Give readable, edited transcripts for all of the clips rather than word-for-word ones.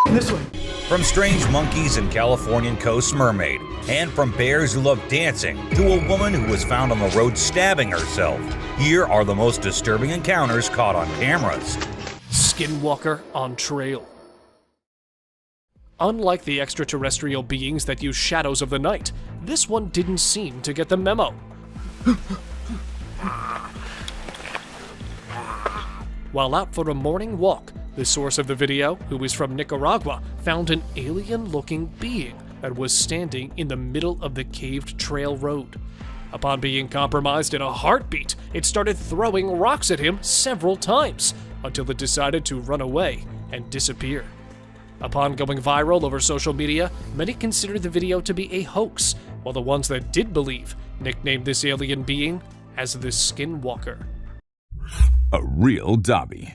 This way. From strange monkeys and Californian coast mermaid, and from bears who love dancing to a woman who was found on the road stabbing herself, here are the most disturbing encounters caught on cameras. Skinwalker on trail. Unlike the extraterrestrial beings that use shadows of the night, this one didn't seem to get the memo. While out for a morning walk, the source of the video, who is from Nicaragua, found an alien-looking being that was standing in the middle of the caved trail road. Upon being compromised in a heartbeat, it started throwing rocks at him several times, until it decided to run away and disappear. Upon going viral over social media, many considered the video to be a hoax, while the ones that did believe nicknamed this alien being as the Skinwalker. A real Dobby.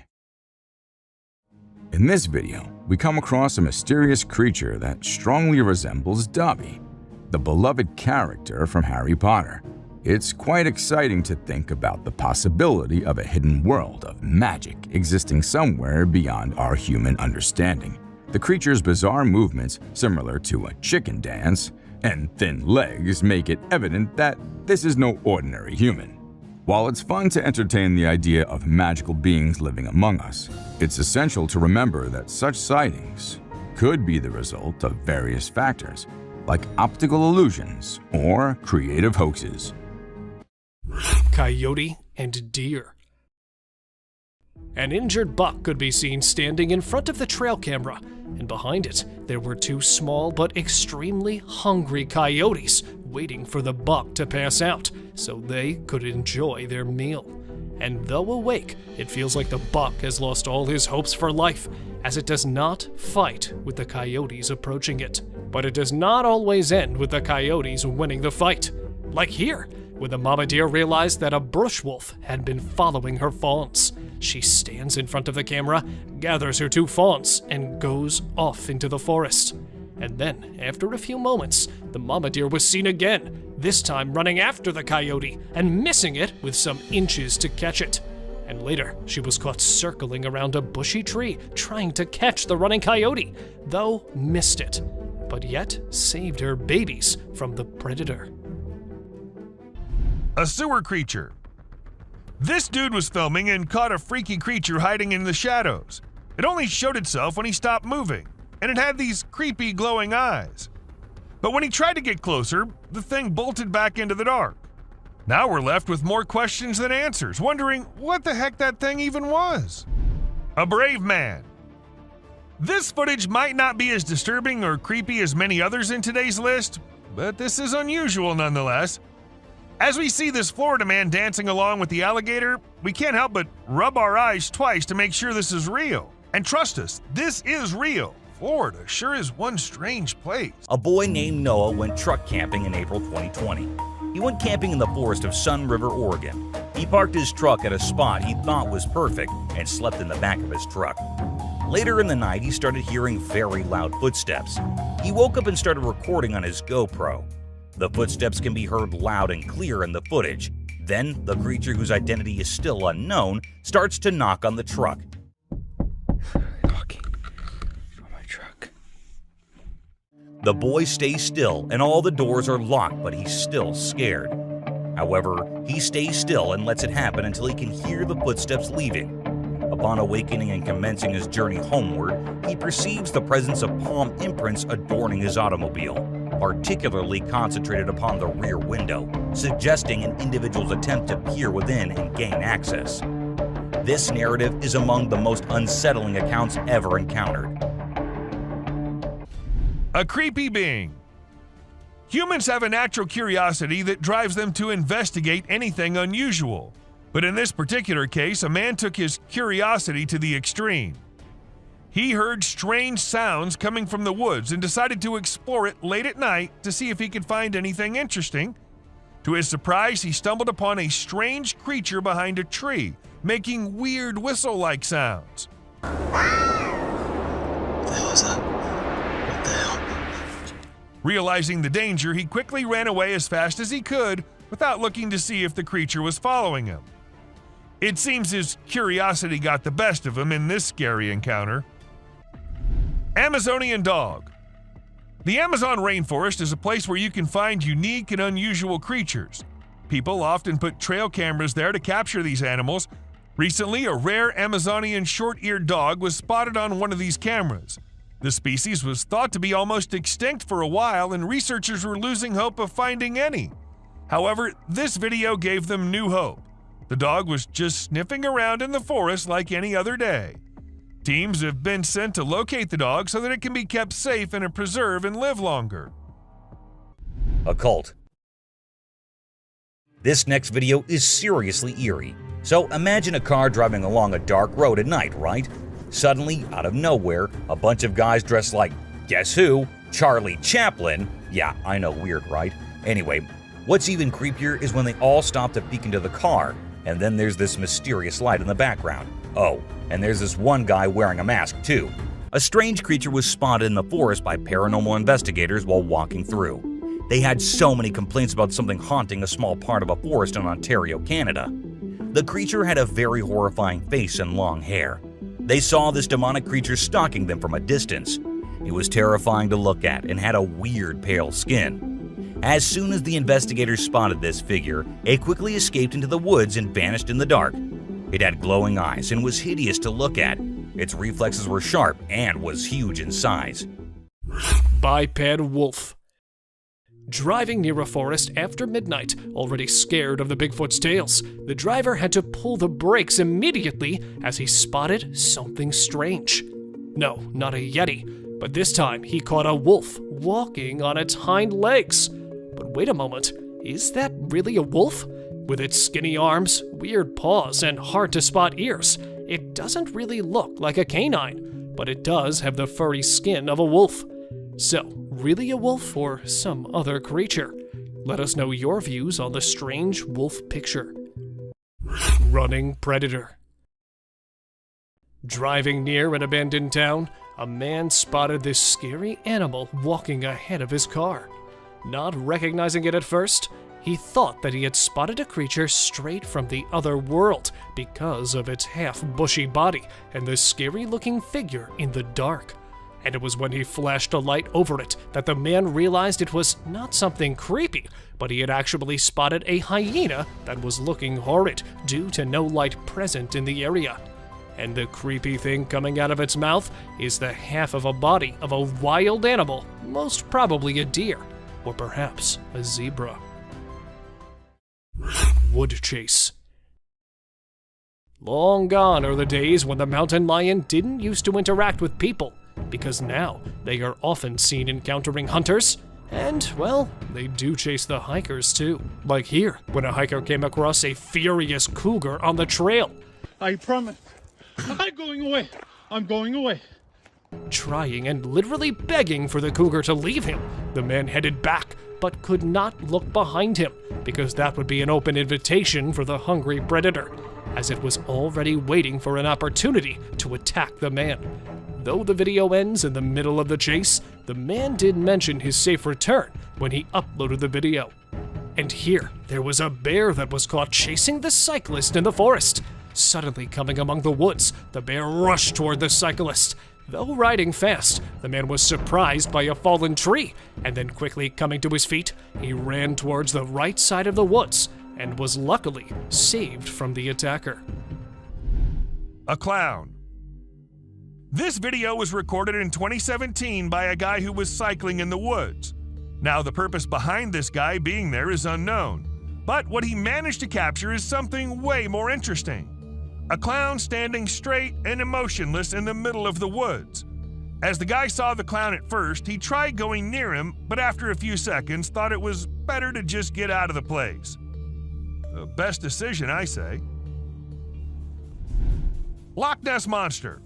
In this video, we come across a mysterious creature that strongly resembles Dobby, the beloved character from Harry Potter. It's quite exciting to think about the possibility of a hidden world of magic existing somewhere beyond our human understanding. The creature's bizarre movements, similar to a chicken dance, and thin legs make it evident that this is no ordinary human. While it's fun to entertain the idea of magical beings living among us, it's essential to remember that such sightings could be the result of various factors, like optical illusions or creative hoaxes. Coyote and deer. An injured buck could be seen standing in front of the trail camera, and behind it, there were two small but extremely hungry coyotes waiting for the buck to pass out so they could enjoy their meal. And though awake, it feels like the buck has lost all his hopes for life, as it does not fight with the coyotes approaching it. But it does not always end with the coyotes winning the fight. Like here, when the mama deer realized that a bush wolf had been following her fawns. She stands in front of the camera, gathers her two fawns, and goes off into the forest. And then, after a few moments, the mama deer was seen again, this time running after the coyote and missing it with some inches to catch it. And later, she was caught circling around a bushy tree, trying to catch the running coyote, though missed it, but yet saved her babies from the predator. A sewer creature. This dude was filming and caught a freaky creature hiding in the shadows. It only showed itself when he stopped moving, and it had these creepy glowing eyes. But when he tried to get closer, the thing bolted back into the dark. Now we're left with more questions than answers, wondering what the heck that thing even was. A brave man. This footage might not be as disturbing or creepy as many others in today's list, but this is unusual nonetheless. As we see this Florida man dancing along with the alligator, we can't help but rub our eyes twice to make sure this is real. And trust us, this is real. Florida sure is one strange place. A boy named Noah went truck camping in April 2020. He went camping in the forest of Sun River, Oregon. He parked his truck at a spot he thought was perfect and slept in the back of his truck. Later in the night, he started hearing very loud footsteps. He woke up and started recording on his GoPro. The footsteps can be heard loud and clear in the footage. Then, the creature, whose identity is still unknown, starts to knock on the truck. Knocking on my truck. The boy stays still, and all the doors are locked, but he's still scared. However, he stays still and lets it happen until he can hear the footsteps leaving. Upon awakening and commencing his journey homeward, he perceives the presence of palm imprints adorning his automobile, particularly concentrated upon the rear window, suggesting an individual's attempt to peer within and gain access. This narrative is among the most unsettling accounts ever encountered. A creepy being. Humans have a natural curiosity that drives them to investigate anything unusual. But in this particular case, a man took his curiosity to the extreme. He heard strange sounds coming from the woods and decided to explore it late at night to see if he could find anything interesting. To his surprise, he stumbled upon a strange creature behind a tree, making weird whistle-like sounds. What the hell is that? What the hell? Realizing the danger, he quickly ran away as fast as he could without looking to see if the creature was following him. It seems his curiosity got the best of him in this scary encounter. Amazonian dog. The Amazon rainforest is a place where you can find unique and unusual creatures. People often put trail cameras there to capture these animals. Recently, a rare Amazonian short-eared dog was spotted on one of these cameras. The species was thought to be almost extinct for a while, and researchers were losing hope of finding any. However, this video gave them new hope. The dog was just sniffing around in the forest like any other day. Teams have been sent to locate the dog so that it can be kept safe in a preserve and live longer. Occult. This next video is seriously eerie. So imagine a car driving along a dark road at night, right? Suddenly, out of nowhere, a bunch of guys dressed like, guess who? Charlie Chaplin. Yeah, I know, weird, right? Anyway, what's even creepier is when they all stop to peek into the car, and then there's this mysterious light in the background. Oh, and there's this one guy wearing a mask too. A strange creature was spotted in the forest by paranormal investigators while walking through. They had so many complaints about something haunting a small part of a forest in Ontario, Canada. The creature had a very horrifying face and long hair. They saw this demonic creature stalking them from a distance. It was terrifying to look at and had a weird pale skin. As soon as the investigators spotted this figure, it quickly escaped into the woods and vanished in the dark. It had glowing eyes and was hideous to look at. Its reflexes were sharp and was huge in size. Biped wolf. Driving near a forest after midnight, already scared of the Bigfoot's tales, the driver had to pull the brakes immediately as he spotted something strange. No, not a Yeti, but this time he caught a wolf walking on its hind legs. But wait a moment, is that really a wolf? With its skinny arms, weird paws, and hard-to-spot ears, it doesn't really look like a canine, but it does have the furry skin of a wolf. So, really a wolf or some other creature? Let us know your views on the strange wolf picture. Running predator. Driving near an abandoned town, a man spotted this scary animal walking ahead of his car. Not recognizing it at first, he thought that he had spotted a creature straight from the other world because of its half-bushy body and the scary-looking figure in the dark. And it was when he flashed a light over it that the man realized it was not something creepy, but he had actually spotted a hyena that was looking horrid due to no light present in the area. And the creepy thing coming out of its mouth is the half of a body of a wild animal, most probably a deer, or perhaps a zebra. Wood chase. Long gone are the days when the mountain lion didn't used to interact with people, because now they are often seen encountering hunters, and, well, they do chase the hikers too. Like here, when a hiker came across a furious cougar on the trail. I promise. I'm going away. I'm going away. Trying and literally begging for the cougar to leave him, the man headed back, but could not look behind him, because that would be an open invitation for the hungry predator, as it was already waiting for an opportunity to attack the man. Though the video ends in the middle of the chase, the man did mention his safe return when he uploaded the video. And here, there was a bear that was caught chasing the cyclist in the forest. Suddenly coming among the woods, the bear rushed toward the cyclist. Though riding fast, the man was surprised by a fallen tree, and then quickly coming to his feet, he ran towards the right side of the woods, and was luckily saved from the attacker. A clown. This video was recorded in 2017 by a guy who was cycling in the woods. Now, the purpose behind this guy being there is unknown, but what he managed to capture is something way more interesting. A clown standing straight and emotionless in the middle of the woods. As the guy saw the clown at first, he tried going near him, but after a few seconds thought it was better to just get out of the place. The best decision, I say. Loch Ness Monster.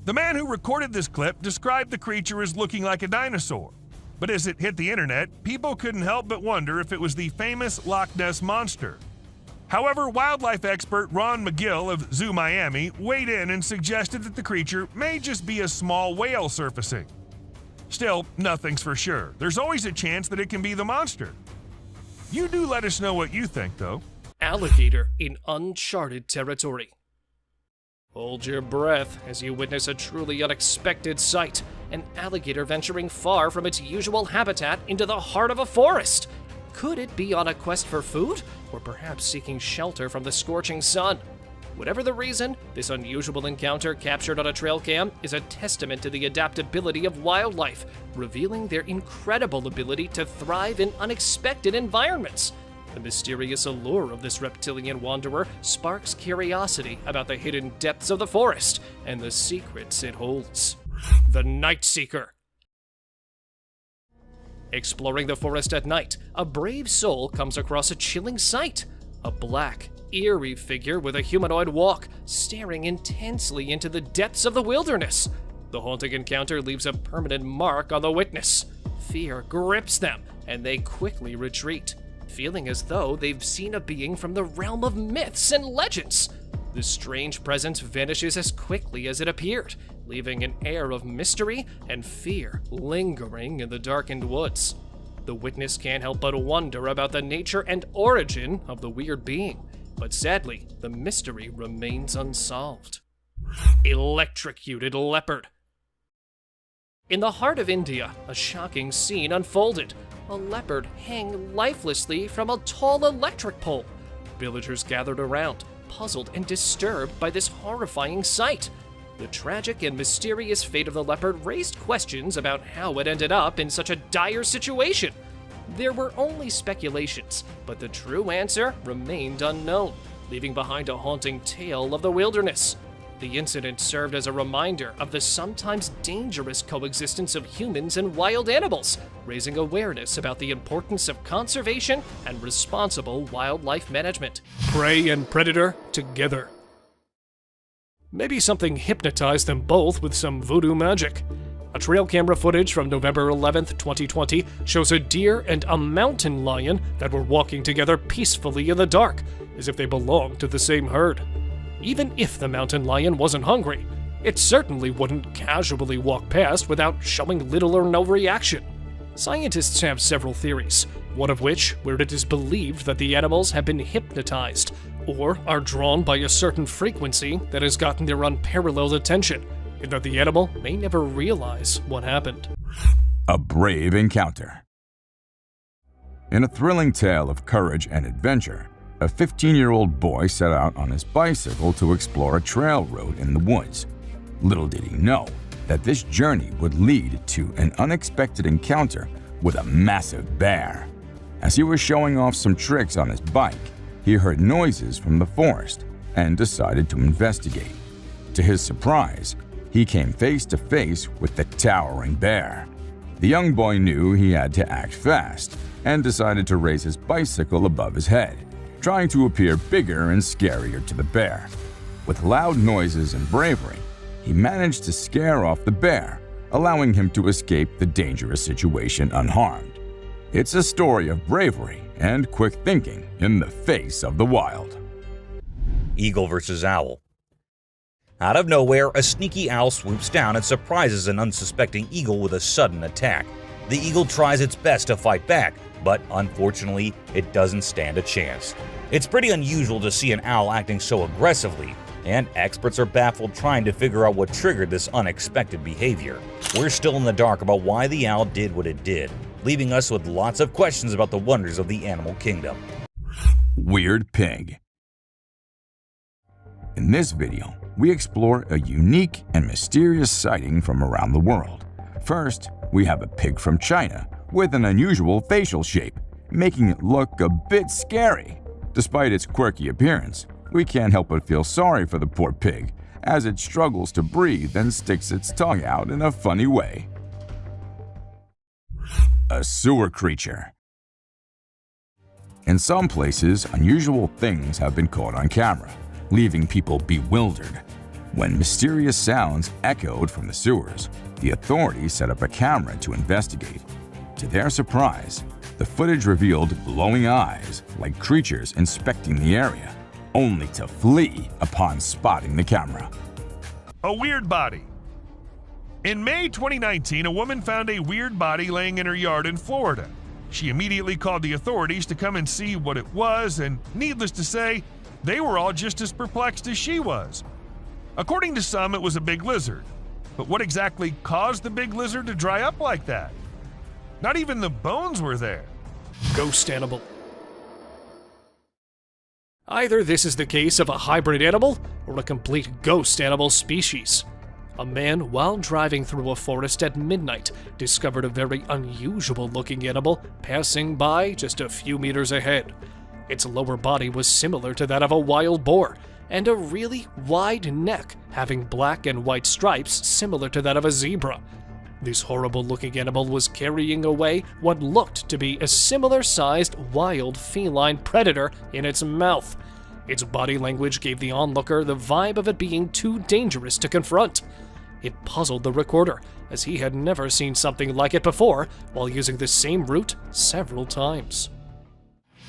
The man who recorded this clip described the creature as looking like a dinosaur. But as it hit the internet, people couldn't help but wonder if it was the famous Loch Ness Monster. However, wildlife expert Ron McGill of Zoo Miami weighed in and suggested that the creature may just be a small whale surfacing. Still, nothing's for sure. There's always a chance that it can be the monster. You do let us know what you think, though. Alligator in uncharted territory. Hold your breath as you witness a truly unexpected sight, an alligator venturing far from its usual habitat into the heart of a forest. Could it be on a quest for food, or perhaps seeking shelter from the scorching sun? Whatever the reason, this unusual encounter captured on a trail cam is a testament to the adaptability of wildlife, revealing their incredible ability to thrive in unexpected environments. The mysterious allure of this reptilian wanderer sparks curiosity about the hidden depths of the forest and the secrets it holds. The Night Seeker. Exploring the forest at night, a brave soul comes across a chilling sight. A black, eerie figure with a humanoid walk, staring intensely into the depths of the wilderness. The haunting encounter leaves a permanent mark on the witness. Fear grips them, and they quickly retreat, feeling as though they've seen a being from the realm of myths and legends. The strange presence vanishes as quickly as it appeared, leaving an air of mystery and fear lingering in the darkened woods. The witness can't help but wonder about the nature and origin of the weird being, but sadly, the mystery remains unsolved. Electrocuted leopard. In the heart of India, a shocking scene unfolded. A leopard hung lifelessly from a tall electric pole. Villagers gathered around, puzzled and disturbed by this horrifying sight. The tragic and mysterious fate of the leopard raised questions about how it ended up in such a dire situation. There were only speculations, but the true answer remained unknown, leaving behind a haunting tale of the wilderness. The incident served as a reminder of the sometimes dangerous coexistence of humans and wild animals, raising awareness about the importance of conservation and responsible wildlife management. Prey and predator together. Maybe something hypnotized them both with some voodoo magic. A trail camera footage from November 11th, 2020 shows a deer and a mountain lion that were walking together peacefully in the dark, as if they belonged to the same herd. Even if the mountain lion wasn't hungry, it certainly wouldn't casually walk past without showing little or no reaction. Scientists have several theories, one of which where it is believed that the animals have been hypnotized, or are drawn by a certain frequency that has gotten their unparalleled attention, and that the animal may never realize what happened. A brave encounter. In a thrilling tale of courage and adventure, a 15-year-old boy set out on his bicycle to explore a trail road in the woods. Little did he know that this journey would lead to an unexpected encounter with a massive bear. As he was showing off some tricks on his bike, he heard noises from the forest and decided to investigate. To his surprise, he came face to face with the towering bear. The young boy knew he had to act fast and decided to raise his bicycle above his head, trying to appear bigger and scarier to the bear. With loud noises and bravery, he managed to scare off the bear, allowing him to escape the dangerous situation unharmed. It's a story of bravery and quick thinking in the face of the wild. Eagle versus owl. Out of nowhere, a sneaky owl swoops down and surprises an unsuspecting eagle with a sudden attack. The eagle tries its best to fight back, but unfortunately, it doesn't stand a chance. It's pretty unusual to see an owl acting so aggressively, and experts are baffled trying to figure out what triggered this unexpected behavior. We're still in the dark about why the owl did what it did, leaving us with lots of questions about the wonders of the animal kingdom. Weird pig. In this video, we explore a unique and mysterious sighting from around the world. First, we have a pig from China with an unusual facial shape, making it look a bit scary. Despite its quirky appearance, we can't help but feel sorry for the poor pig as it struggles to breathe and sticks its tongue out in a funny way. A sewer creature. In some places, unusual things have been caught on camera, leaving people bewildered. When mysterious sounds echoed from the sewers, the authorities set up a camera to investigate. To their surprise, the footage revealed glowing eyes like creatures inspecting the area, only to flee upon spotting the camera. A weird body. In May 2019, a woman found a weird body laying in her yard in Florida. She immediately called the authorities to come and see what it was, and needless to say, they were all just as perplexed as she was. According to some, it was a big lizard. But what exactly caused the big lizard to dry up like that? Not even the bones were there. Ghost animal. Either this is the case of a hybrid animal or a complete ghost animal species. A man, while driving through a forest at midnight, discovered a very unusual looking animal passing by just a few meters ahead. Its lower body was similar to that of a wild boar, and a really wide neck having black and white stripes similar to that of a zebra. This horrible-looking animal was carrying away what looked to be a similar-sized wild feline predator in its mouth. Its body language gave the onlooker the vibe of it being too dangerous to confront. It puzzled the recorder, as he had never seen something like it before while using the same route several times.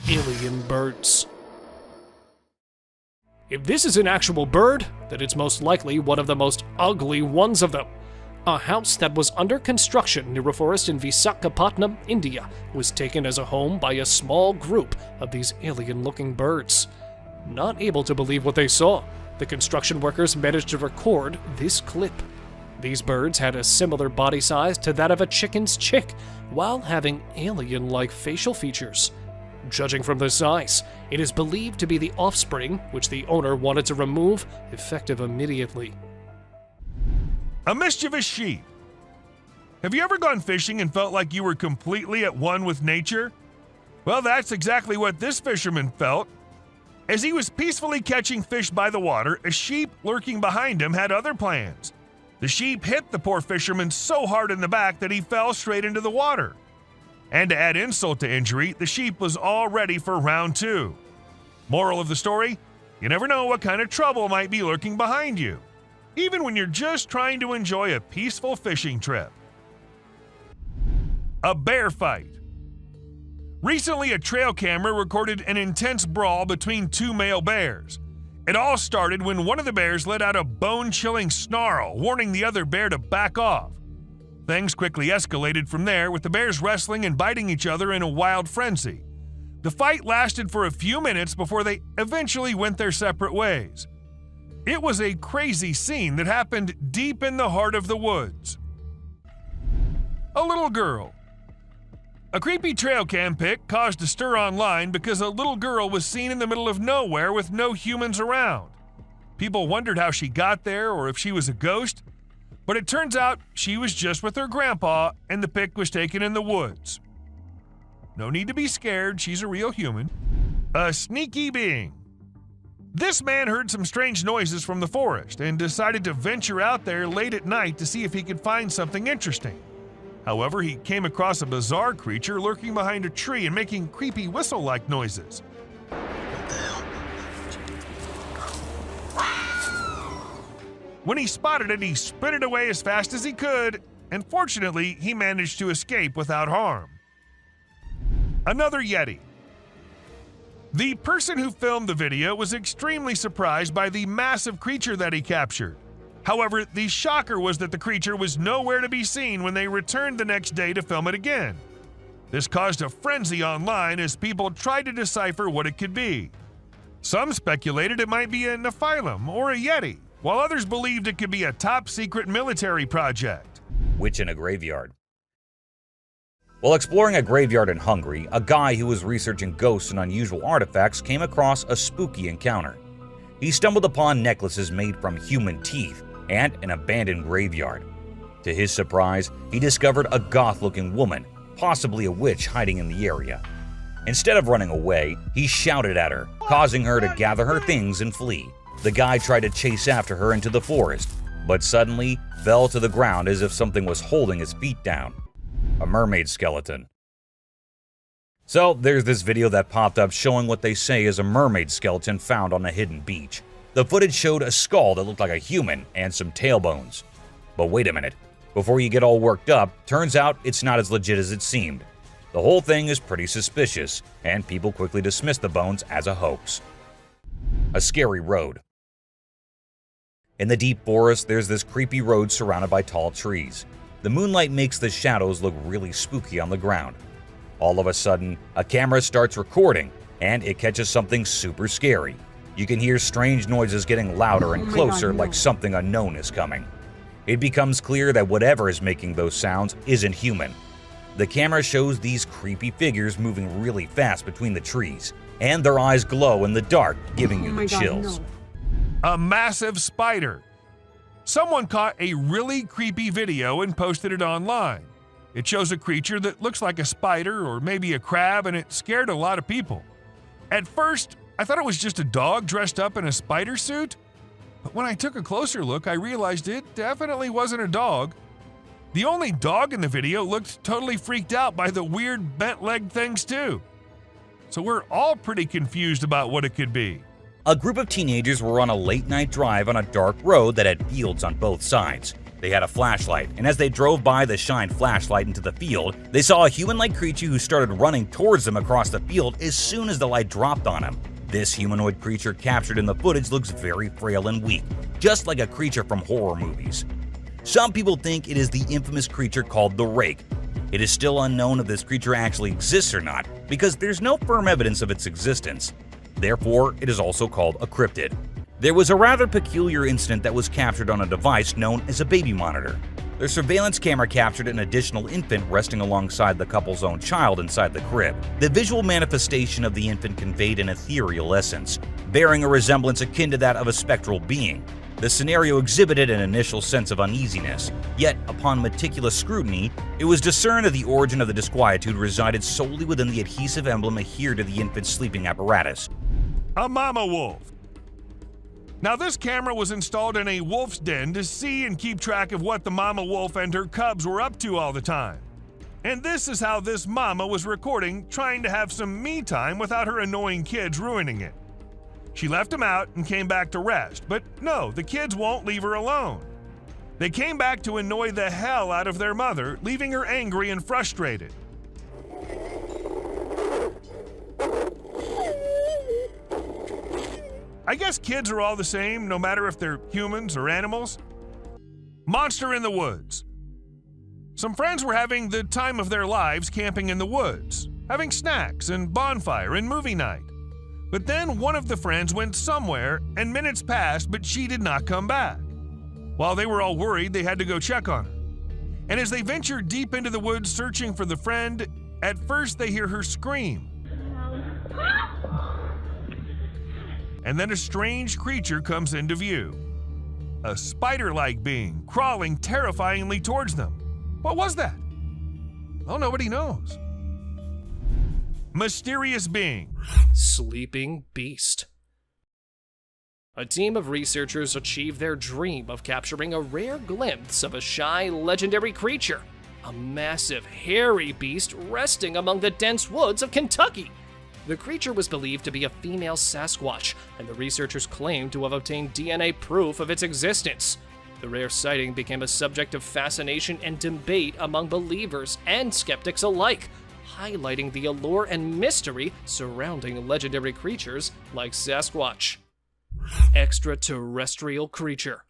Alien birds. If this is an actual bird, then it's most likely one of the most ugly ones of them. A house that was under construction near a forest in Visakhapatnam, India, was taken as a home by a small group of these alien-looking birds. Not able to believe what they saw, the construction workers managed to record this clip. These birds had a similar body size to that of a chicken's chick, while having alien-like facial features. Judging from the size, it is believed to be the offspring, which the owner wanted to remove, effective immediately. A mischievous sheep. Have you ever gone fishing and felt like you were completely at one with nature? Well, that's exactly what this fisherman felt. As he was peacefully catching fish by the water, a sheep lurking behind him had other plans. The sheep hit the poor fisherman so hard in the back that he fell straight into the water. And to add insult to injury, the sheep was all ready for round 2. Moral of the story, you never know what kind of trouble might be lurking behind you, even when you're just trying to enjoy a peaceful fishing trip. A bear fight. Recently, a trail camera recorded an intense brawl between 2 male bears. It all started when one of the bears let out a bone-chilling snarl, warning the other bear to back off. Things quickly escalated from there, with the bears wrestling and biting each other in a wild frenzy. The fight lasted for a few minutes before they eventually went their separate ways. It was a crazy scene that happened deep in the heart of the woods. A little girl. A creepy trail cam pic caused a stir online because a little girl was seen in the middle of nowhere with no humans around. People wondered how she got there or if she was a ghost, but it turns out she was just with her grandpa and the pic was taken in the woods. No need to be scared, she's a real human. A sneaky being. This man heard some strange noises from the forest and decided to venture out there late at night to see if he could find something interesting. However, he came across a bizarre creature lurking behind a tree and making creepy whistle-like noises. What the hell? When he spotted it, he sprinted away as fast as he could, and fortunately, he managed to escape without harm. Another Yeti. The person who filmed the video was extremely surprised by the massive creature that he captured. However, the shocker was that the creature was nowhere to be seen when they returned the next day to film it again. This caused a frenzy online as people tried to decipher what it could be. Some speculated it might be a Nephilim or a Yeti, while others believed it could be a top-secret military project. Witch in a graveyard. While exploring a graveyard in Hungary, a guy who was researching ghosts and unusual artifacts came across a spooky encounter. He stumbled upon necklaces made from human teeth and an abandoned graveyard. To his surprise, he discovered a goth-looking woman, possibly a witch, hiding in the area. Instead of running away, he shouted at her, causing her to gather her things and flee. The guy tried to chase after her into the forest, but suddenly fell to the ground as if something was holding his feet down. A mermaid skeleton. So there's this video that popped up showing what they say is a mermaid skeleton found on a hidden beach. The footage showed a skull that looked like a human and some tailbones. But wait a minute, before you get all worked up, turns out it's not as legit as it seemed. The whole thing is pretty suspicious, and people quickly dismiss the bones as a hoax. A scary road. In the deep forest, there's this creepy road surrounded by tall trees. The moonlight makes the shadows look really spooky on the ground. All of a sudden, a camera starts recording, and it catches something super scary. You can hear strange noises getting louder and closer, like something unknown is coming. It becomes clear that whatever is making those sounds isn't human. The camera shows these creepy figures moving really fast between the trees, and their eyes glow in the dark, giving you the chills. A massive spider. Someone caught a really creepy video and posted it online. It shows a creature that looks like a spider or maybe a crab, and it scared a lot of people. At first, I thought it was just a dog dressed up in a spider suit, but when I took a closer look, I realized it definitely wasn't a dog. The only dog in the video looked totally freaked out by the weird bent-legged things too. So we're all pretty confused about what it could be. A group of teenagers were on a late-night drive on a dark road that had fields on both sides. They had a flashlight, and as they drove by the shined flashlight into the field, they saw a human-like creature who started running towards them across the field as soon as the light dropped on him. This humanoid creature captured in the footage looks very frail and weak, just like a creature from horror movies. Some people think it is the infamous creature called the Rake. It is still unknown if this creature actually exists or not, because there's no firm evidence of its existence. Therefore, it is also called a cryptid. There was a rather peculiar incident that was captured on a device known as a baby monitor. The surveillance camera captured an additional infant resting alongside the couple's own child inside the crib. The visual manifestation of the infant conveyed an ethereal essence, bearing a resemblance akin to that of a spectral being. The scenario exhibited an initial sense of uneasiness, yet upon meticulous scrutiny, it was discerned that the origin of the disquietude resided solely within the adhesive emblem adhered to the infant's sleeping apparatus. A mama wolf. Now this camera was installed in a wolf's den to see and keep track of what the mama wolf and her cubs were up to all the time. And this is how this mama was recording, trying to have some me time without her annoying kids ruining it. She left them out and came back to rest, but no, the kids won't leave her alone. They came back to annoy the hell out of their mother, leaving her angry and frustrated. I guess kids are all the same, no matter if they're humans or animals. Monster in the woods. Some friends were having the time of their lives camping in the woods, having snacks and bonfire and movie night. But then one of the friends went somewhere and minutes passed, but she did not come back. While they were all worried, they had to go check on her. And as they ventured deep into the woods searching for the friend, at first they hear her scream. And then a strange creature comes into view. A spider-like being crawling terrifyingly towards them. What was that? Well, nobody knows. Mysterious being. Sleeping beast. A team of researchers achieved their dream of capturing a rare glimpse of a shy, legendary creature. A massive, hairy beast resting among the dense woods of Kentucky. The creature was believed to be a female Sasquatch, and the researchers claimed to have obtained DNA proof of its existence. The rare sighting became a subject of fascination and debate among believers and skeptics alike, highlighting the allure and mystery surrounding legendary creatures like Sasquatch. Extraterrestrial creature.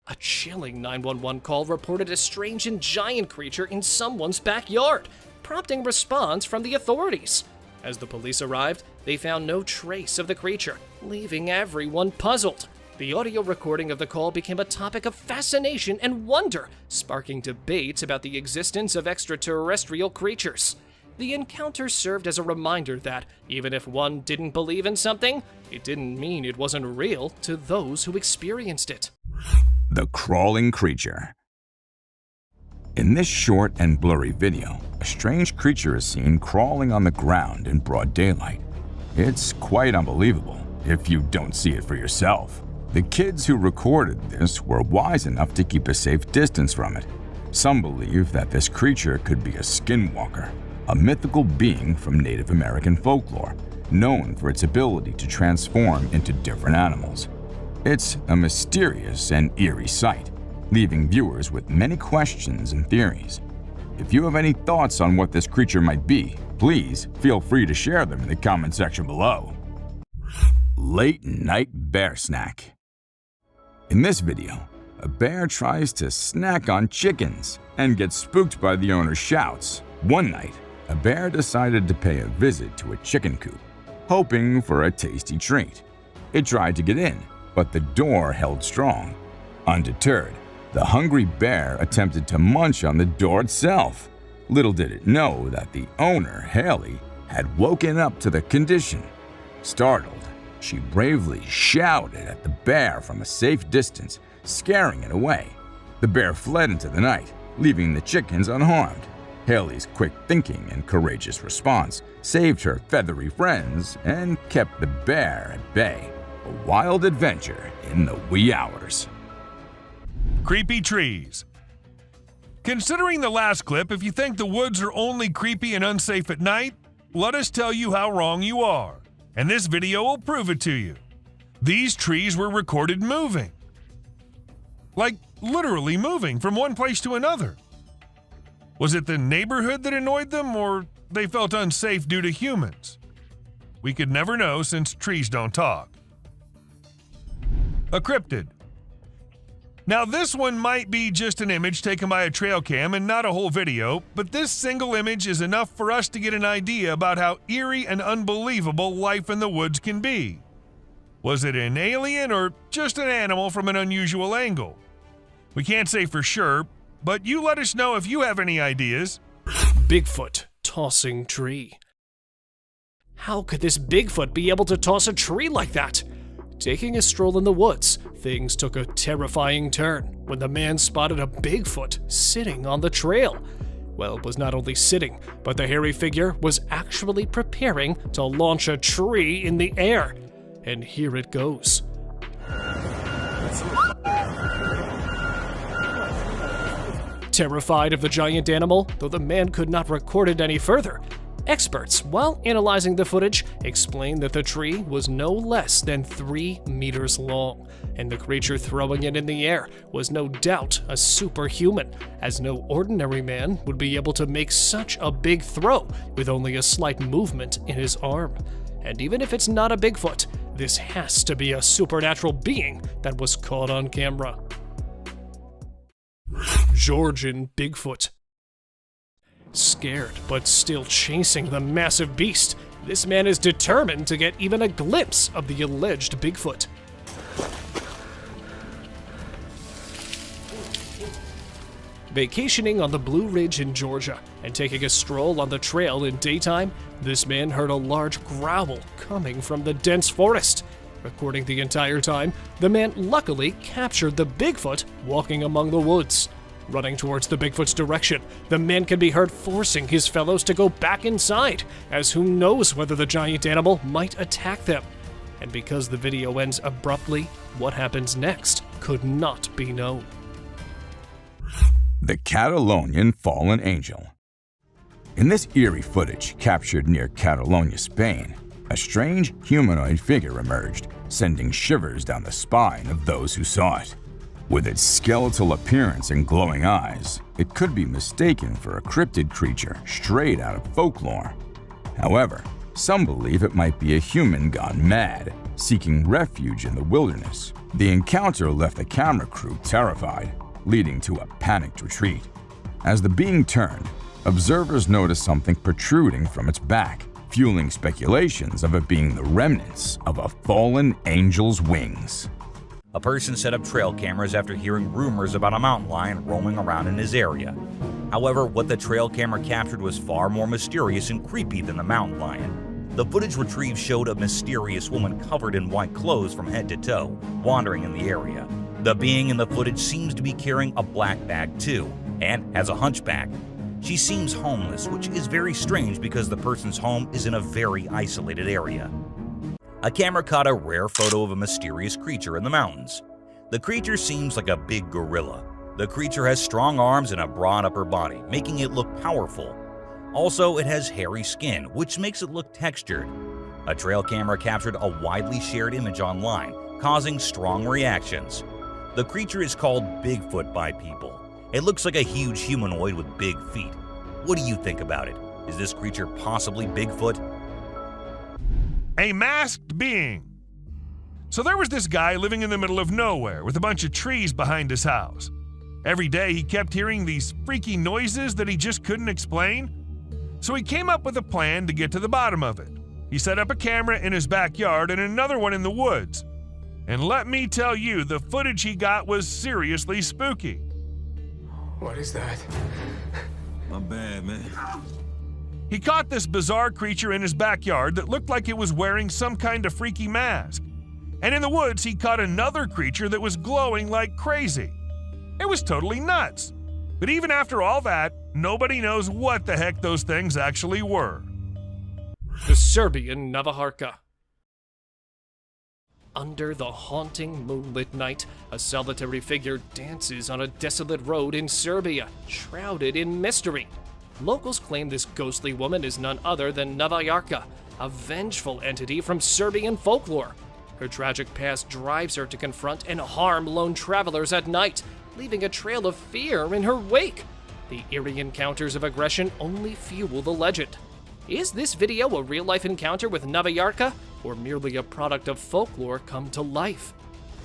A chilling 911 call reported a strange and giant creature in someone's backyard, prompting response from the authorities. As the police arrived, they found no trace of the creature, leaving everyone puzzled. The audio recording of the call became a topic of fascination and wonder, sparking debates about the existence of extraterrestrial creatures. The encounter served as a reminder that, even if one didn't believe in something, it didn't mean it wasn't real to those who experienced it. The crawling creature. In this short and blurry video, a strange creature is seen crawling on the ground in broad daylight. It's quite unbelievable if you don't see it for yourself. The kids who recorded this were wise enough to keep a safe distance from it. Some believe that this creature could be a skinwalker, a mythical being from Native American folklore, known for its ability to transform into different animals. It's a mysterious and eerie sight, leaving viewers with many questions and theories. If you have any thoughts on what this creature might be, please feel free to share them in the comment section below. Late night bear snack. In this video, a bear tries to snack on chickens and gets spooked by the owner's shouts. One night, a bear decided to pay a visit to a chicken coop, hoping for a tasty treat. It tried to get in, but the door held strong. Undeterred, the hungry bear attempted to munch on the door itself. Little did it know that the owner, Haley, had woken up to the condition. Startled, she bravely shouted at the bear from a safe distance, scaring it away. The bear fled into the night, leaving the chickens unharmed. Haley's quick thinking and courageous response saved her feathery friends and kept the bear at bay. A wild adventure in the wee hours. Creepy trees. Considering the last clip, if you think the woods are only creepy and unsafe at night, let us tell you how wrong you are. And this video will prove it to you. These trees were recorded moving. Like literally moving from one place to another. Was it the neighborhood that annoyed them, or they felt unsafe due to humans? We could never know since trees don't talk. A cryptid. Now this one might be just an image taken by a trail cam and not a whole video, but this single image is enough for us to get an idea about how eerie and unbelievable life in the woods can be. Was it an alien or just an animal from an unusual angle? We can't say for sure, but you let us know if you have any ideas. Bigfoot tossing tree. How could this Bigfoot be able to toss a tree like that? Taking a stroll in the woods, things took a terrifying turn when the man spotted a Bigfoot sitting on the trail. Well, it was not only sitting, but the hairy figure was actually preparing to launch a tree in the air. And here it goes. Terrified of the giant animal, though the man could not record it any further, experts, while analyzing the footage, explained that the tree was no less than 3 meters long, and the creature throwing it in the air was no doubt a superhuman, as no ordinary man would be able to make such a big throw with only a slight movement in his arm. And even if it's not a Bigfoot, this has to be a supernatural being that was caught on camera. Georgian Bigfoot. Scared but still chasing the massive beast, this man is determined to get even a glimpse of the alleged Bigfoot. Vacationing on the Blue Ridge in Georgia and taking a stroll on the trail in daytime, this man heard a large growl coming from the dense forest. Recording the entire time, the man luckily captured the Bigfoot walking among the woods. Running towards the Bigfoot's direction, the man can be heard forcing his fellows to go back inside, as who knows whether the giant animal might attack them. And because the video ends abruptly, what happens next could not be known. The Catalonian Fallen Angel. In this eerie footage captured near Catalonia, Spain, a strange humanoid figure emerged, sending shivers down the spine of those who saw it. With its skeletal appearance and glowing eyes, it could be mistaken for a cryptid creature straight out of folklore. However, some believe it might be a human gone mad, seeking refuge in the wilderness. The encounter left the camera crew terrified, leading to a panicked retreat. As the being turned, observers noticed something protruding from its back, fueling speculations of it being the remnants of a fallen angel's wings. A person set up trail cameras after hearing rumors about a mountain lion roaming around in his area. However, what the trail camera captured was far more mysterious and creepy than the mountain lion. The footage retrieved showed a mysterious woman covered in white clothes from head to toe, wandering in the area. The being in the footage seems to be carrying a black bag too, and has a hunchback. She seems homeless, which is very strange because the person's home is in a very isolated area. A camera caught a rare photo of a mysterious creature in the mountains. The creature seems like a big gorilla. The creature has strong arms and a broad upper body, making it look powerful. Also, it has hairy skin, which makes it look textured. A trail camera captured a widely shared image online, causing strong reactions. The creature is called Bigfoot by people. It looks like a huge humanoid with big feet. What do you think about it? Is this creature possibly Bigfoot? A masked being. So there was this guy living in the middle of nowhere with a bunch of trees behind his house. Every day he kept hearing these freaky noises that he just couldn't explain. So he came up with a plan to get to the bottom of it. He set up a camera in his backyard and another one in the woods. And let me tell you, the footage he got was seriously spooky. What is that? My bad, man. He caught this bizarre creature in his backyard that looked like it was wearing some kind of freaky mask. And in the woods, he caught another creature that was glowing like crazy. It was totally nuts. But even after all that, nobody knows what the heck those things actually were. The Serbian Navaharka. Under the haunting moonlit night, a solitary figure dances on a desolate road in Serbia, shrouded in mystery. Locals claim this ghostly woman is none other than Navajarka, a vengeful entity from Serbian folklore. Her tragic past drives her to confront and harm lone travelers at night, leaving a trail of fear in her wake. The eerie encounters of aggression only fuel the legend. Is this video a real-life encounter with Navajarka, or merely a product of folklore come to life?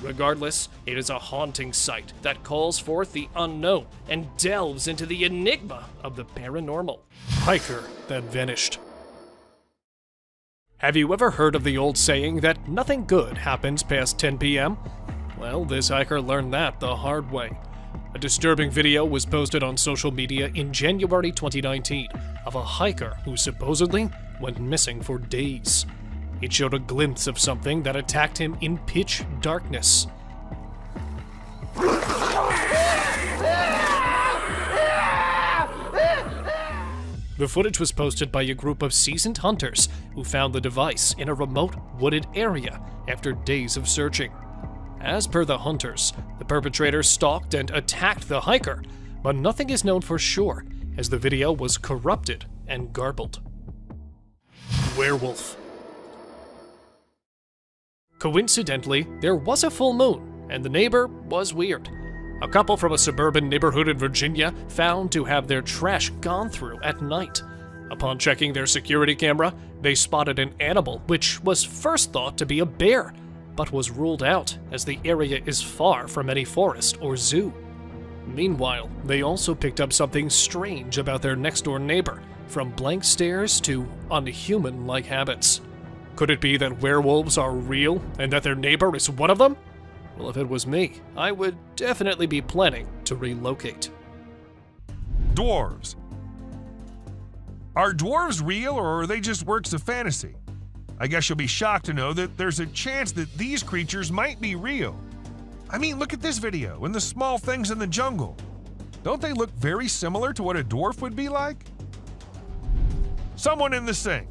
Regardless, it is a haunting sight that calls forth the unknown and delves into the enigma of the paranormal. Hiker that vanished. Have you ever heard of the old saying that nothing good happens past 10 p.m.? Well, this hiker learned that the hard way. A disturbing video was posted on social media in January 2019 of a hiker who supposedly went missing for days. It showed a glimpse of something that attacked him in pitch darkness. The footage was posted by a group of seasoned hunters who found the device in a remote wooded area after days of searching. As per the hunters, the perpetrator stalked and attacked the hiker, but nothing is known for sure as the video was corrupted and garbled. Werewolf. Coincidentally, there was a full moon, and the neighbor was weird. A couple from a suburban neighborhood in Virginia found to have their trash gone through at night. Upon checking their security camera, they spotted an animal which was first thought to be a bear, but was ruled out as the area is far from any forest or zoo. Meanwhile, they also picked up something strange about their next-door neighbor, from blank stares to unhuman-like habits. Could it be that werewolves are real and that their neighbor is one of them? Well, if it was me, I would definitely be planning to relocate. Dwarves. Are dwarves real, or are they just works of fantasy? I guess you'll be shocked to know that there's a chance that these creatures might be real. I mean, look at this video and the small things in the jungle. Don't they look very similar to what a dwarf would be like? Someone in the sink.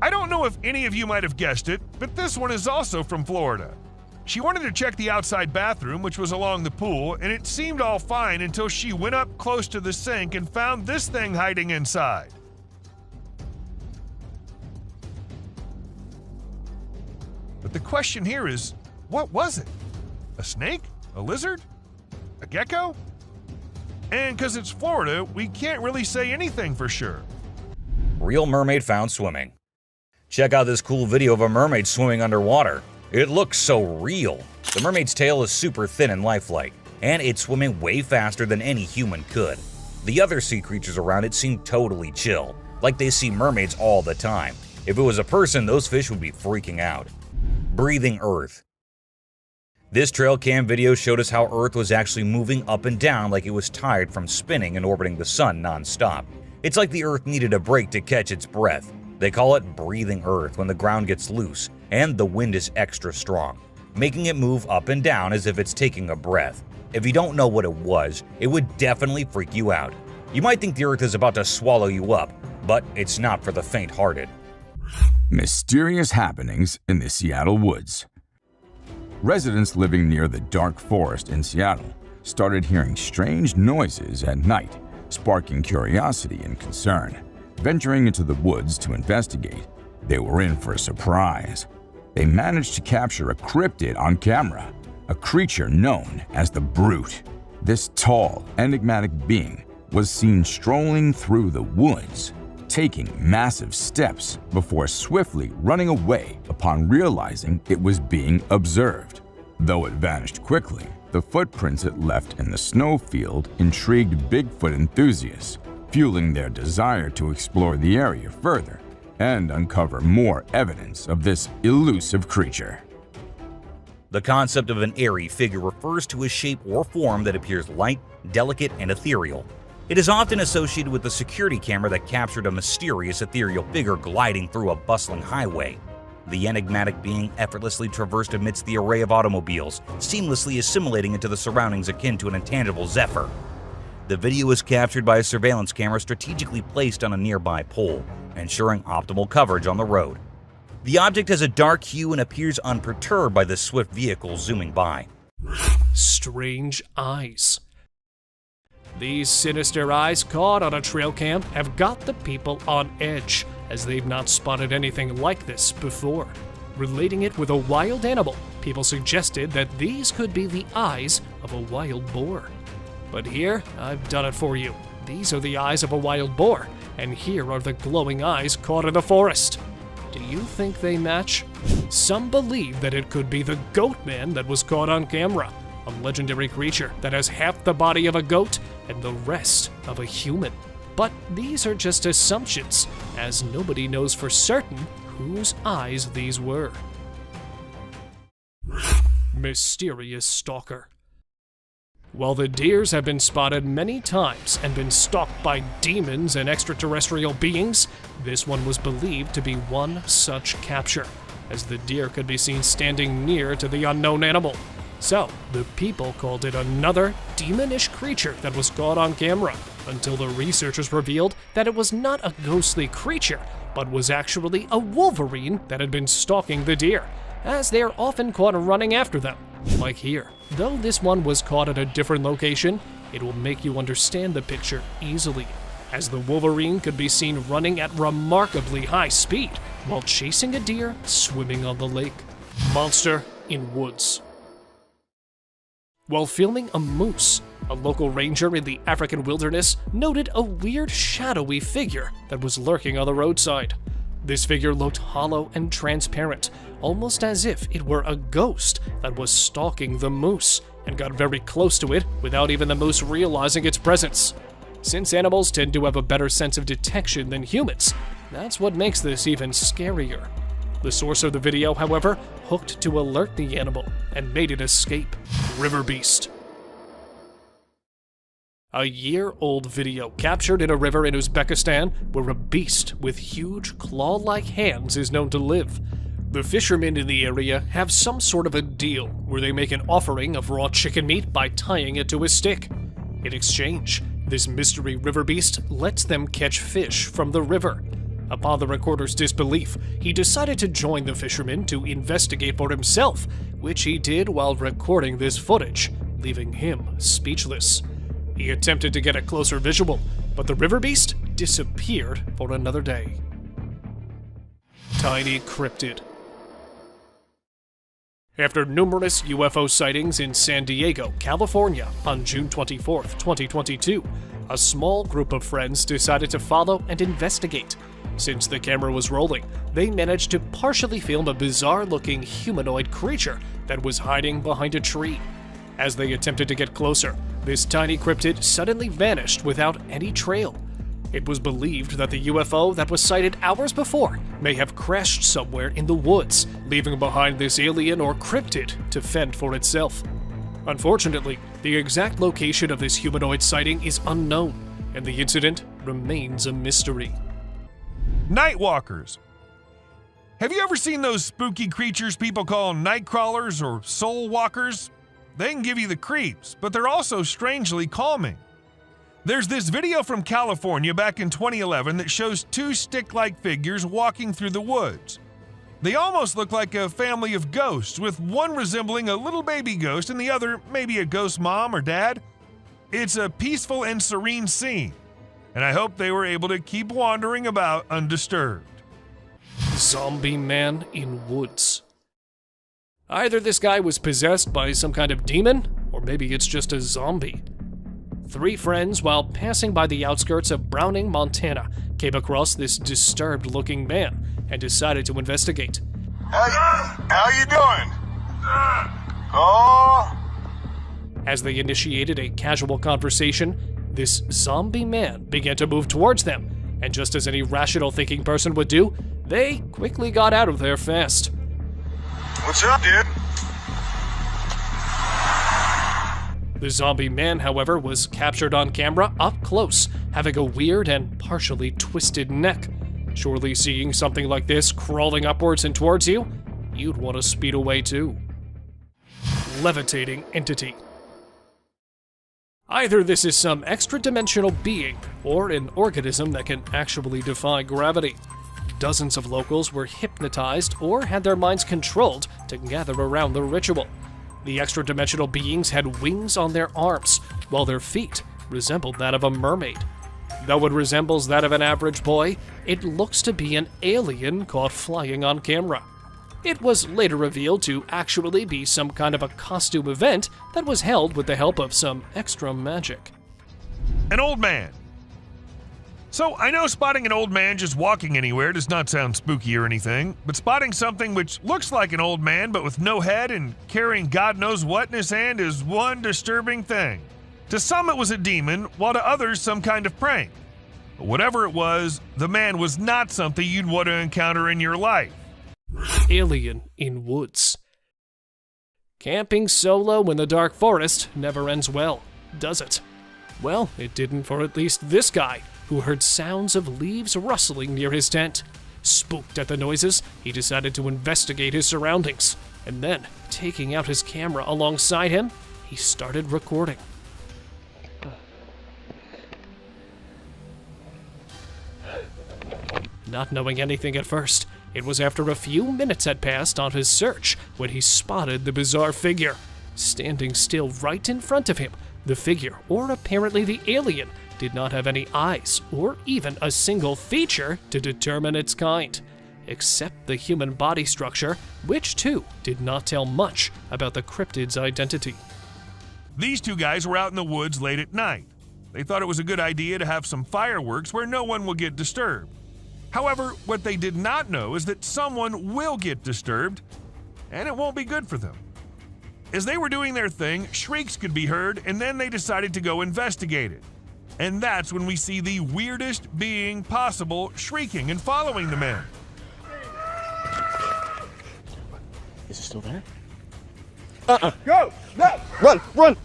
I don't know if any of you might have guessed it, but this one is also from Florida. She wanted to check the outside bathroom, which was along the pool, and it seemed all fine until she went up close to the sink and found this thing hiding inside. But the question here is, what was it? A snake? A lizard? A gecko? And because it's Florida, we can't really say anything for sure. Real mermaid found swimming. Check out this cool video of a mermaid swimming underwater. It looks so real. The mermaid's tail is super thin and lifelike, and it's swimming way faster than any human could. The other sea creatures around it seem totally chill, like they see mermaids all the time. If it was a person, those fish would be freaking out. Breathing Earth. This trail cam video showed us how Earth was actually moving up and down like it was tired from spinning and orbiting the sun non-stop. It's like the Earth needed a break to catch its breath. They call it breathing Earth when the ground gets loose and the wind is extra strong, making it move up and down as if it's taking a breath. If you don't know what it was, it would definitely freak you out. You might think the Earth is about to swallow you up, but it's not for the faint-hearted. Mysterious happenings in the Seattle woods. Residents living near the dark forest in Seattle started hearing strange noises at night, sparking curiosity and concern. Venturing into the woods to investigate, they were in for a surprise. They managed to capture a cryptid on camera, a creature known as the Brute. This tall, enigmatic being was seen strolling through the woods, taking massive steps before swiftly running away upon realizing it was being observed. Though it vanished quickly, the footprints it left in the snowfield intrigued Bigfoot enthusiasts, fueling their desire to explore the area further. and uncover more evidence of this elusive creature. The concept of an airy figure refers to a shape or form that appears light, delicate, and ethereal. It is often associated with the security camera that captured a mysterious ethereal figure gliding through a bustling highway. The enigmatic being effortlessly traversed amidst the array of automobiles, seamlessly assimilating into the surroundings akin to an intangible zephyr. The video was captured by a surveillance camera strategically placed on a nearby pole, ensuring optimal coverage on the road. The object has a dark hue and appears unperturbed by the swift vehicle zooming by. Strange eyes. These sinister eyes caught on a trail cam have got the people on edge, as they've not spotted anything like this before. Relating it with a wild animal, people suggested that these could be the eyes of a wild boar. But here, I've done it for you. These are the eyes of a wild boar, and here are the glowing eyes caught in the forest. Do you think they match? Some believe that it could be the goat man that was caught on camera, a legendary creature that has half the body of a goat and the rest of a human. But these are just assumptions, as nobody knows for certain whose eyes these were. Mysterious stalker. While the deers have been spotted many times and been stalked by demons and extraterrestrial beings, this one was believed to be one such capture, as the deer could be seen standing near to the unknown animal. So, the people called it another demonish creature that was caught on camera, until the researchers revealed that it was not a ghostly creature, but was actually a wolverine that had been stalking the deer, as they are often caught running after them, like here. Though this one was caught at a different location, it will make you understand the picture easily, as the wolverine could be seen running at remarkably high speed while chasing a deer swimming on the lake. Monster in woods. While filming a moose, a local ranger in the African wilderness noted a weird shadowy figure that was lurking on the roadside. This figure looked hollow and transparent, almost as if it were a ghost that was stalking the moose, and got very close to it without even the moose realizing its presence. Since animals tend to have a better sense of detection than humans, that's what makes this even scarier. The source of the video, however, hooked to alert the animal and made it escape. River Beast. A year-old video captured in a river in Uzbekistan where a beast with huge claw-like hands is known to live. The fishermen in the area have some sort of a deal where they make an offering of raw chicken meat by tying it to a stick. In exchange, this mystery river beast lets them catch fish from the river. Upon the recorder's disbelief, he decided to join the fishermen to investigate for himself, which he did while recording this footage, leaving him speechless. He attempted to get a closer visual, but the river beast disappeared for another day. Tiny cryptid. After numerous UFO sightings in San Diego, California on June 24, 2022, a small group of friends decided to follow and investigate. Since the camera was rolling, they managed to partially film a bizarre-looking humanoid creature that was hiding behind a tree. As they attempted to get closer, this tiny cryptid suddenly vanished without any trail. It was believed that the UFO that was sighted hours before may have crashed somewhere in the woods, leaving behind this alien or cryptid to fend for itself. Unfortunately, the exact location of this humanoid sighting is unknown, and the incident remains a mystery. Nightwalkers. Have you ever seen those spooky creatures people call night crawlers or soul walkers? They can give you the creeps, but they're also strangely calming. There's this video from California back in 2011 that shows two stick-like figures walking through the woods. They almost look like a family of ghosts, with one resembling a little baby ghost and the other maybe a ghost mom or dad. It's a peaceful and serene scene, and I hope they were able to keep wandering about undisturbed. Zombie man in woods. Either this guy was possessed by some kind of demon, or maybe it's just a zombie. 3 friends, while passing by the outskirts of Browning, Montana, came across this disturbed-looking man and decided to investigate. How you doing? Oh. As they initiated a casual conversation, this zombie man began to move towards them, and just as any rational thinking person would do, they quickly got out of there fast. What's up, dude? The zombie man, however, was captured on camera up close, having a weird and partially twisted neck. Surely seeing something like this crawling upwards and towards you, you'd want to speed away too. Levitating entity. Either this is some extra-dimensional being, or an organism that can actually defy gravity. Dozens of locals were hypnotized or had their minds controlled to gather around the ritual. The extra-dimensional beings had wings on their arms, while their feet resembled that of a mermaid. Though it resembles that of an average boy, it looks to be an alien caught flying on camera. It was later revealed to actually be some kind of a costume event that was held with the help of some extra magic. An old man. So I know spotting an old man just walking anywhere does not sound spooky or anything, but spotting something which looks like an old man but with no head and carrying God knows what in his hand is one disturbing thing. To some it was a demon, while to others some kind of prank. But whatever it was, the man was not something you'd want to encounter in your life. Alien in woods. Camping solo in the dark forest never ends well, does it? Well, it didn't for at least this guy, who heard sounds of leaves rustling near his tent. Spooked at the noises, he decided to investigate his surroundings, and then, taking out his camera alongside him, he started recording. Not knowing anything at first, it was after a few minutes had passed on his search when he spotted the bizarre figure. Standing still right in front of him, the figure, or apparently the alien, did not have any eyes or even a single feature to determine its kind, except the human body structure, which too did not tell much about the cryptid's identity. These two guys were out in the woods late at night. They thought it was a good idea to have some fireworks where no one will get disturbed. However, what they did not know is that someone will get disturbed, and it won't be good for them. As they were doing their thing, shrieks could be heard, and then they decided to go investigate it. And that's when we see the weirdest being possible shrieking and following the men. Is it still there? Go! No! Run! Run!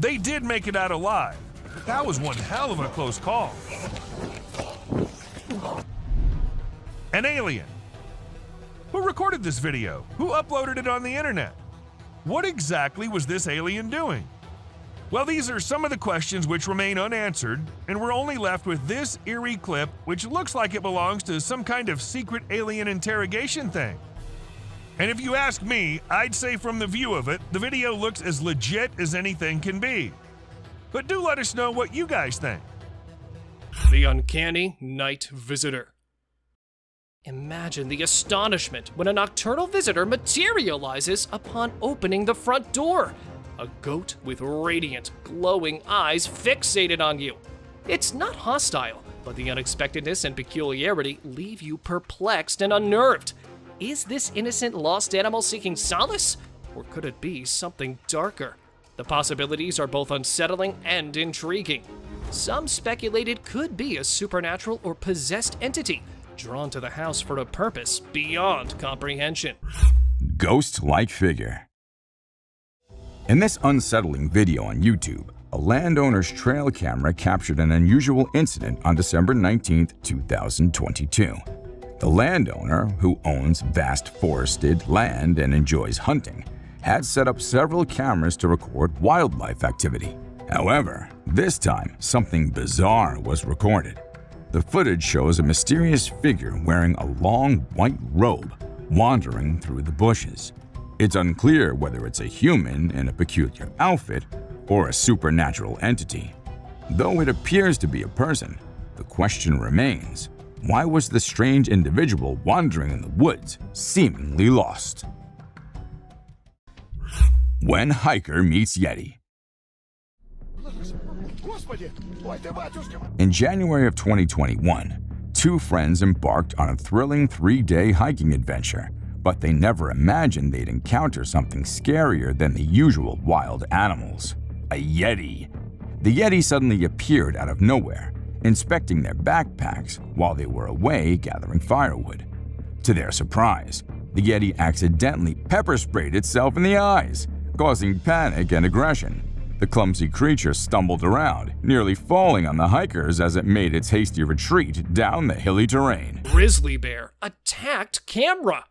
They did make it out alive, but that was one hell of a close call. An alien. Who recorded this video? Who uploaded it on the internet? What exactly was this alien doing? Well, these are some of the questions which remain unanswered, and we're only left with this eerie clip, which looks like it belongs to some kind of secret alien interrogation thing. And if you ask me, I'd say from the view of it, the video looks as legit as anything can be. But do let us know what you guys think. The Uncanny Night Visitor. Imagine the astonishment when a nocturnal visitor materializes upon opening the front door. A goat with radiant, glowing eyes fixated on you. It's not hostile, but the unexpectedness and peculiarity leave you perplexed and unnerved. Is this innocent lost animal seeking solace? Or could it be something darker? The possibilities are both unsettling and intriguing. Some speculate it could be a supernatural or possessed entity, drawn to the house for a purpose beyond comprehension. Ghost-like figure. In this unsettling video on YouTube, a landowner's trail camera captured an unusual incident on December 19, 2022. The landowner, who owns vast forested land and enjoys hunting, had set up several cameras to record wildlife activity. However, this time, something bizarre was recorded. The footage shows a mysterious figure wearing a long white robe wandering through the bushes. It's unclear whether it's a human in a peculiar outfit or a supernatural entity. Though it appears to be a person, the question remains, why was the strange individual wandering in the woods seemingly lost? When hiker meets Yeti. In January of 2021, two friends embarked on a thrilling 3-day hiking adventure, but they never imagined they'd encounter something scarier than the usual wild animals, a Yeti. the Yeti suddenly appeared out of nowhere, inspecting their backpacks while they were away gathering firewood. To their surprise, the Yeti accidentally pepper sprayed itself in the eyes, causing panic and aggression. The clumsy creature stumbled around, nearly falling on the hikers as it made its hasty retreat down the hilly terrain. Grizzly bear attacked camera.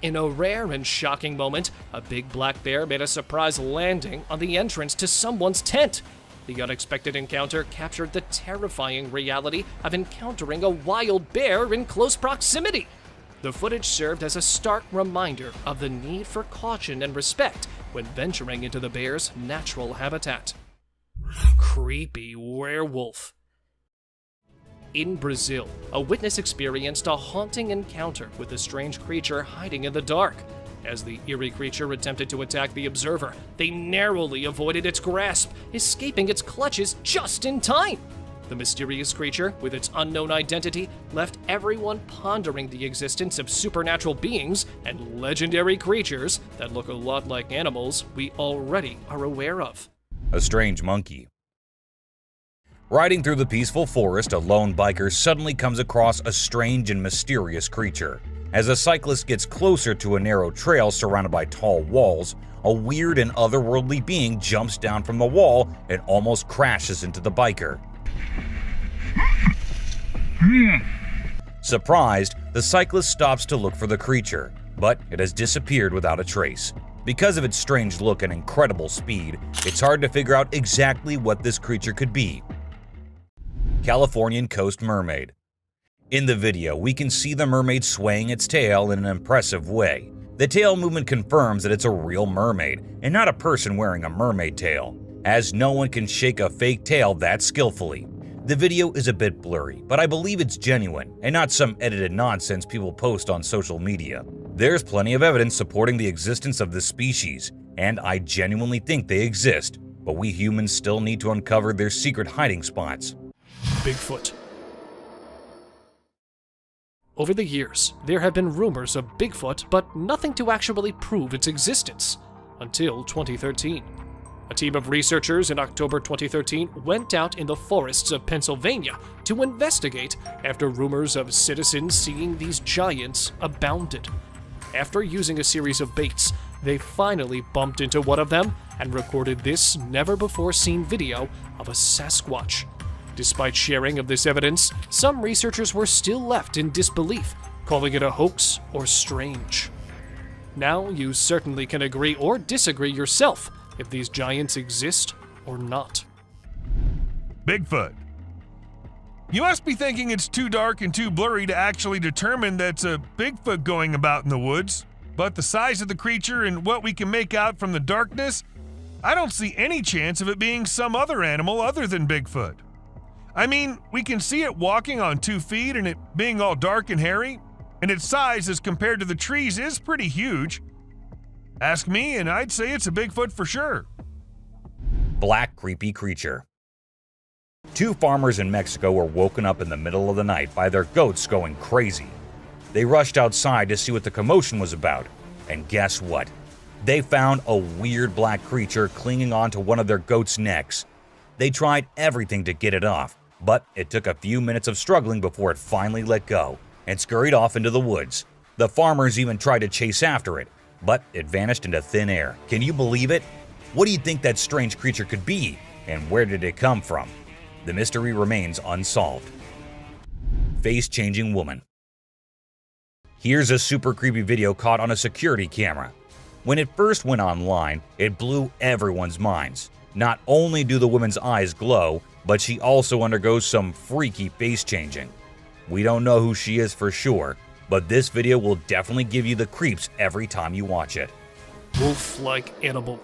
In a rare and shocking moment, a big black bear made a surprise landing on the entrance to someone's tent. The unexpected encounter captured the terrifying reality of encountering a wild bear in close proximity. The footage served as a stark reminder of the need for caution and respect when venturing into the bear's natural habitat. Creepy werewolf. In Brazil, a witness experienced a haunting encounter with a strange creature hiding in the dark. As the eerie creature attempted to attack the observer, they narrowly avoided its grasp, escaping its clutches just in time. The mysterious creature, with its unknown identity, left everyone pondering the existence of supernatural beings and legendary creatures that look a lot like animals we already are aware of. A strange monkey. Riding through the peaceful forest, a lone biker suddenly comes across a strange and mysterious creature. As a cyclist gets closer to a narrow trail surrounded by tall walls, a weird and otherworldly being jumps down from the wall and almost crashes into the biker. Surprised, the cyclist stops to look for the creature, but it has disappeared without a trace. Because of its strange look and incredible speed, it's hard to figure out exactly what this creature could be. Californian Coast Mermaid. In the video, we can see the mermaid swaying its tail in an impressive way. The tail movement confirms that it's a real mermaid and not a person wearing a mermaid tail, as no one can shake a fake tail that skillfully. The video is a bit blurry, but I believe it's genuine and not some edited nonsense people post on social media. There's plenty of evidence supporting the existence of this species, and I genuinely think they exist, but we humans still need to uncover their secret hiding spots. Bigfoot. Over the years, there have been rumors of Bigfoot, but nothing to actually prove its existence, until 2013. A team of researchers in October 2013 went out in the forests of Pennsylvania to investigate after rumors of citizens seeing these giants abounded. After using a series of baits, they finally bumped into one of them and recorded this never-before-seen video of a Sasquatch. Despite sharing of this evidence, some researchers were still left in disbelief, calling it a hoax or strange. Now you certainly can agree or disagree yourself if these giants exist or not. Bigfoot. You must be thinking it's too dark and too blurry to actually determine that's a Bigfoot going about in the woods, but the size of the creature and what we can make out from the darkness, I don't see any chance of it being some other animal other than Bigfoot. I mean, we can see it walking on 2 feet and it being all dark and hairy, and its size as compared to the trees is pretty huge. Ask me and I'd say it's a Bigfoot for sure. Black creepy creature. 2 farmers in Mexico were woken up in the middle of the night by their goats going crazy. They rushed outside to see what the commotion was about, and guess what? They found a weird black creature clinging onto one of their goats' necks. They tried everything to get it off, but it took a few minutes of struggling before it finally let go and scurried off into the woods. The farmers even tried to chase after it, but it vanished into thin air. Can you believe it? What do you think that strange creature could be, and where did it come from? The mystery remains unsolved. Face-changing woman. Here's a super creepy video caught on a security camera. When it first went online, it blew everyone's minds. Not only do the woman's eyes glow, but she also undergoes some freaky face changing. We don't know who she is for sure, but this video will definitely give you the creeps every time you watch it. Wolf-like animal.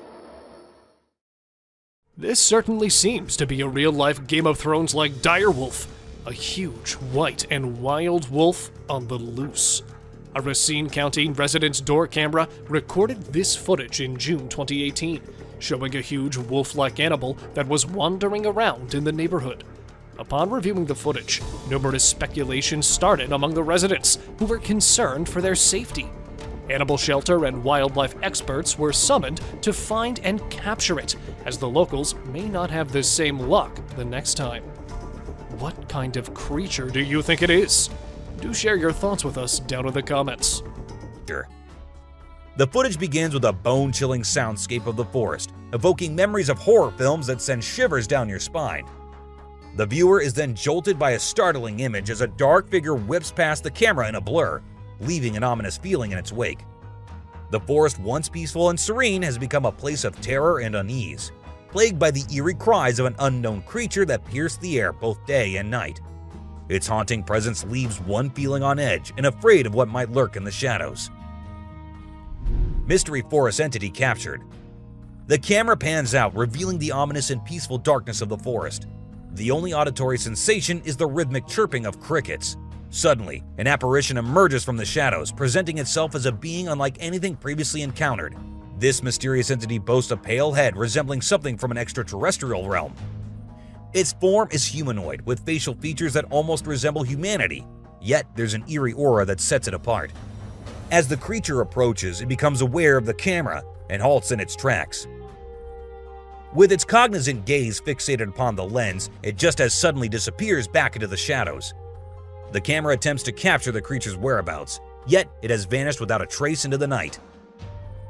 This certainly seems to be a real-life Game of Thrones-like direwolf, a huge, white, and wild wolf on the loose. A Racine County resident's door camera recorded this footage in June 2018, showing a huge wolf-like animal that was wandering around in the neighborhood. Upon reviewing the footage, numerous speculations started among the residents, who were concerned for their safety. Animal shelter and wildlife experts were summoned to find and capture it, as the locals may not have the same luck the next time. What kind of creature do you think it is? Do share your thoughts with us down in the comments. The footage begins with a bone-chilling soundscape of the forest, evoking memories of horror films that send shivers down your spine. The viewer is then jolted by a startling image as a dark figure whips past the camera in a blur, leaving an ominous feeling in its wake. The forest, once peaceful and serene, has become a place of terror and unease, plagued by the eerie cries of an unknown creature that pierce the air both day and night. Its haunting presence leaves one feeling on edge and afraid of what might lurk in the shadows. Mystery forest entity captured. The camera pans out, revealing the ominous and peaceful darkness of the forest. The only auditory sensation is the rhythmic chirping of crickets. Suddenly, an apparition emerges from the shadows, presenting itself as a being unlike anything previously encountered. This mysterious entity boasts a pale head resembling something from an extraterrestrial realm. Its form is humanoid, with facial features that almost resemble humanity, yet there's an eerie aura that sets it apart. As the creature approaches, it becomes aware of the camera and halts in its tracks. With its cognizant gaze fixated upon the lens, it just as suddenly disappears back into the shadows. The camera attempts to capture the creature's whereabouts, yet it has vanished without a trace into the night.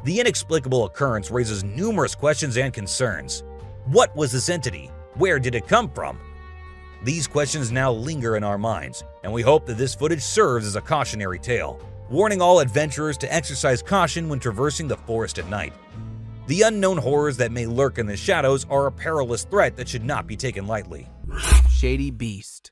The inexplicable occurrence raises numerous questions and concerns. What was this entity? Where did it come from? These questions now linger in our minds, and we hope that this footage serves as a cautionary tale, warning all adventurers to exercise caution when traversing the forest at night. The unknown horrors that may lurk in the shadows are a perilous threat that should not be taken lightly. Shady beast.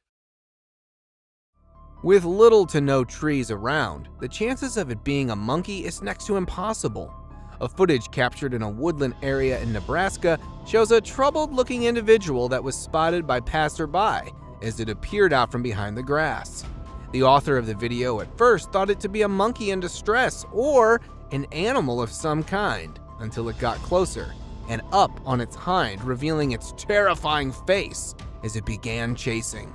With little to no trees around, the chances of it being a monkey is next to impossible. A footage captured in a woodland area in Nebraska shows a troubled-looking individual that was spotted by passerby as it appeared out from behind the grass. The author of the video at first thought it to be a monkey in distress or an animal of some kind, until it got closer and up on its hind, revealing its terrifying face as it began chasing.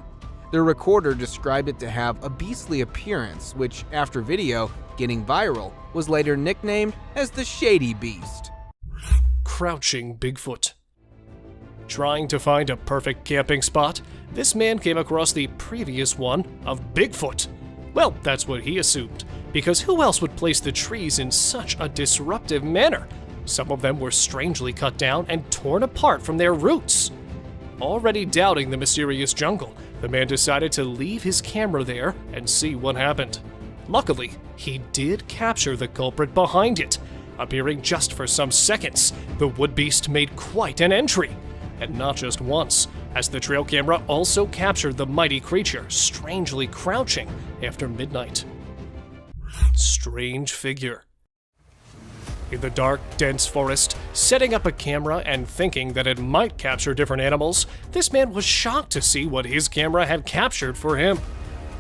The recorder described it to have a beastly appearance, which, after video getting viral, was later nicknamed as the Shady Beast. Crouching Bigfoot. Trying to find a perfect camping spot, this man came across the previous one of Bigfoot. Well, that's what he assumed, because who else would place the trees in such a disruptive manner? Some of them were strangely cut down and torn apart from their roots. Already doubting the mysterious jungle, the man decided to leave his camera there and see what happened. Luckily, he did capture the culprit behind it. Appearing just for some seconds, the wood beast made quite an entry. And not just once, as the trail camera also captured the mighty creature strangely crouching after midnight. Strange figure. In the dark, dense forest, setting up a camera and thinking that it might capture different animals, this man was shocked to see what his camera had captured for him,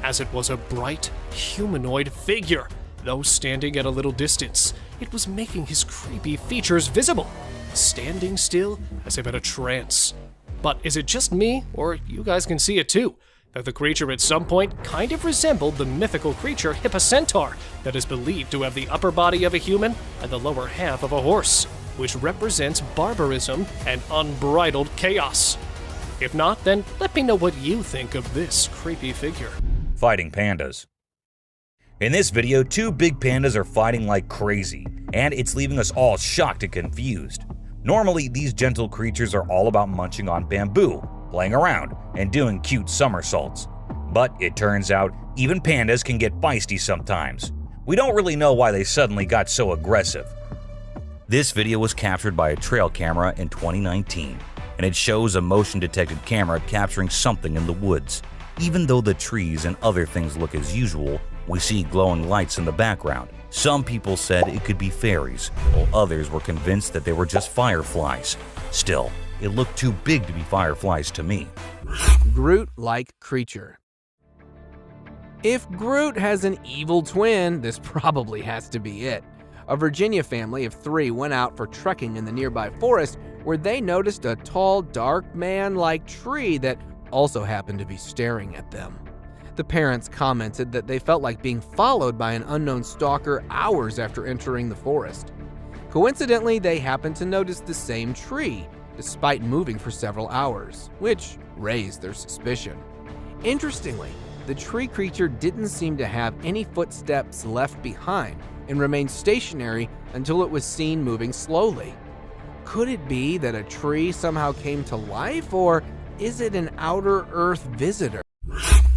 as it was a bright, humanoid figure. Though standing at a little distance, it was making his creepy features visible, standing still as if in a trance. But is it just me, or you guys can see it too, that the creature at some point kind of resembled the mythical creature Hippocentaur that is believed to have the upper body of a human and the lower half of a horse, which represents barbarism and unbridled chaos? If not, then let me know what you think of this creepy figure. Fighting pandas. In this video, two big pandas are fighting like crazy, and it's leaving us all shocked and confused. Normally, these gentle creatures are all about munching on bamboo, playing around, and doing cute somersaults. But it turns out, even pandas can get feisty sometimes. We don't really know why they suddenly got so aggressive. This video was captured by a trail camera in 2019, and it shows a motion-detected camera capturing something in the woods. Even though the trees and other things look as usual, we see glowing lights in the background. Some people said it could be fairies, while others were convinced that they were just fireflies. Still, it looked too big to be fireflies to me. Groot-like creature. If Groot has an evil twin, this probably has to be it. A Virginia family of 3 went out for trekking in the nearby forest where they noticed a tall, dark man-like tree that also happened to be staring at them. The parents commented that they felt like being followed by an unknown stalker hours after entering the forest. Coincidentally, they happened to notice the same tree, despite moving for several hours, which raised their suspicion. Interestingly, the tree creature didn't seem to have any footsteps left behind and remained stationary until it was seen moving slowly. Could it be that a tree somehow came to life, or is it an outer Earth visitor?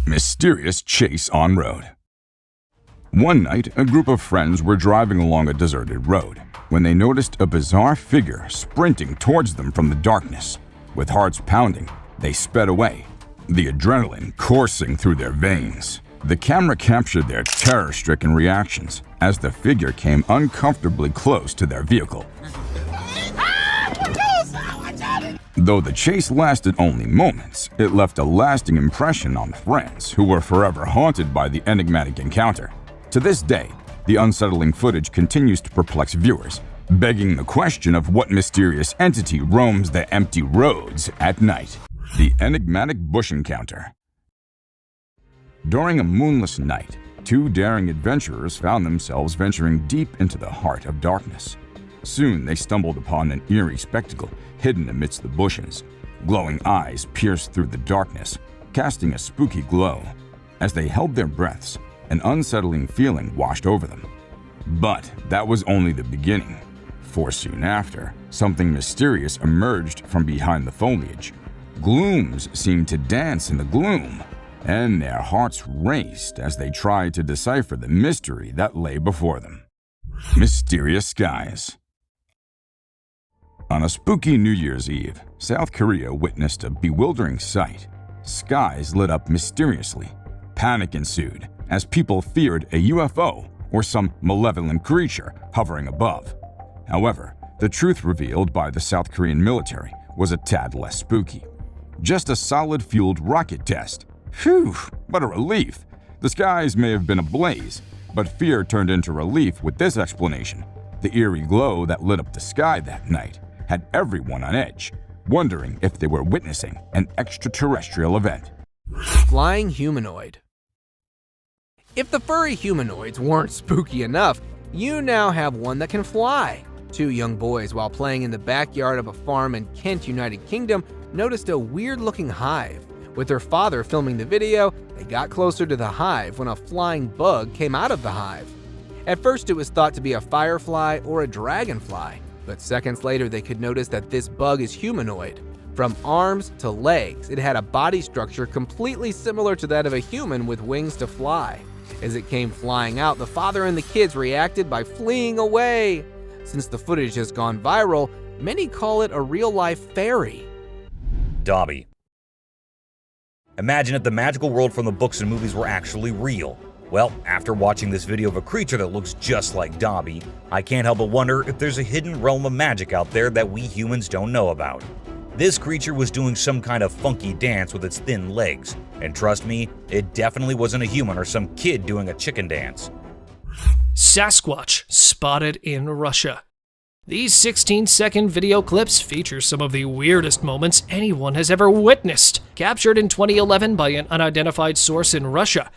Mysterious chase on road. One night, a group of friends were driving along a deserted road when they noticed a bizarre figure sprinting towards them from the darkness. With hearts pounding, they sped away, the adrenaline coursing through their veins. The camera captured their terror-stricken reactions as the figure came uncomfortably close to their vehicle. Though the chase lasted only moments, it left a lasting impression on friends who were forever haunted by the enigmatic encounter. To this day, the unsettling footage continues to perplex viewers, begging the question of what mysterious entity roams the empty roads at night. The enigmatic bush encounter. During a moonless night, two daring adventurers found themselves venturing deep into the heart of darkness. Soon they stumbled upon an eerie spectacle hidden amidst the bushes. Glowing eyes pierced through the darkness, casting a spooky glow. As they held their breaths, an unsettling feeling washed over them. But that was only the beginning, for soon after, something mysterious emerged from behind the foliage. Glooms seemed to dance in the gloom, and their hearts raced as they tried to decipher the mystery that lay before them. Mysterious skies. On a spooky New Year's Eve, South Korea witnessed a bewildering sight. Skies lit up mysteriously. Panic ensued as people feared a UFO or some malevolent creature hovering above. However, the truth revealed by the South Korean military was a tad less spooky. Just a solid-fueled rocket test. Phew, what a relief. The skies may have been ablaze, but fear turned into relief with this explanation. The eerie glow that lit up the sky that night had everyone on edge, wondering if they were witnessing an extraterrestrial event. Flying humanoid. If the furry humanoids weren't spooky enough, you now have one that can fly. Two young boys, while playing in the backyard of a farm in Kent, United Kingdom, noticed a weird-looking hive. With their father filming the video, they got closer to the hive when a flying bug came out of the hive. At first, it was thought to be a firefly or a dragonfly, but seconds later they could notice that this bug is humanoid. From arms to legs, it had a body structure completely similar to that of a human with wings to fly. As it came flying out, the father and the kids reacted by fleeing away. Since the footage has gone viral, many call it a real-life fairy. Dobby. Imagine if the magical world from the books and movies were actually real. Well, after watching this video of a creature that looks just like Dobby, I can't help but wonder if there's a hidden realm of magic out there that we humans don't know about. This creature was doing some kind of funky dance with its thin legs, and trust me, it definitely wasn't a human or some kid doing a chicken dance. Sasquatch spotted in Russia. These 16-second video clips feature some of the weirdest moments anyone has ever witnessed, captured in 2011 by an unidentified source in Russia.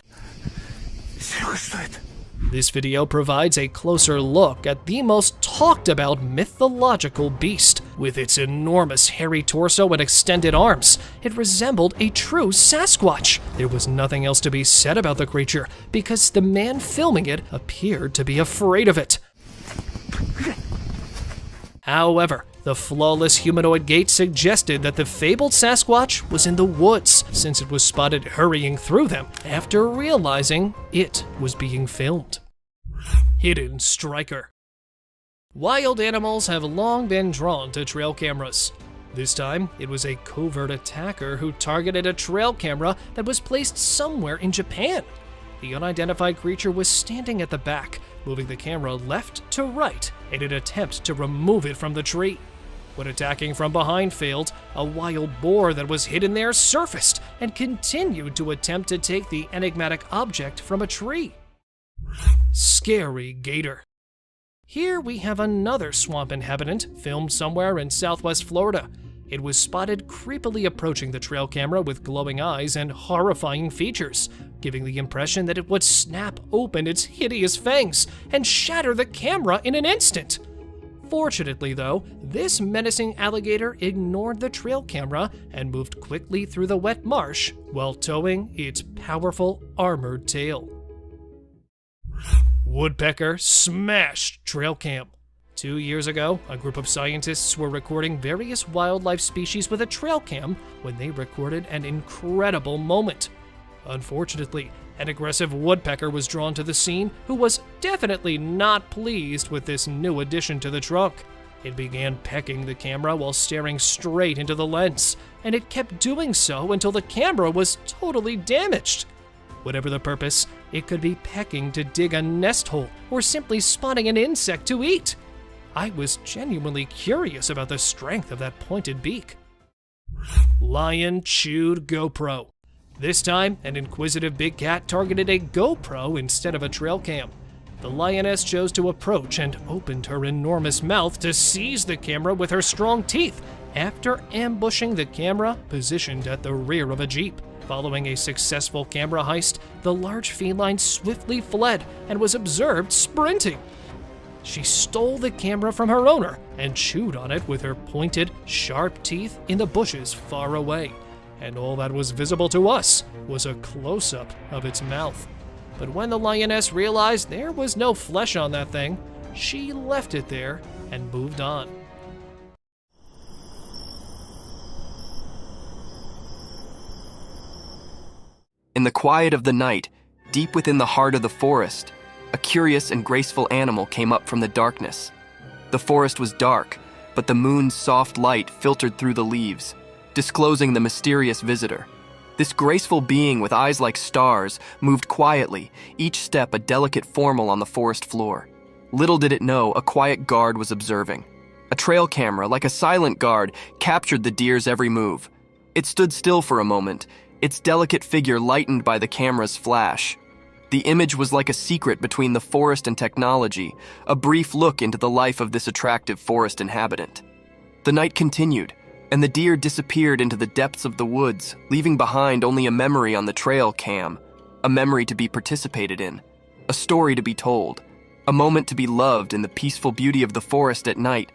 This video provides a closer look at the most talked-about mythological beast. With its enormous hairy torso and extended arms, it resembled a true Sasquatch. There was nothing else to be said about the creature, because the man filming it appeared to be afraid of it. However, the flawless humanoid gait suggested that the fabled Sasquatch was in the woods, since it was spotted hurrying through them after realizing it was being filmed. Hidden striker. Wild animals have long been drawn to trail cameras. This time, it was a covert attacker who targeted a trail camera that was placed somewhere in Japan. The unidentified creature was standing at the back, moving the camera left to right in an attempt to remove it from the tree. When attacking from behind failed, a wild boar that was hidden there surfaced and continued to attempt to take the enigmatic object from a tree. Scary gator. Here we have another swamp inhabitant filmed somewhere in southwest Florida. It was spotted creepily approaching the trail camera with glowing eyes and horrifying features, giving the impression that it would snap open its hideous fangs and shatter the camera in an instant. Fortunately, though, this menacing alligator ignored the trail camera and moved quickly through the wet marsh while towing its powerful armored tail. Woodpecker smashed trail cam. 2 years ago, a group of scientists were recording various wildlife species with a trail cam when they recorded an incredible moment. Unfortunately, an aggressive woodpecker was drawn to the scene who was definitely not pleased with this new addition to the trunk. It began pecking the camera while staring straight into the lens, and it kept doing so until the camera was totally damaged. Whatever the purpose, it could be pecking to dig a nest hole or simply spotting an insect to eat. I was genuinely curious about the strength of that pointed beak. Lion chewed GoPro. This time, an inquisitive big cat targeted a GoPro instead of a trail cam. The lioness chose to approach and opened her enormous mouth to seize the camera with her strong teeth after ambushing the camera positioned at the rear of a Jeep. Following a successful camera heist, the large feline swiftly fled and was observed sprinting. She stole the camera from her owner and chewed on it with her pointed, sharp teeth in the bushes far away. And all that was visible to us was a close-up of its mouth. But when the lioness realized there was no flesh on that thing, she left it there and moved on. In the quiet of the night, deep within the heart of the forest, a curious and graceful animal came up from the darkness. The forest was dark, but the moon's soft light filtered through the leaves, disclosing the mysterious visitor. This graceful being with eyes like stars moved quietly, each step a delicate formel on the forest floor. Little did it know, a quiet guard was observing. A trail camera, like a silent guard, captured the deer's every move. It stood still for a moment, its delicate figure lightened by the camera's flash. The image was like a secret between the forest and technology, a brief look into the life of this attractive forest inhabitant. The night continued, and the deer disappeared into the depths of the woods, leaving behind only a memory on the trail cam, a memory to be participated in, a story to be told, a moment to be loved in the peaceful beauty of the forest at night.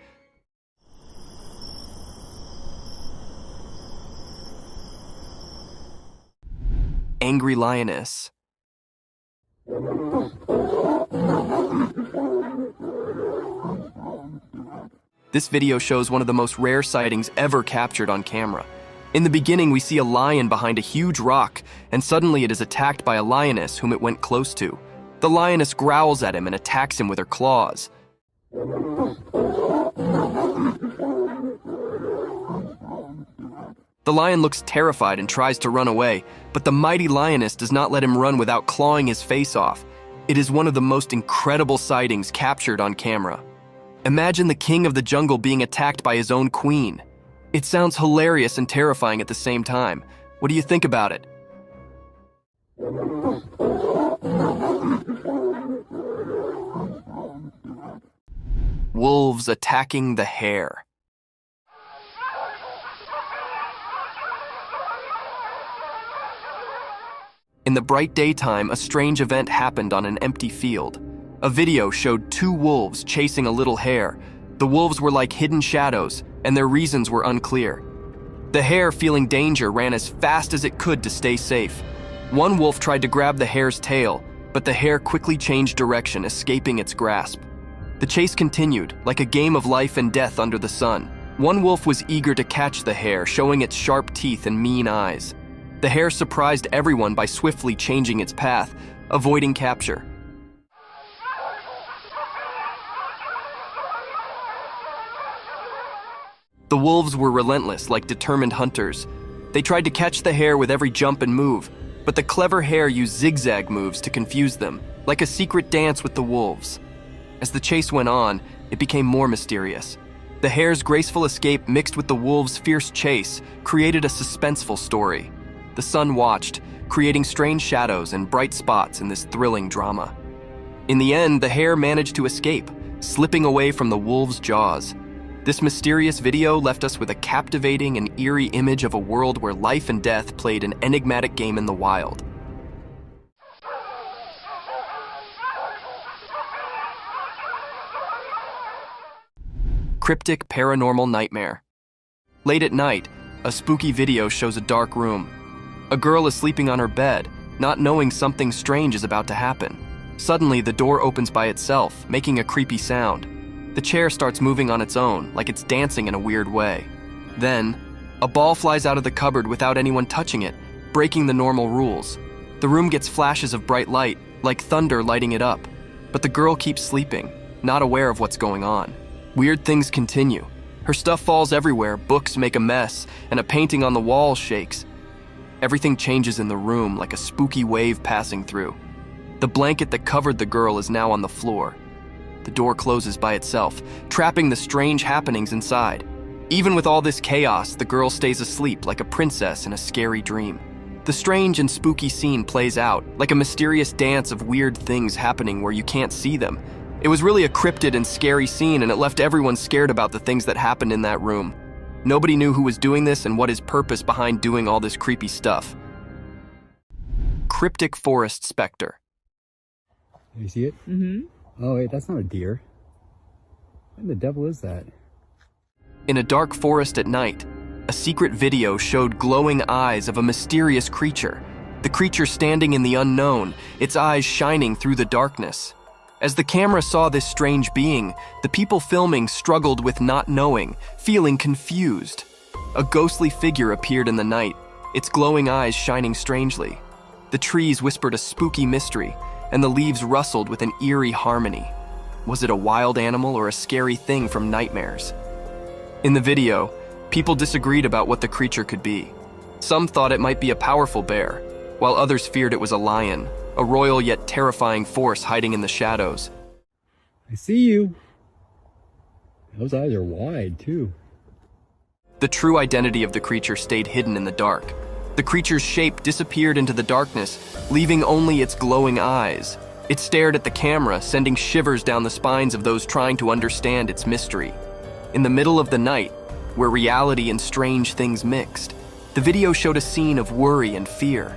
Angry lioness. This video shows one of the most rare sightings ever captured on camera. In the beginning, we see a lion behind a huge rock, and suddenly it is attacked by a lioness whom it went close to. The lioness growls at him and attacks him with her claws. The lion looks terrified and tries to run away, but the mighty lioness does not let him run without clawing his face off. It is one of the most incredible sightings captured on camera. Imagine the king of the jungle being attacked by his own queen. It sounds hilarious and terrifying at the same time. What do you think about it? Wolves attacking the hare. In the bright daytime, a strange event happened on an empty field. A video showed 2 wolves chasing a little hare. The wolves were like hidden shadows, and their reasons were unclear. The hare, feeling danger, ran as fast as it could to stay safe. One wolf tried to grab the hare's tail, but the hare quickly changed direction, escaping its grasp. The chase continued, like a game of life and death under the sun. One wolf was eager to catch the hare, showing its sharp teeth and mean eyes. The hare surprised everyone by swiftly changing its path, avoiding capture. The wolves were relentless, like determined hunters. They tried to catch the hare with every jump and move, but the clever hare used zigzag moves to confuse them, like a secret dance with the wolves. As the chase went on, it became more mysterious. The hare's graceful escape mixed with the wolves' fierce chase created a suspenseful story. The sun watched, creating strange shadows and bright spots in this thrilling drama. In the end, the hare managed to escape, slipping away from the wolves' jaws. This mysterious video left us with a captivating and eerie image of a world where life and death played an enigmatic game in the wild. Cryptic paranormal nightmare. Late at night, a spooky video shows a dark room. A girl is sleeping on her bed, not knowing something strange is about to happen. Suddenly, the door opens by itself, making a creepy sound. The chair starts moving on its own, like it's dancing in a weird way. Then, a ball flies out of the cupboard without anyone touching it, breaking the normal rules. The room gets flashes of bright light, like thunder lighting it up. But the girl keeps sleeping, not aware of what's going on. Weird things continue. Her stuff falls everywhere, books make a mess, and a painting on the wall shakes. Everything changes in the room like a spooky wave passing through. The blanket that covered the girl is now on the floor. The door closes by itself, trapping the strange happenings inside. Even with all this chaos, the girl stays asleep like a princess in a scary dream. The strange and spooky scene plays out, like a mysterious dance of weird things happening where you can't see them. It was really a cryptid and scary scene, and it left everyone scared about the things that happened in that room. Nobody knew who was doing this and what his purpose behind doing all this creepy stuff. Cryptic forest specter. You see it? Mm-hmm. Oh wait, that's not a deer. What the devil is that? In a dark forest at night, a secret video showed glowing eyes of a mysterious creature. The creature standing in the unknown, its eyes shining through the darkness. As the camera saw this strange being, the people filming struggled with not knowing, feeling confused. A ghostly figure appeared in the night, its glowing eyes shining strangely. The trees whispered a spooky mystery, and the leaves rustled with an eerie harmony. Was it a wild animal or a scary thing from nightmares? In the video, people disagreed about what the creature could be. Some thought it might be a powerful bear, while others feared it was a lion, a royal yet terrifying force hiding in the shadows. I see you. Those eyes are wide, too. The true identity of the creature stayed hidden in the dark. The creature's shape disappeared into the darkness, leaving only its glowing eyes. It stared at the camera, sending shivers down the spines of those trying to understand its mystery. In the middle of the night, where reality and strange things mixed, the video showed a scene of worry and fear.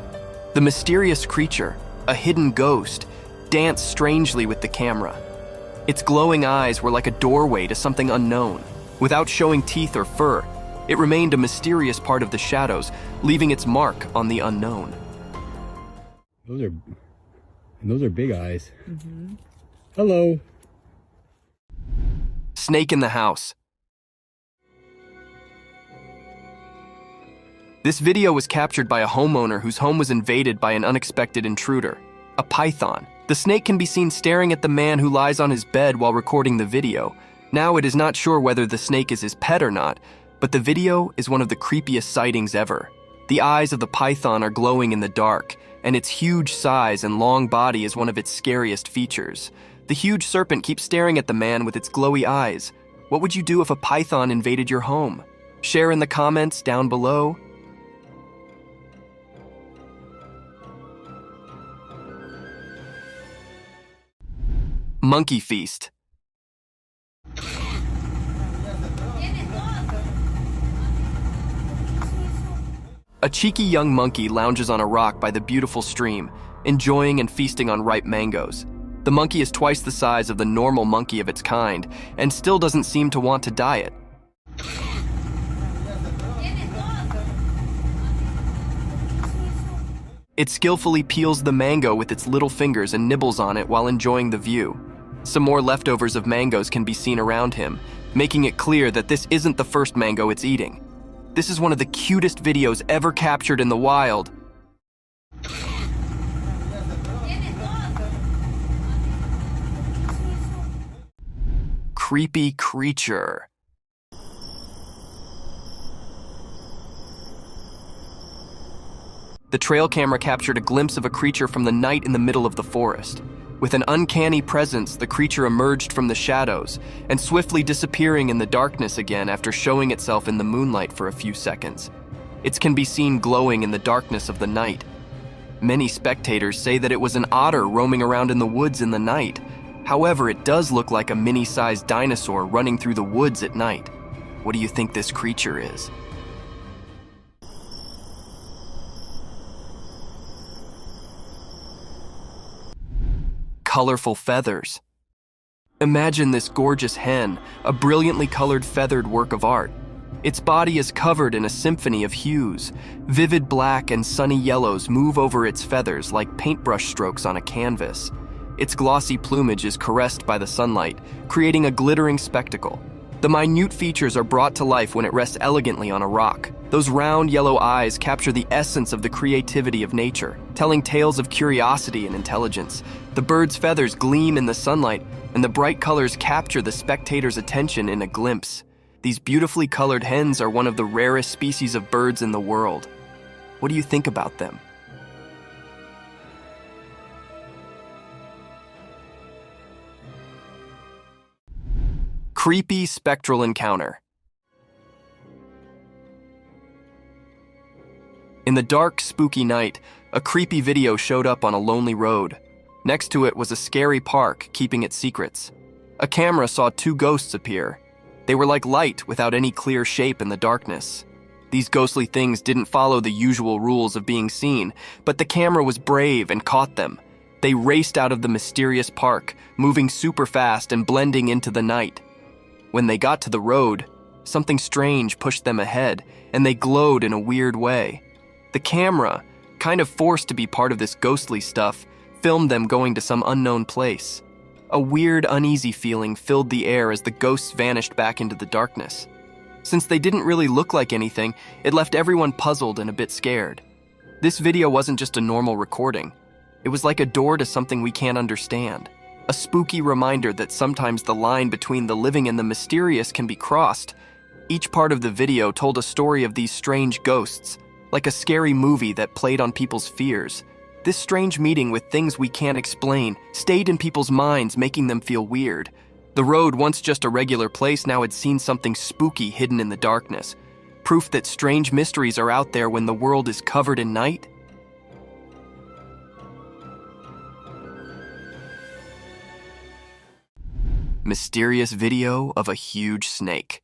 The mysterious creature, a hidden ghost, danced strangely with the camera. Its glowing eyes were like a doorway to something unknown. Without showing teeth or fur, it remained a mysterious part of the shadows, leaving its mark on the unknown. Those are big eyes. Mm-hmm. Hello. Snake in the house. This video was captured by a homeowner whose home was invaded by an unexpected intruder, a python. The snake can be seen staring at the man who lies on his bed while recording the video. Now it is not sure whether the snake is his pet or not, but the video is one of the creepiest sightings ever. The eyes of the python are glowing in the dark, and its huge size and long body is one of its scariest features. The huge serpent keeps staring at the man with its glowy eyes. What would you do if a python invaded your home? Share in the comments down below. Monkey feast. A cheeky young monkey lounges on a rock by the beautiful stream, enjoying and feasting on ripe mangoes. The monkey is twice the size of the normal monkey of its kind, and still doesn't seem to want to diet. It skillfully peels the mango with its little fingers and nibbles on it while enjoying the view. Some more leftovers of mangoes can be seen around him, making it clear that this isn't the first mango it's eating. This is one of the cutest videos ever captured in the wild. Creepy creature. The trail camera captured a glimpse of a creature from the night in the middle of the forest. With an uncanny presence, the creature emerged from the shadows and swiftly disappearing in the darkness again after showing itself in the moonlight for a few seconds. It can be seen glowing in the darkness of the night. Many spectators say that it was an otter roaming around in the woods in the night. However, it does look like a mini-sized dinosaur running through the woods at night. What do you think this creature is? Colorful feathers. Imagine this gorgeous hen, a brilliantly colored feathered work of art. Its body is covered in a symphony of hues. Vivid black and sunny yellows move over its feathers like paintbrush strokes on a canvas. Its glossy plumage is caressed by the sunlight, creating a glittering spectacle. The minute features are brought to life when it rests elegantly on a rock. Those round yellow eyes capture the essence of the creativity of nature, telling tales of curiosity and intelligence. The bird's feathers gleam in the sunlight, and the bright colors capture the spectator's attention in a glimpse. These beautifully colored hens are one of the rarest species of birds in the world. What do you think about them? Creepy spectral encounter. In the dark, spooky night, a creepy video showed up on a lonely road. Next to it was a scary park keeping its secrets. A camera saw two ghosts appear. They were like light without any clear shape in the darkness. These ghostly things didn't follow the usual rules of being seen, but the camera was brave and caught them. They raced out of the mysterious park, moving super fast and blending into the night. When they got to the road, something strange pushed them ahead, and they glowed in a weird way. The camera, kind of forced to be part of this ghostly stuff, filmed them going to some unknown place. A weird, uneasy feeling filled the air as the ghosts vanished back into the darkness. Since they didn't really look like anything, it left everyone puzzled and a bit scared. This video wasn't just a normal recording. It was like a door to something we can't understand. A spooky reminder that sometimes the line between the living and the mysterious can be crossed. Each part of the video told a story of these strange ghosts, like a scary movie that played on people's fears. This strange meeting with things we can't explain stayed in people's minds, making them feel weird. The road, once just a regular place, now had seen something spooky hidden in the darkness. Proof that strange mysteries are out there when the world is covered in night. Mysterious video of a huge snake.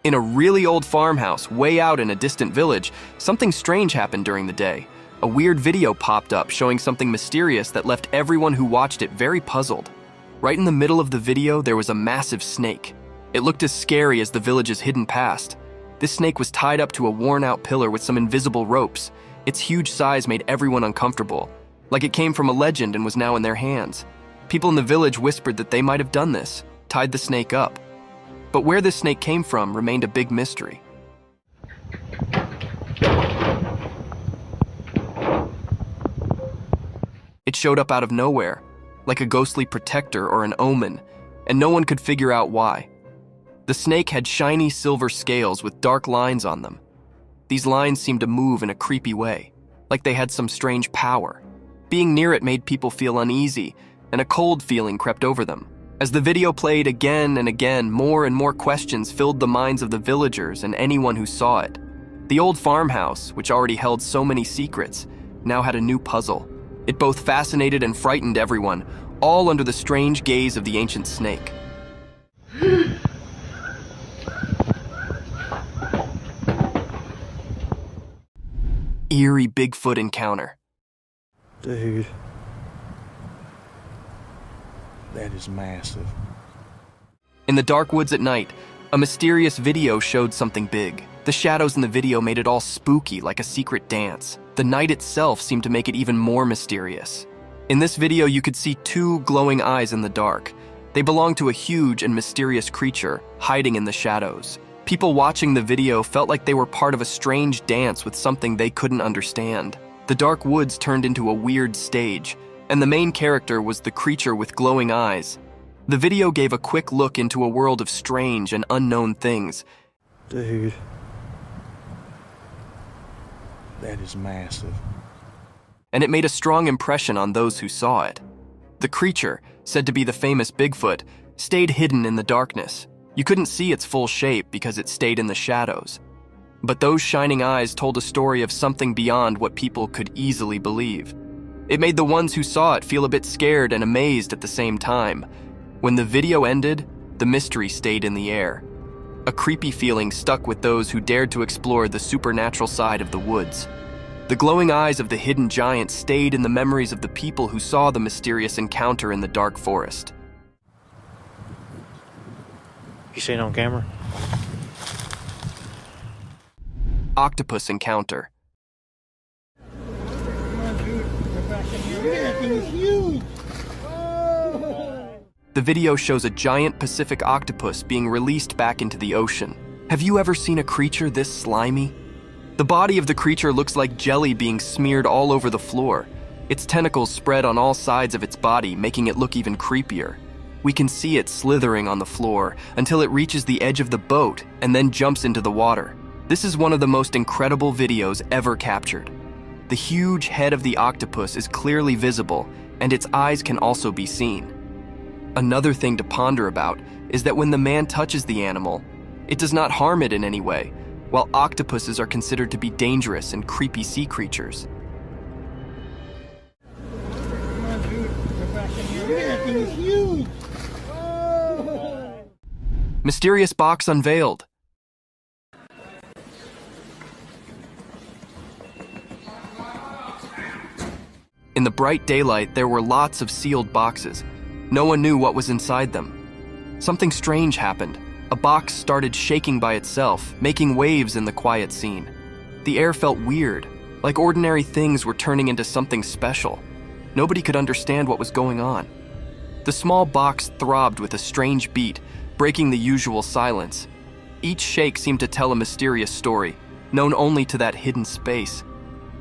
In a really old farmhouse way out in a distant village, something strange happened during the day. A weird video popped up showing something mysterious that left everyone who watched it very puzzled. Right in the middle of the video, there was a massive snake. It looked as scary as the village's hidden past. This snake was tied up to a worn-out pillar with some invisible ropes. Its huge size made everyone uncomfortable, like it came from a legend and was now in their hands. People in the village whispered that they might have done this, tied the snake up. But where this snake came from remained a big mystery. It showed up out of nowhere, like a ghostly protector or an omen, and no one could figure out why. The snake had shiny silver scales with dark lines on them. These lines seemed to move in a creepy way, like they had some strange power. Being near it made people feel uneasy, and a cold feeling crept over them. As the video played again and again, more and more questions filled the minds of the villagers and anyone who saw it. The old farmhouse, which already held so many secrets, now had a new puzzle. It both fascinated and frightened everyone, all under the strange gaze of the ancient snake. Eerie Bigfoot encounter. Dude. That is massive. In the dark woods at night, a mysterious video showed something big. The shadows in the video made it all spooky, like a secret dance. The night itself seemed to make it even more mysterious. In this video, you could see two glowing eyes in the dark. They belonged to a huge and mysterious creature, hiding in the shadows. People watching the video felt like they were part of a strange dance with something they couldn't understand. The dark woods turned into a weird stage, and the main character was the creature with glowing eyes. The video gave a quick look into a world of strange and unknown things. Dude. That is massive. And it made a strong impression on those who saw it. The creature, said to be the famous Bigfoot, stayed hidden in the darkness. You couldn't see its full shape because it stayed in the shadows. But those shining eyes told a story of something beyond what people could easily believe. It made the ones who saw it feel a bit scared and amazed at the same time. When the video ended, the mystery stayed in the air. A creepy feeling stuck with those who dared to explore the supernatural side of the woods. The glowing eyes of the hidden giant stayed in the memories of the people who saw the mysterious encounter in the dark forest. You seen it on camera? Octopus encounter. The video shows a giant Pacific octopus being released back into the ocean. Have you ever seen a creature this slimy? The body of the creature looks like jelly being smeared all over the floor. Its tentacles spread on all sides of its body, making it look even creepier. We can see it slithering on the floor until it reaches the edge of the boat and then jumps into the water. This is one of the most incredible videos ever captured. The huge head of the octopus is clearly visible, and its eyes can also be seen. Another thing to ponder about is that when the man touches the animal, it does not harm it in any way, while octopuses are considered to be dangerous and creepy sea creatures. Mysterious box unveiled. In the bright daylight, there were lots of sealed boxes. No one knew what was inside them. Something strange happened. A box started shaking by itself, making waves in the quiet scene. The air felt weird, like ordinary things were turning into something special. Nobody could understand what was going on. The small box throbbed with a strange beat, breaking the usual silence. Each shake seemed to tell a mysterious story, known only to that hidden space.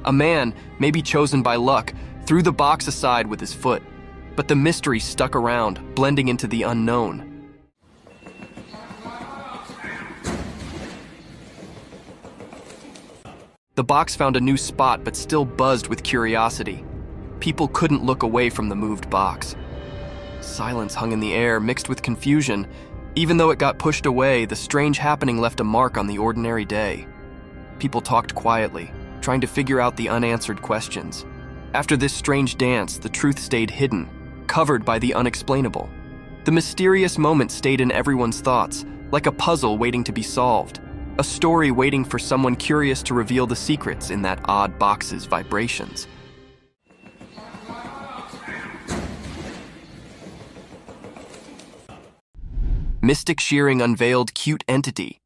A man, maybe chosen by luck, threw the box aside with his foot, but the mystery stuck around, blending into the unknown. The box found a new spot but still buzzed with curiosity. People couldn't look away from the moved box. Silence hung in the air, mixed with confusion. Even though it got pushed away, the strange happening left a mark on the ordinary day. People talked quietly, trying to figure out the unanswered questions. After this strange dance, the truth stayed hidden, covered by the unexplainable. The mysterious moment stayed in everyone's thoughts, like a puzzle waiting to be solved. A story waiting for someone curious to reveal the secrets in that odd box's vibrations. Mystic Shearing unveiled cute entity.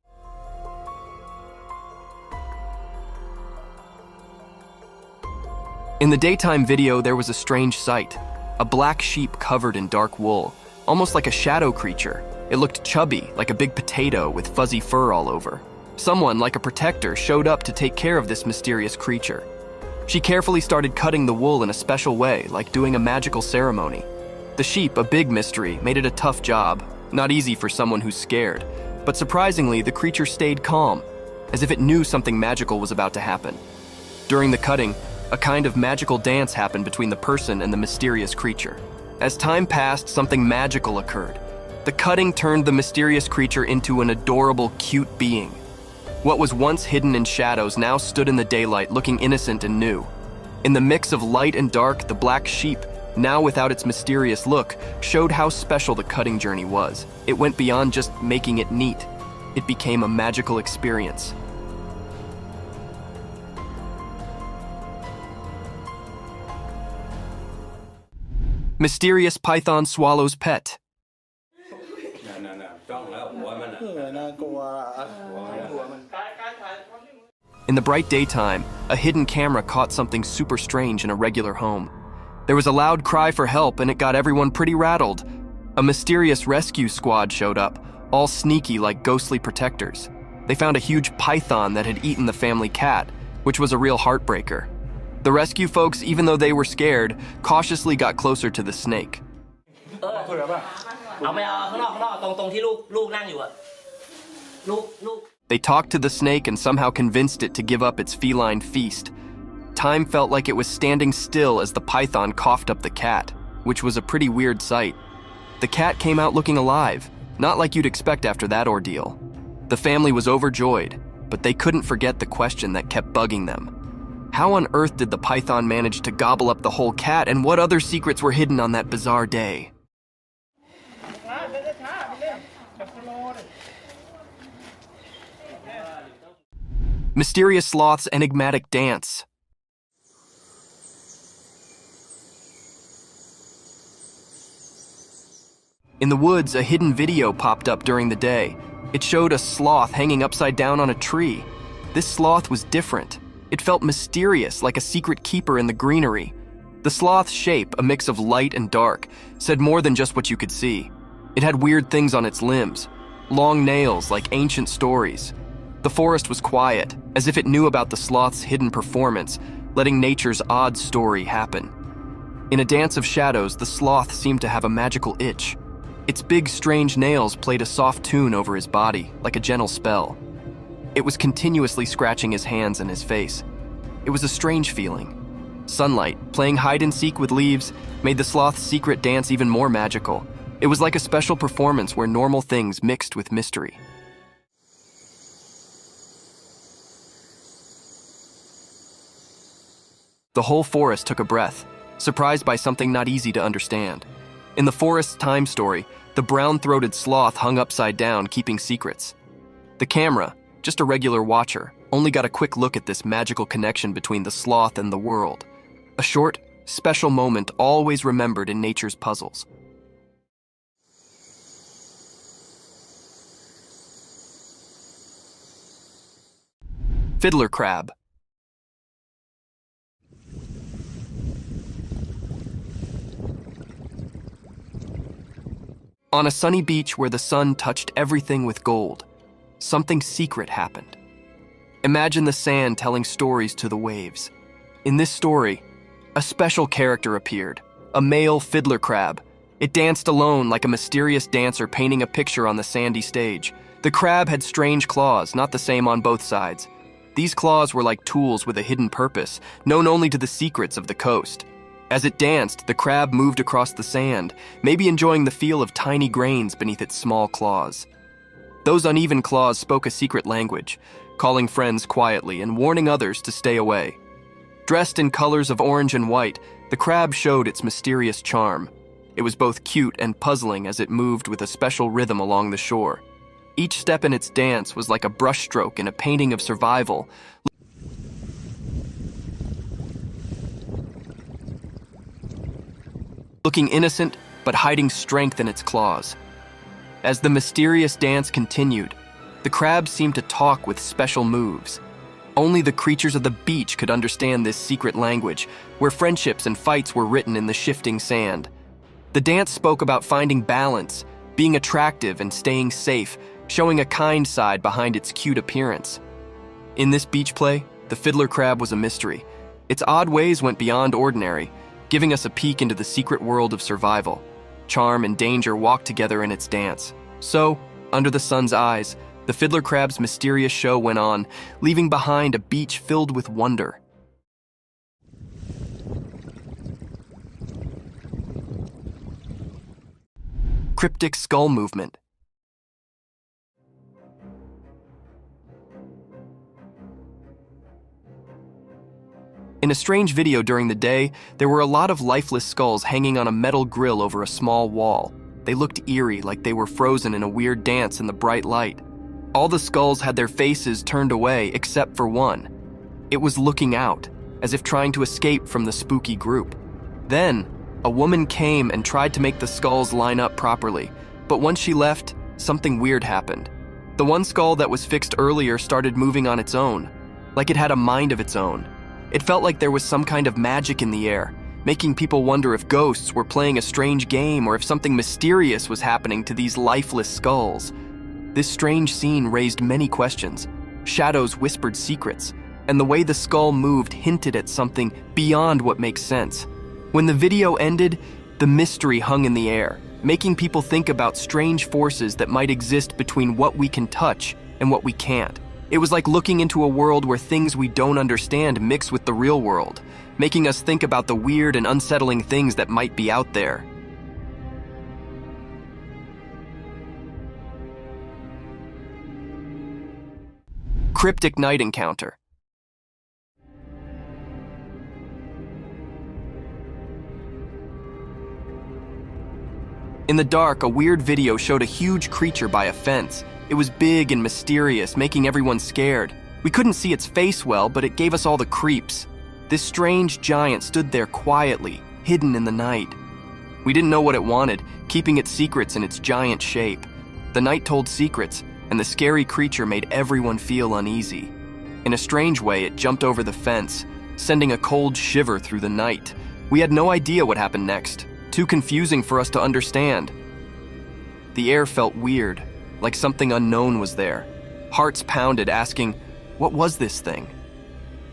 In the daytime video, there was a strange sight. A black sheep covered in dark wool, almost like a shadow creature. It looked chubby, like a big potato with fuzzy fur all over. Someone, like a protector, showed up to take care of this mysterious creature. She carefully started cutting the wool in a special way, like doing a magical ceremony. The sheep, a big mystery, made it a tough job. Not easy for someone who's scared. But surprisingly, the creature stayed calm, as if it knew something magical was about to happen. During the cutting, a kind of magical dance happened between the person and the mysterious creature. As time passed, something magical occurred. The cutting turned the mysterious creature into an adorable, cute being. What was once hidden in shadows now stood in the daylight, looking innocent and new. In the mix of light and dark, the black sheep, now without its mysterious look, showed how special the cutting journey was. It went beyond just making it neat. It became a magical experience. Mysterious python swallows pet. In the bright daytime, a hidden camera caught something super strange in a regular home. There was a loud cry for help, and it got everyone pretty rattled. A mysterious rescue squad showed up, all sneaky like ghostly protectors. They found a huge python that had eaten the family cat, which was a real heartbreaker. The rescue folks, even though they were scared, cautiously got closer to the snake. They talked to the snake and somehow convinced it to give up its feline feast. Time felt like it was standing still as the python coughed up the cat, which was a pretty weird sight. The cat came out looking alive, not like you'd expect after that ordeal. The family was overjoyed. but they couldn't forget the question that kept bugging them. How on earth did the python manage to gobble up the whole cat, and what other secrets were hidden on that bizarre day? Mysterious Sloth's Enigmatic Dance. In the woods, a hidden video popped up during the day. It showed a sloth hanging upside down on a tree. This sloth was different. It felt mysterious, like a secret keeper in the greenery. The sloth's shape, a mix of light and dark, said more than just what you could see. It had weird things on its limbs, long nails like ancient stories. The forest was quiet, as if it knew about the sloth's hidden performance, letting nature's odd story happen. In a dance of shadows, the sloth seemed to have a magical itch. Its big, strange nails played a soft tune over his body, like a gentle spell. It was continuously scratching his hands and his face. It was a strange feeling. Sunlight, playing hide-and-seek with leaves, made the sloth's secret dance even more magical. It was like a special performance where normal things mixed with mystery. The whole forest took a breath, surprised by something not easy to understand. In the forest's time story, the brown-throated sloth hung upside down, keeping secrets. The camera, just a regular watcher, only got a quick look at this magical connection between the sloth and the world. A short, special moment always remembered in nature's puzzles. Fiddler crab. On a sunny beach where the sun touched everything with gold, something secret happened. Imagine the sand telling stories to the waves. In this story, a special character appeared, a male fiddler crab. It danced alone like a mysterious dancer painting a picture on the sandy stage. The crab had strange claws, not the same on both sides. These claws were like tools with a hidden purpose, known only to the secrets of the coast. As it danced, the crab moved across the sand, maybe enjoying the feel of tiny grains beneath its small claws. Those uneven claws spoke a secret language, calling friends quietly and warning others to stay away. Dressed in colors of orange and white, the crab showed its mysterious charm. It was both cute and puzzling as it moved with a special rhythm along the shore. Each step in its dance was like a brushstroke in a painting of survival, looking innocent but hiding strength in its claws. As the mysterious dance continued, the crab seemed to talk with special moves. Only the creatures of the beach could understand this secret language, where friendships and fights were written in the shifting sand. The dance spoke about finding balance, being attractive and staying safe, showing a kind side behind its cute appearance. In this beach play, the fiddler crab was a mystery. Its odd ways went beyond ordinary, giving us a peek into the secret world of survival. Charm and danger walked together in its dance. So, under the sun's eyes, the fiddler crab's mysterious show went on, leaving behind a beach filled with wonder. Cryptic skull movement. In a strange video during the day, there were a lot of lifeless skulls hanging on a metal grill over a small wall. They looked eerie, like they were frozen in a weird dance in the bright light. All the skulls had their faces turned away except for one. It was looking out, as if trying to escape from the spooky group. Then, a woman came and tried to make the skulls line up properly, but once she left, something weird happened. The one skull that was fixed earlier started moving on its own, like it had a mind of its own. It felt like there was some kind of magic in the air, making people wonder if ghosts were playing a strange game or if something mysterious was happening to these lifeless skulls. This strange scene raised many questions. Shadows whispered secrets, and the way the skull moved hinted at something beyond what makes sense. When the video ended, the mystery hung in the air, making people think about strange forces that might exist between what we can touch and what we can't. It was like looking into a world where things we don't understand mix with the real world, making us think about the weird and unsettling things that might be out there. cryptic night encounter. In the dark, a weird video showed a huge creature by a fence. It was big and mysterious, making everyone scared. We couldn't see its face well, but it gave us all the creeps. This strange giant stood there quietly, hidden in the night. We didn't know what it wanted, keeping its secrets in its giant shape. The night told secrets, and the scary creature made everyone feel uneasy. In a strange way, it jumped over the fence, sending a cold shiver through the night. We had no idea what happened next. Too confusing for us to understand. The air felt weird, like something unknown was there. Hearts pounded, asking, what was this thing?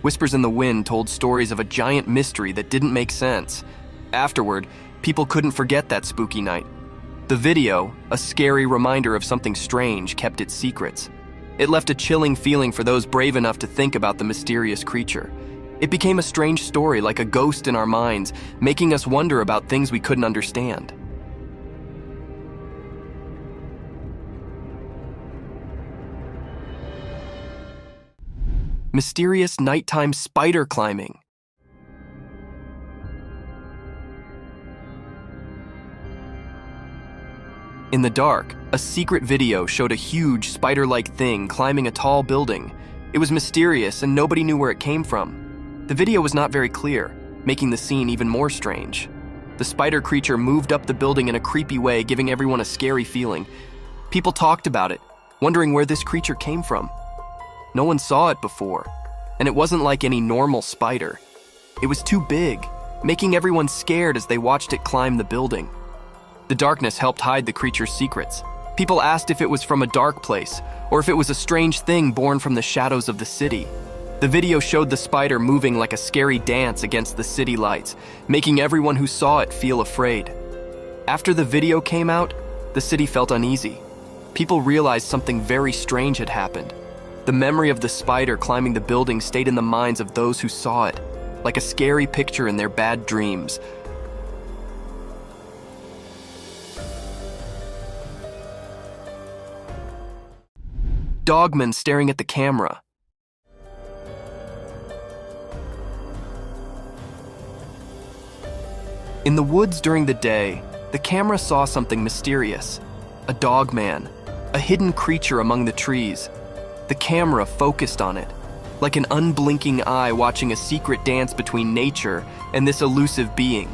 Whispers in the wind told stories of a giant mystery that didn't make sense. Afterward, people couldn't forget that spooky night. The video, a scary reminder of something strange, kept its secrets. It left a chilling feeling for those brave enough to think about the mysterious creature. It became a strange story, like a ghost in our minds, making us wonder about things we couldn't understand. Mysterious nighttime spider climbing. In the dark, a secret video showed a huge spider-like thing climbing a tall building. It was mysterious and nobody knew where it came from. The video was not very clear, making the scene even more strange. The spider creature moved up the building in a creepy way, giving everyone a scary feeling. People talked about it, wondering where this creature came from. No one saw it before, and it wasn't like any normal spider. It was too big, making everyone scared as they watched it climb the building. The darkness helped hide the creature's secrets. People asked if it was from a dark place, or if it was a strange thing born from the shadows of the city. The video showed the spider moving like a scary dance against the city lights, making everyone who saw it feel afraid. After the video came out, the city felt uneasy. People realized something very strange had happened. The memory of the spider climbing the building stayed in the minds of those who saw it, like a scary picture in their bad dreams. Dogman staring at the camera. In the woods during the day, the camera saw something mysterious. A dogman, a hidden creature among the trees. The camera focused on it, like an unblinking eye watching a secret dance between nature and this elusive being.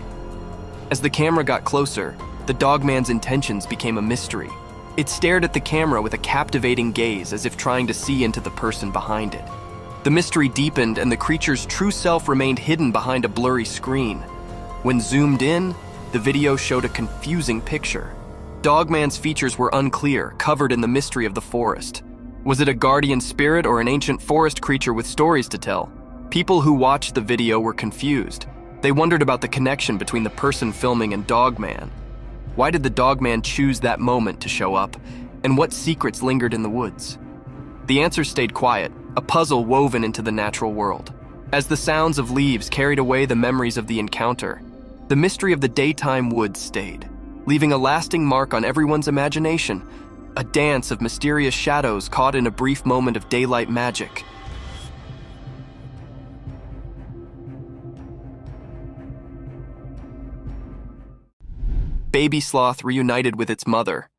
As the camera got closer, the dogman's intentions became a mystery. It stared at the camera with a captivating gaze, as if trying to see into the person behind it. The mystery deepened and the creature's true self remained hidden behind a blurry screen. When zoomed in, the video showed a confusing picture. Dogman's features were unclear, covered in the mystery of the forest. Was it a guardian spirit or an ancient forest creature with stories to tell? People who watched the video were confused. They wondered about the connection between the person filming and Dogman. Why did the Dogman choose that moment to show up? And what secrets lingered in the woods? The answers stayed quiet, a puzzle woven into the natural world. As the sounds of leaves carried away the memories of the encounter, the mystery of the daytime woods stayed, leaving a lasting mark on everyone's imagination, a dance of mysterious shadows caught in a brief moment of daylight magic. Baby sloth reunited with its mother.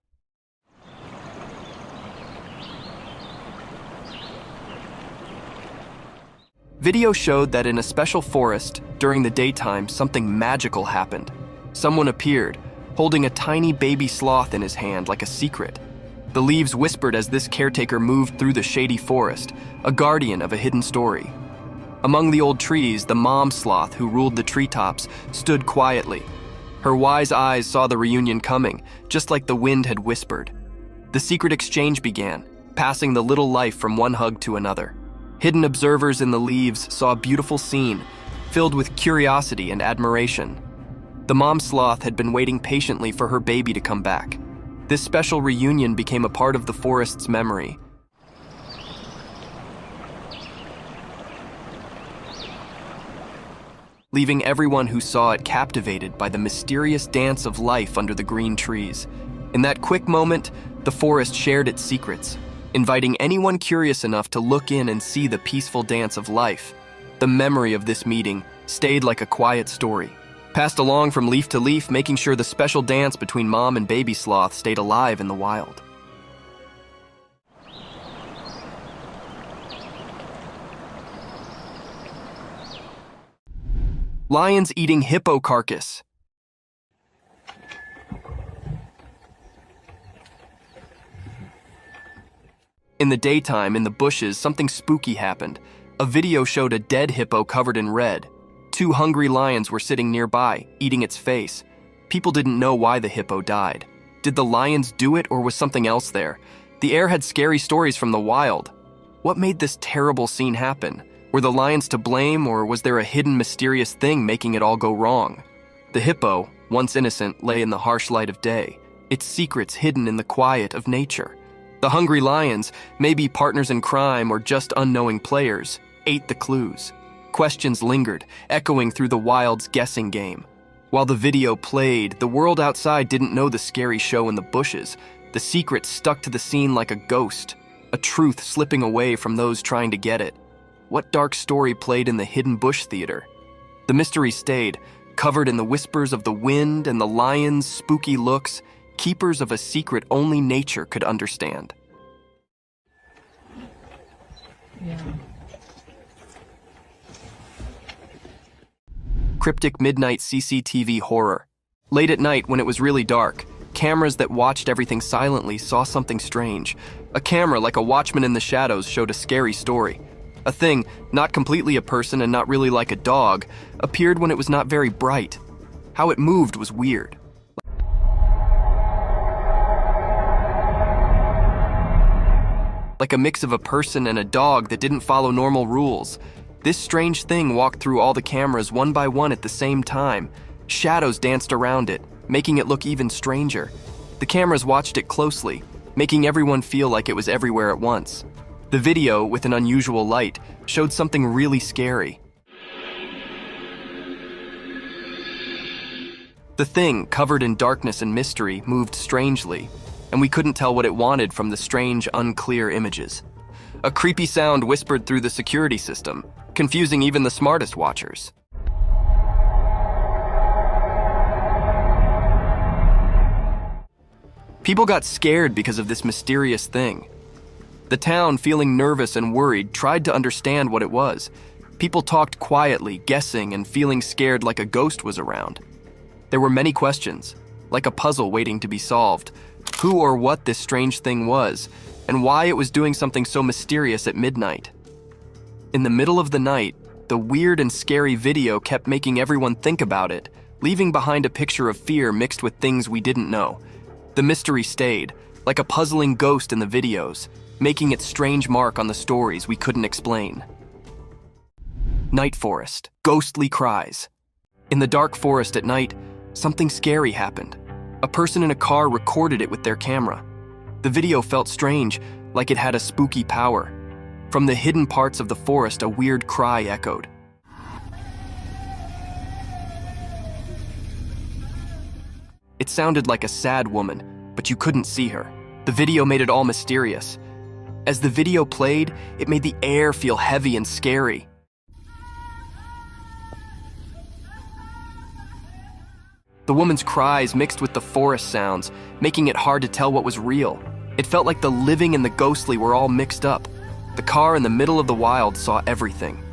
Video showed that in a special forest, during the daytime, something magical happened. Someone appeared, holding a tiny baby sloth in his hand like a secret. The leaves whispered as this caretaker moved through the shady forest, a guardian of a hidden story. Among the old trees, the mom sloth who ruled the treetops stood quietly. Her wise eyes saw the reunion coming, just like the wind had whispered. The secret exchange began, passing the little life from one hug to another. Hidden observers in the leaves saw a beautiful scene, filled with curiosity and admiration. The mom sloth had been waiting patiently for her baby to come back. This special reunion became a part of the forest's memory. Leaving everyone who saw it captivated by the mysterious dance of life under the green trees. In that quick moment, the forest shared its secrets. inviting anyone curious enough to look in and see the peaceful dance of life. The memory of this meeting stayed like a quiet story, passed along from leaf to leaf, making sure the special dance between mom and baby sloth stayed alive in the wild. Lions eating hippo carcass. In the daytime, in the bushes, something spooky happened. A video showed a dead hippo covered in red. 2 hungry lions were sitting nearby, eating its face. People didn't know why the hippo died. Did the lions do it, or was something else there? The air had scary stories from the wild. What made this terrible scene happen? Were the lions to blame, or was there a hidden mysterious thing making it all go wrong? The hippo, once innocent, lay in the harsh light of day, its secrets hidden in the quiet of nature. The hungry lions, maybe partners in crime or just unknowing players, ate the clues. Questions lingered, echoing through the wild's guessing game. While the video played, the world outside didn't know the scary show in the bushes. The secret stuck to the scene like a ghost, a truth slipping away from those trying to get it. What dark story played in the hidden bush theater? The mystery stayed, covered in the whispers of the wind and the lions' spooky looks, keepers of a secret only nature could understand. Cryptic midnight CCTV horror. Late at night, when it was really dark, cameras that watched everything silently saw something strange. A camera, like a watchman in the shadows, showed a scary story. A thing, not completely a person and not really like a dog, appeared when it was not very bright. How it moved was weird. Like a mix of a person and a dog that didn't follow normal rules. This strange thing walked through all the cameras one by one at the same time. Shadows danced around it, making it look even stranger. The cameras watched it closely, making everyone feel like it was everywhere at once. The video, with an unusual light, showed something really scary. The thing, covered in darkness and mystery, moved strangely, and we couldn't tell what it wanted from the strange, unclear images. A creepy sound whispered through the security system, confusing even the smartest watchers. People got scared because of this mysterious thing. The town, feeling nervous and worried, tried to understand what it was. People talked quietly, guessing and feeling scared like a ghost was around. There were many questions, like a puzzle waiting to be solved. Who or what this strange thing was, and why it was doing something so mysterious at midnight. In the middle of the night, the weird and scary video kept making everyone think about it, leaving behind a picture of fear mixed with things we didn't know. The mystery stayed, like a puzzling ghost in the videos, making its strange mark on the stories we couldn't explain. Night forest, ghostly cries. In the dark forest at night, something scary happened. A person in a car recorded it with their camera. The video felt strange, like it had a spooky power. From the hidden parts of the forest, a weird cry echoed. It sounded like a sad woman, but you couldn't see her. The video made it all mysterious. As the video played, it made the air feel heavy and scary. The woman's cries mixed with the forest sounds, making it hard to tell what was real. It felt like the living and the ghostly were all mixed up. The car in the middle of the wild saw everything.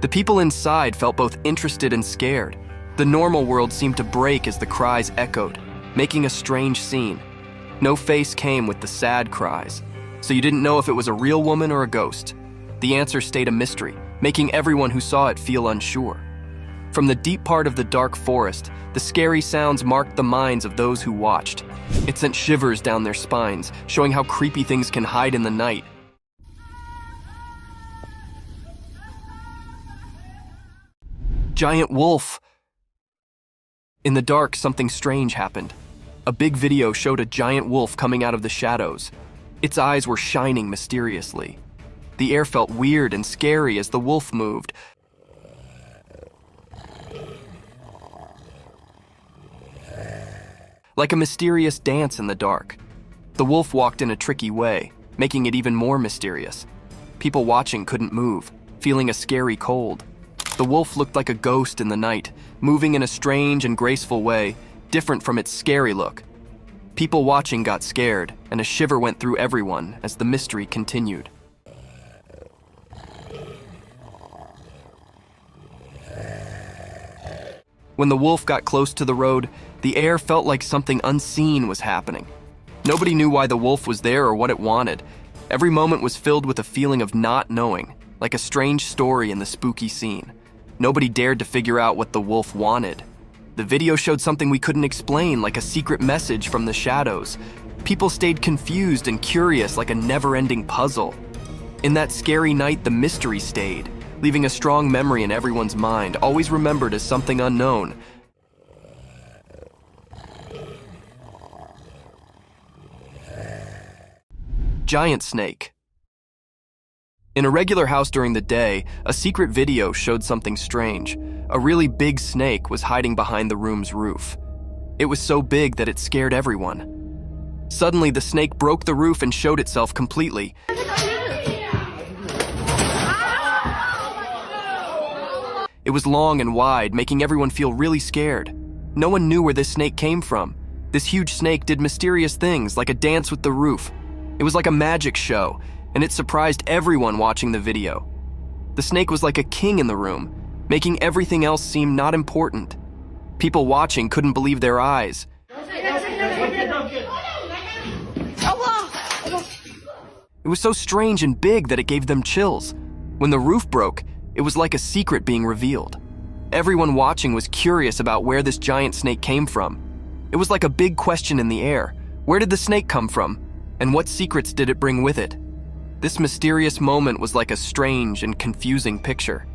The people inside felt both interested and scared. The normal world seemed to break as the cries echoed, making a strange scene. No face came with the sad cries, so you didn't know if it was a real woman or a ghost. The answer stayed a mystery, making everyone who saw it feel unsure. From the deep part of the dark forest, the scary sounds marked the minds of those who watched. It sent shivers down their spines, showing how creepy things can hide in the night. Giant wolf! In the dark, something strange happened. A big video showed a giant wolf coming out of the shadows. Its eyes were shining mysteriously. The air felt weird and scary as the wolf moved. Like a mysterious dance in the dark. The wolf walked in a tricky way, making it even more mysterious. People watching couldn't move, feeling a scary cold. The wolf looked like a ghost in the night, moving in a strange and graceful way, different from its scary look. People watching got scared, and a shiver went through everyone as the mystery continued. When the wolf got close to the road, the air felt like something unseen was happening. Nobody knew why the wolf was there or what it wanted. Every moment was filled with a feeling of not knowing, like a strange story in the spooky scene. Nobody dared to figure out what the wolf wanted. The video showed something we couldn't explain, like a secret message from the shadows. People stayed confused and curious, like a never-ending puzzle. In that scary night, the mystery stayed, leaving a strong memory in everyone's mind, always remembered as something unknown. Giant snake. In a regular house during the day, a secret video showed something strange. A really big snake was hiding behind the room's roof. It was so big that it scared everyone. Suddenly, the snake broke the roof and showed itself completely. It was long and wide, making everyone feel really scared. No one knew where this snake came from. This huge snake did mysterious things, like a dance with the roof. It was like a magic show, and it surprised everyone watching the video. The snake was like a king in the room, making everything else seem not important. People watching couldn't believe their eyes. It was so strange and big that it gave them chills. When the roof broke, it was like a secret being revealed. Everyone watching was curious about where this giant snake came from. It was like a big question in the air. Where did the snake come from? And what secrets did it bring with it? This mysterious moment was like a strange and confusing picture.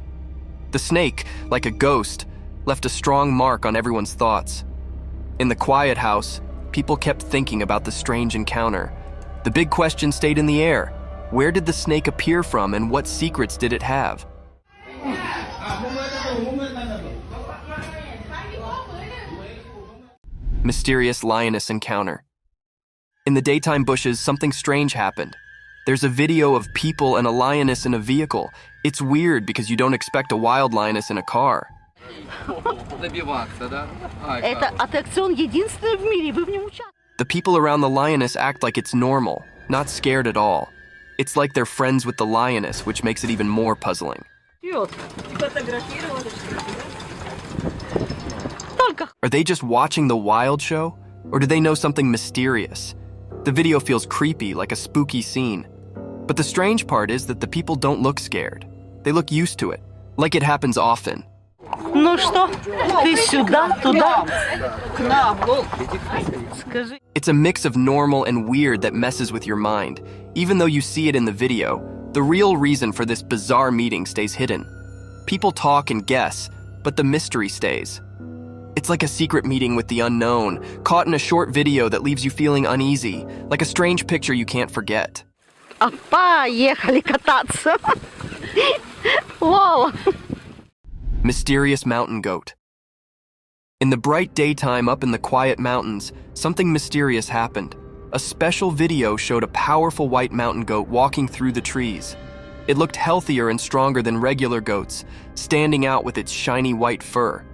The snake, like a ghost, left a strong mark on everyone's thoughts. In the quiet house, people kept thinking about the strange encounter. The big question stayed in the air. Where did the snake appear from, and what secrets did it have? Mysterious lioness encounter. In the daytime bushes, something strange happened. There's a video of people and a lioness in a vehicle. It's weird because you don't expect a wild lioness in a car. The people around the lioness act like it's normal, not scared at all. It's like they're friends with the lioness, which makes it even more puzzling. Are they just watching the wild show? Or do they know something mysterious? The video feels creepy, like a spooky scene. But the strange part is that the people don't look scared. They look used to it, like it happens often. It's a mix of normal and weird that messes with your mind. Even though you see it in the video, the real reason for this bizarre meeting stays hidden. People talk and guess, but the mystery stays. It's like a secret meeting with the unknown, caught in a short video that leaves you feeling uneasy, like a strange picture you can't forget. Mysterious mountain goat. In the bright daytime up in the quiet mountains, something mysterious happened. A special video showed a powerful white mountain goat walking through the trees. It looked healthier and stronger than regular goats, standing out with its shiny white fur.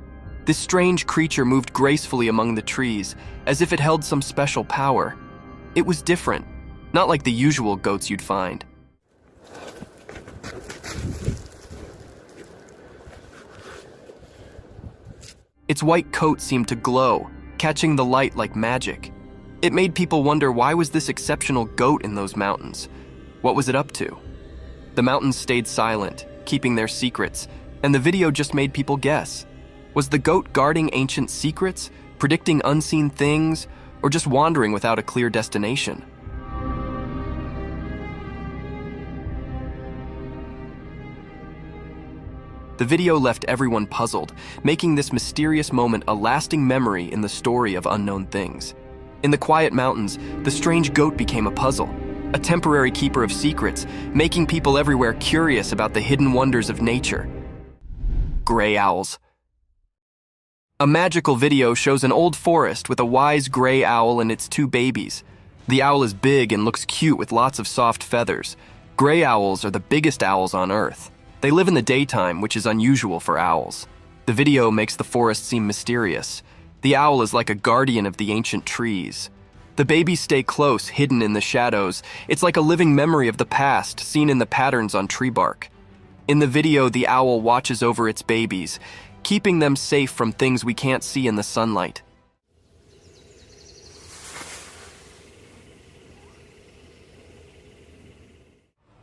This strange creature moved gracefully among the trees, as if it held some special power. It was different, not like the usual goats you'd find. Its white coat seemed to glow, catching the light like magic. It made people wonder, why was this exceptional goat in those mountains? What was it up to? The mountains stayed silent, keeping their secrets, and the video just made people guess. Was the goat guarding ancient secrets, predicting unseen things, or just wandering without a clear destination? The video left everyone puzzled, making this mysterious moment a lasting memory in the story of unknown things. In the quiet mountains, the strange goat became a puzzle, a temporary keeper of secrets, making people everywhere curious about the hidden wonders of nature. Gray owls. A magical video shows an old forest with a wise gray owl and its two babies. The owl is big and looks cute with lots of soft feathers. Gray owls are the biggest owls on Earth. They live in the daytime, which is unusual for owls. The video makes the forest seem mysterious. The owl is like a guardian of the ancient trees. The babies stay close, hidden in the shadows. It's like a living memory of the past, seen in the patterns on tree bark. In the video, the owl watches over its babies, keeping them safe from things we can't see in the sunlight.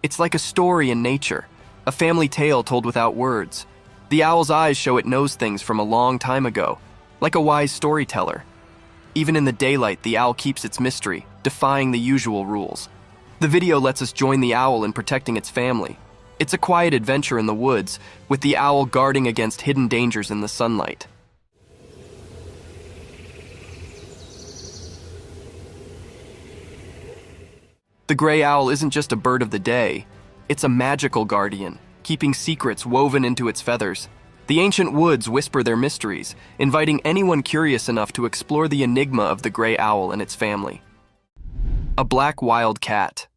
It's like a story in nature, a family tale told without words. The owl's eyes show it knows things from a long time ago, like a wise storyteller. Even in the daylight, the owl keeps its mystery, defying the usual rules. The video lets us join the owl in protecting its family. It's a quiet adventure in the woods, with the owl guarding against hidden dangers in the sunlight. The gray owl isn't just a bird of the day. It's a magical guardian, keeping secrets woven into its feathers. The ancient woods whisper their mysteries, inviting anyone curious enough to explore the enigma of the gray owl and its family. A black wild cat.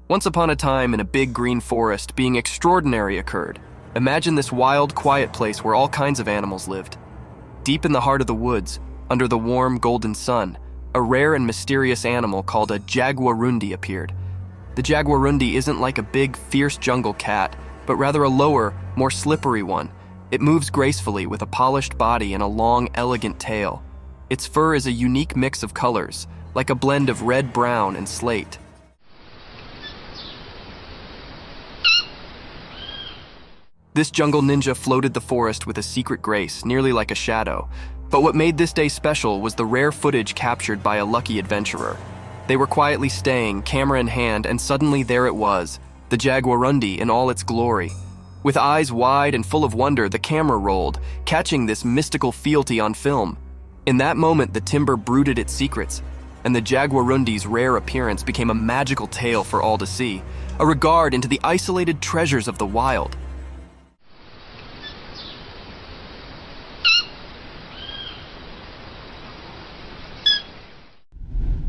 Once upon a time in a big green forest, being extraordinary occurred. Imagine this wild, quiet place where all kinds of animals lived. Deep in the heart of the woods, under the warm, golden sun, a rare and mysterious animal called a jaguarundi appeared. The jaguarundi isn't like a big, fierce jungle cat, but rather a lower, more slippery one. It moves gracefully with a polished body and a long, elegant tail. Its fur is a unique mix of colors, like a blend of red, brown, and slate. This jungle ninja floated the forest with a secret grace, nearly like a shadow. But what made this day special was the rare footage captured by a lucky adventurer. They were quietly staying, camera in hand, and suddenly there it was, the jaguarundi in all its glory. With eyes wide and full of wonder, the camera rolled, catching this mystical fealty on film. In that moment, the timber brooded its secrets, and the jaguarundi's rare appearance became a magical tale for all to see, a regard into the isolated treasures of the wild.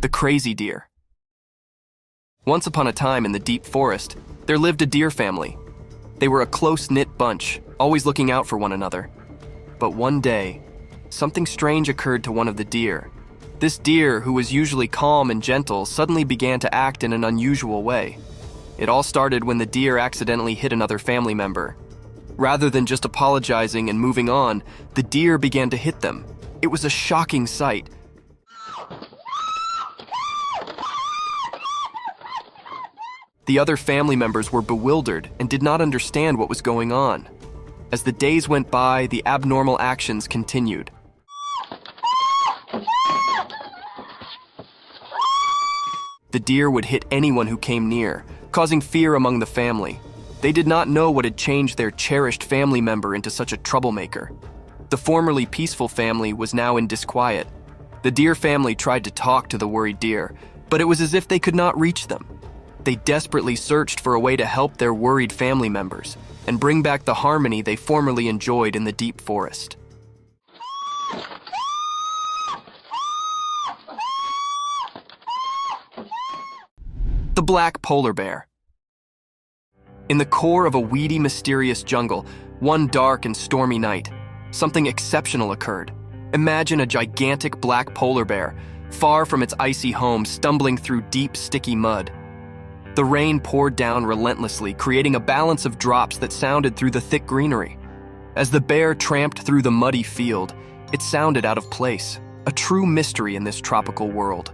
The crazy deer. Once upon a time in the deep forest, there lived a deer family. They were a close-knit bunch, always looking out for one another. But one day, something strange occurred to one of the deer. This deer, who was usually calm and gentle, suddenly began to act in an unusual way. It all started when the deer accidentally hit another family member. Rather than just apologizing and moving on, the deer began to hit them. It was a shocking sight. The other family members were bewildered and did not understand what was going on. As the days went by, the abnormal actions continued. The deer would hit anyone who came near, causing fear among the family. They did not know what had changed their cherished family member into such a troublemaker. The formerly peaceful family was now in disquiet. The deer family tried to talk to the worried deer, but it was as if they could not reach them. They desperately searched for a way to help their worried family members and bring back the harmony they formerly enjoyed in the deep forest. The black polar bear. In the core of a weedy, mysterious jungle, one dark and stormy night, something exceptional occurred. Imagine a gigantic black polar bear, far from its icy home, stumbling through deep, sticky mud. The rain poured down relentlessly, creating a balance of drops that sounded through the thick greenery. As the bear tramped through the muddy field, it sounded out of place, a true mystery in this tropical world.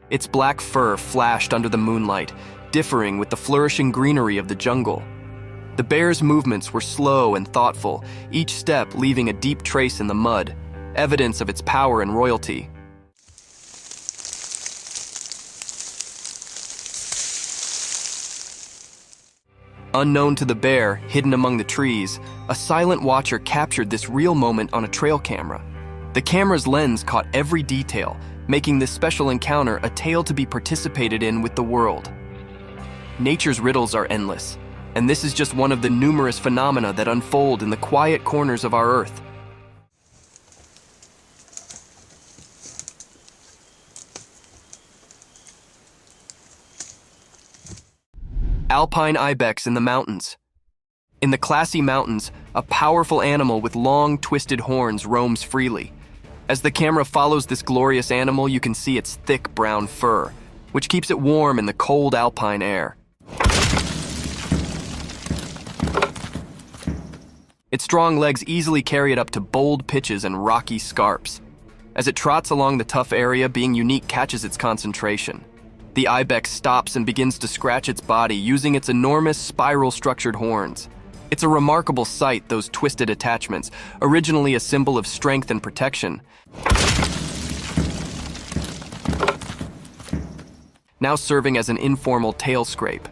Its black fur flashed under the moonlight, differing with the flourishing greenery of the jungle. The bear's movements were slow and thoughtful, each step leaving a deep trace in the mud, evidence of its power and royalty. Unknown to the bear, hidden among the trees, a silent watcher captured this real moment on a trail camera. The camera's lens caught every detail, making this special encounter a tale to be participated in with the world. Nature's riddles are endless. And this is just one of the numerous phenomena that unfold in the quiet corners of our Earth. Alpine ibex in the mountains. In the Classy Mountains, a powerful animal with long, twisted horns roams freely. As the camera follows this glorious animal, you can see its thick brown fur, which keeps it warm in the cold alpine air. Its strong legs easily carry it up to bold pitches and rocky scarps. As it trots along the tough area, being unique catches its concentration. The ibex stops and begins to scratch its body using its enormous spiral-structured horns. It's a remarkable sight, those twisted attachments, originally a symbol of strength and protection, now serving as an informal tail scrape.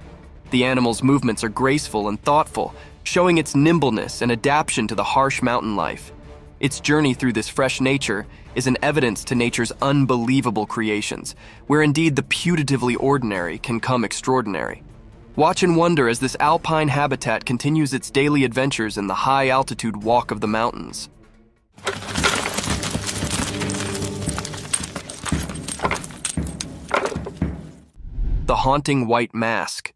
The animal's movements are graceful and thoughtful, showing its nimbleness and adaptation to the harsh mountain life. Its journey through this fresh nature is an evidence to nature's unbelievable creations, where indeed the putatively ordinary can come extraordinary. Watch and wonder as this alpine habitat continues its daily adventures in the high-altitude walk of the mountains. The haunting white mask.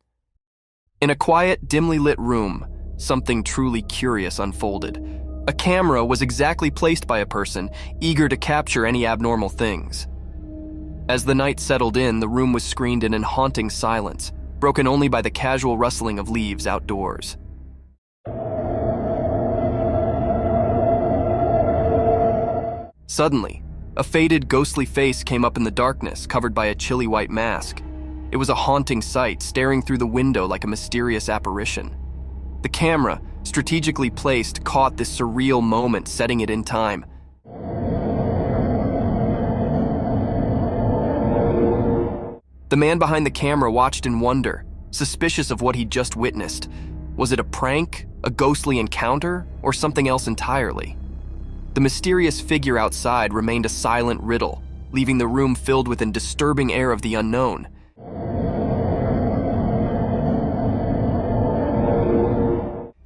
In a quiet, dimly lit room, something truly curious unfolded. A camera was exactly placed by a person, eager to capture any abnormal things. As the night settled in, the room was screened in haunting silence, broken only by the casual rustling of leaves outdoors. Suddenly, a faded, ghostly face came up in the darkness, covered by a chilly white mask. It was a haunting sight, staring through the window like a mysterious apparition. The camera, strategically placed, caught this surreal moment, setting it in time. The man behind the camera watched in wonder, suspicious of what he'd just witnessed. Was it a prank, a ghostly encounter, or something else entirely? The mysterious figure outside remained a silent riddle, leaving the room filled with a disturbing air of the unknown.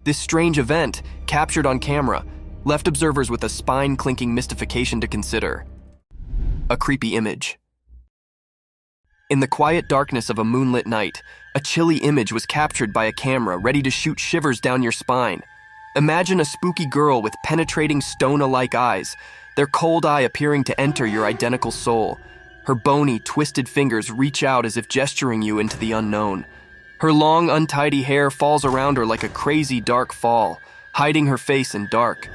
This strange event, captured on camera, left observers with a spine-clinking mystification to consider. A creepy image. In the quiet darkness of a moonlit night, a chilly image was captured by a camera ready to shoot shivers down your spine. Imagine a spooky girl with penetrating stone-alike eyes, their cold eye appearing to enter your identical soul. Her bony, twisted fingers reach out as if gesturing you into the unknown. Her long, untidy hair falls around her like a crazy dark fall, hiding her face in dark.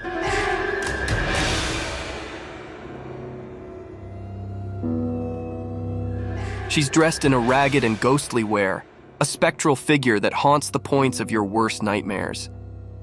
She's dressed in a ragged and ghostly wear, a spectral figure that haunts the points of your worst nightmares.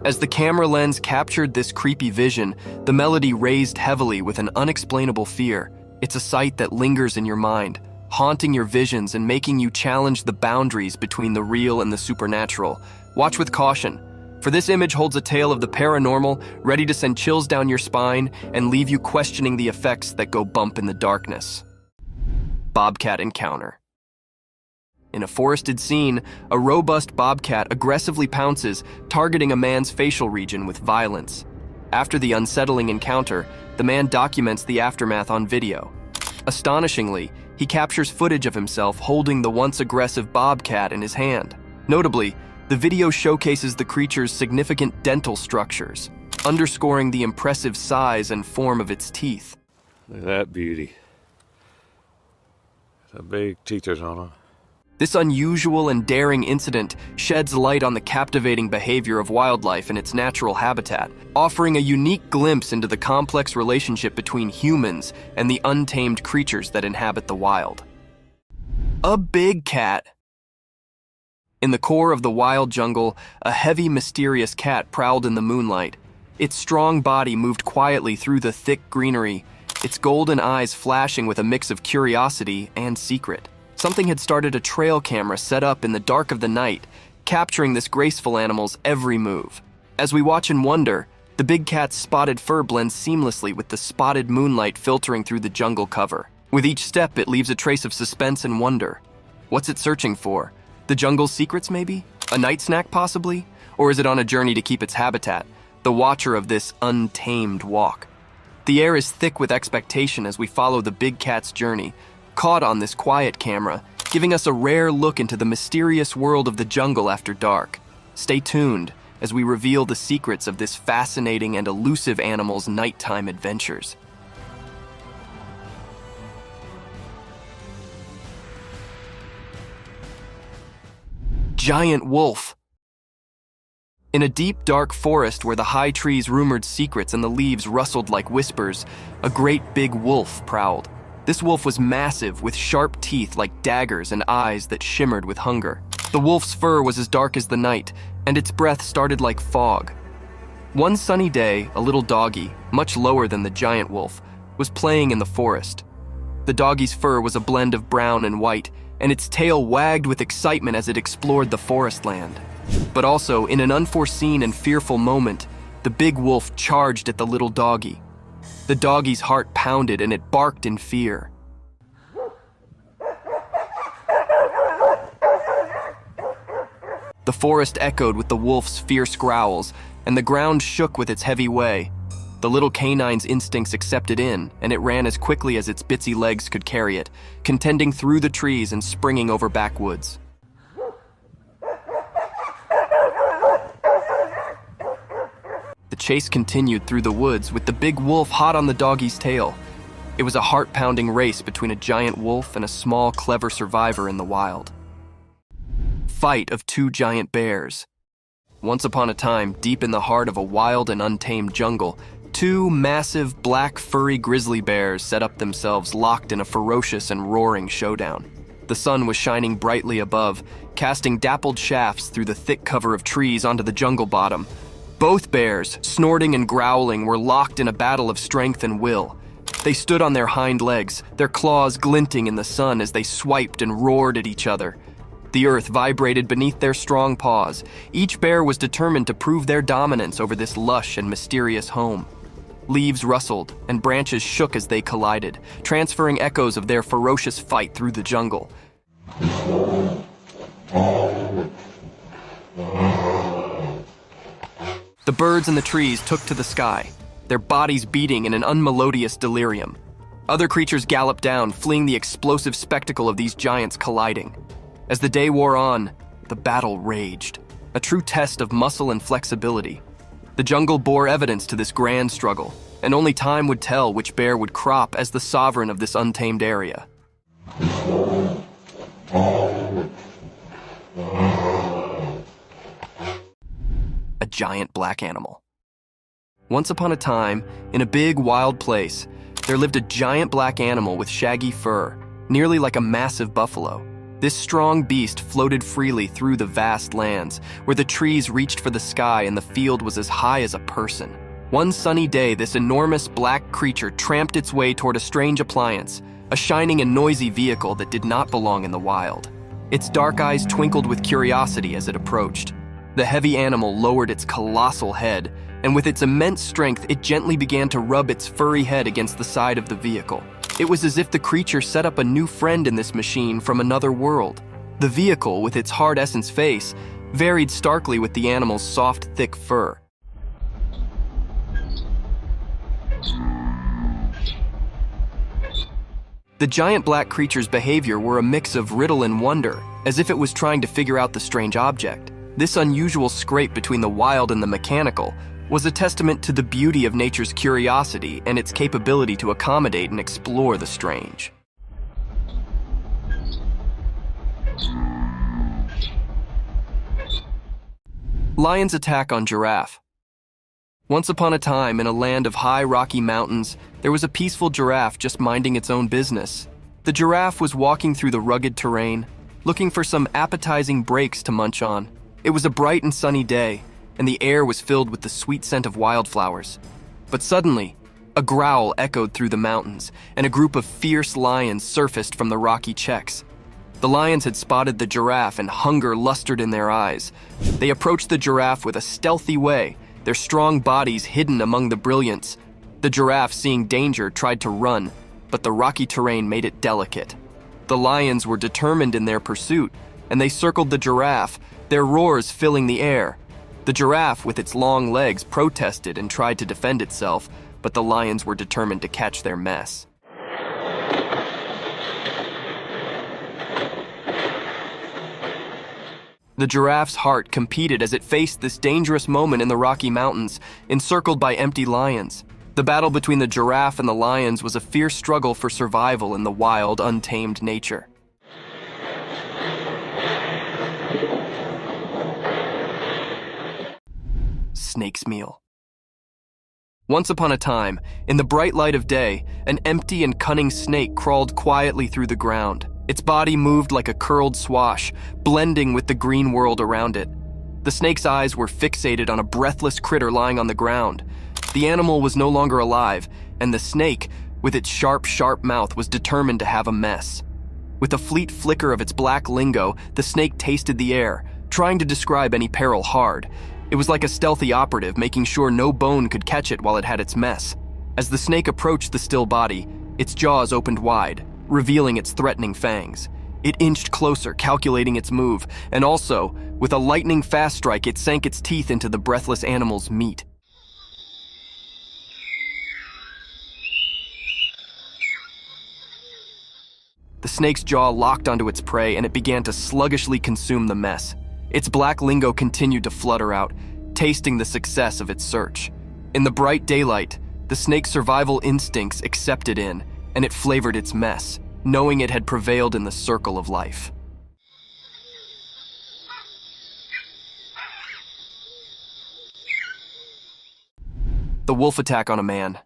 As the camera lens captured this creepy vision, the melody raised heavily with an unexplainable fear. It's a sight that lingers in your mind, haunting your visions and making you challenge the boundaries between the real and the supernatural. Watch with caution, for this image holds a tale of the paranormal, ready to send chills down your spine and leave you questioning the effects that go bump in the darkness. Bobcat encounter. In a forested scene, a robust bobcat aggressively pounces, targeting a man's facial region with violence. After the unsettling encounter, the man documents the aftermath on video. Astonishingly, he captures footage of himself holding the once aggressive bobcat in his hand. Notably, the video showcases the creature's significant dental structures, underscoring the impressive size and form of its teeth. Look at that beauty. The big teeth on her. This unusual and daring incident sheds light on the captivating behavior of wildlife in its natural habitat, offering a unique glimpse into the complex relationship between humans and the untamed creatures that inhabit the wild. A big cat. In the core of the wild jungle, a heavy, mysterious cat prowled in the moonlight. Its strong body moved quietly through the thick greenery, its golden eyes flashing with a mix of curiosity and secret. Something had started a trail camera set up in the dark of the night, capturing this graceful animal's every move. As we watch and wonder, the big cat's spotted fur blends seamlessly with the spotted moonlight filtering through the jungle cover. With each step, it leaves a trace of suspense and wonder. What's it searching for? The jungle's secrets, maybe? A night snack, possibly? Or is it on a journey to keep its habitat, the watcher of this untamed walk? The air is thick with expectation as we follow the big cat's journey, caught on this quiet camera, giving us a rare look into the mysterious world of the jungle after dark. Stay tuned as we reveal the secrets of this fascinating and elusive animal's nighttime adventures. Giant wolf. In a deep, dark forest where the high trees rumored secrets and the leaves rustled like whispers, a great big wolf prowled. This wolf was massive, with sharp teeth like daggers and eyes that shimmered with hunger. The wolf's fur was as dark as the night, and its breath started like fog. One sunny day, a little doggy, much lower than the giant wolf, was playing in the forest. The doggy's fur was a blend of brown and white, and its tail wagged with excitement as it explored the forest land. But also, in an unforeseen and fearful moment, the big wolf charged at the little doggy. The doggy's heart pounded and it barked in fear. The forest echoed with the wolf's fierce growls, and the ground shook with its heavy way. The little canine's instincts accepted in, and it ran as quickly as its bitsy legs could carry it, contending through the trees and springing over backwoods. The chase continued through the woods with the big wolf hot on the doggy's tail. It was a heart-pounding race between a giant wolf and a small, clever survivor in the wild. Fight of two giant bears. Once upon a time, deep in the heart of a wild and untamed jungle, two massive, black, furry grizzly bears set up themselves locked in a ferocious and roaring showdown. The sun was shining brightly above, casting dappled shafts through the thick cover of trees onto the jungle bottom. Both bears, snorting and growling, were locked in a battle of strength and will. They stood on their hind legs, their claws glinting in the sun as they swiped and roared at each other. The earth vibrated beneath their strong paws. Each bear was determined to prove their dominance over this lush and mysterious home. Leaves rustled, and branches shook as they collided, transferring echoes of their ferocious fight through the jungle. The birds in the trees took to the sky, their bodies beating in an unmelodious delirium. Other creatures galloped down, fleeing the explosive spectacle of these giants colliding. As the day wore on, the battle raged, a true test of muscle and flexibility. The jungle bore evidence to this grand struggle, and only time would tell which bear would crop as the sovereign of this untamed area. A giant black animal. Once upon a time, in a big wild place, there lived a giant black animal with shaggy fur, nearly like a massive buffalo. This strong beast floated freely through the vast lands, where the trees reached for the sky and the field was as high as a person. One sunny day, this enormous black creature tramped its way toward a strange appliance, a shining and noisy vehicle that did not belong in the wild. Its dark eyes twinkled with curiosity as it approached. The heavy animal lowered its colossal head, and with its immense strength, it gently began to rub its furry head against the side of the vehicle. It was as if the creature set up a new friend in this machine from another world. The vehicle, with its hard essence face, varied starkly with the animal's soft, thick fur. The giant black creature's behavior were a mix of riddle and wonder, as if it was trying to figure out the strange object. This unusual scrape between the wild and the mechanical was a testament to the beauty of nature's curiosity and its capability to accommodate and explore the strange. Lion's attack on giraffe. Once upon a time, in a land of high rocky mountains, there was a peaceful giraffe just minding its own business. The giraffe was walking through the rugged terrain, looking for some appetizing breaks to munch on. It was a bright and sunny day, and the air was filled with the sweet scent of wildflowers. But suddenly, a growl echoed through the mountains, and a group of fierce lions surfaced from the rocky checks. The lions had spotted the giraffe, and hunger lustered in their eyes. They approached the giraffe with a stealthy way, their strong bodies hidden among the brilliance. The giraffe, seeing danger, tried to run, but the rocky terrain made it delicate. The lions were determined in their pursuit, and they circled the giraffe, their roars filling the air. The giraffe, with its long legs, protested and tried to defend itself, but the lions were determined to catch their mess. The giraffe's heart competed as it faced this dangerous moment in the Rocky Mountains, encircled by empty lions. The battle between the giraffe and the lions was a fierce struggle for survival in the wild, untamed nature. Snake's meal. Once upon a time, in the bright light of day, an empty and cunning snake crawled quietly through the ground. Its body moved like a curled swash, blending with the green world around it. The snake's eyes were fixated on a breathless critter lying on the ground. The animal was no longer alive, and the snake, with its sharp, sharp mouth, was determined to have a mess. With a fleet flicker of its black lingo, the snake tasted the air, trying to describe any peril hard. It was like a stealthy operative, making sure no bone could catch it while it had its mess. As the snake approached the still body, its jaws opened wide, revealing its threatening fangs. It inched closer, calculating its move, and also, with a lightning-fast strike, it sank its teeth into the breathless animal's meat. The snake's jaw locked onto its prey, and it began to sluggishly consume the mess. Its black lingo continued to flutter out, tasting the success of its search. In the bright daylight, the snake's survival instincts accepted in, and it flavored its mess, knowing it had prevailed in the circle of life. The wolf attack on a man.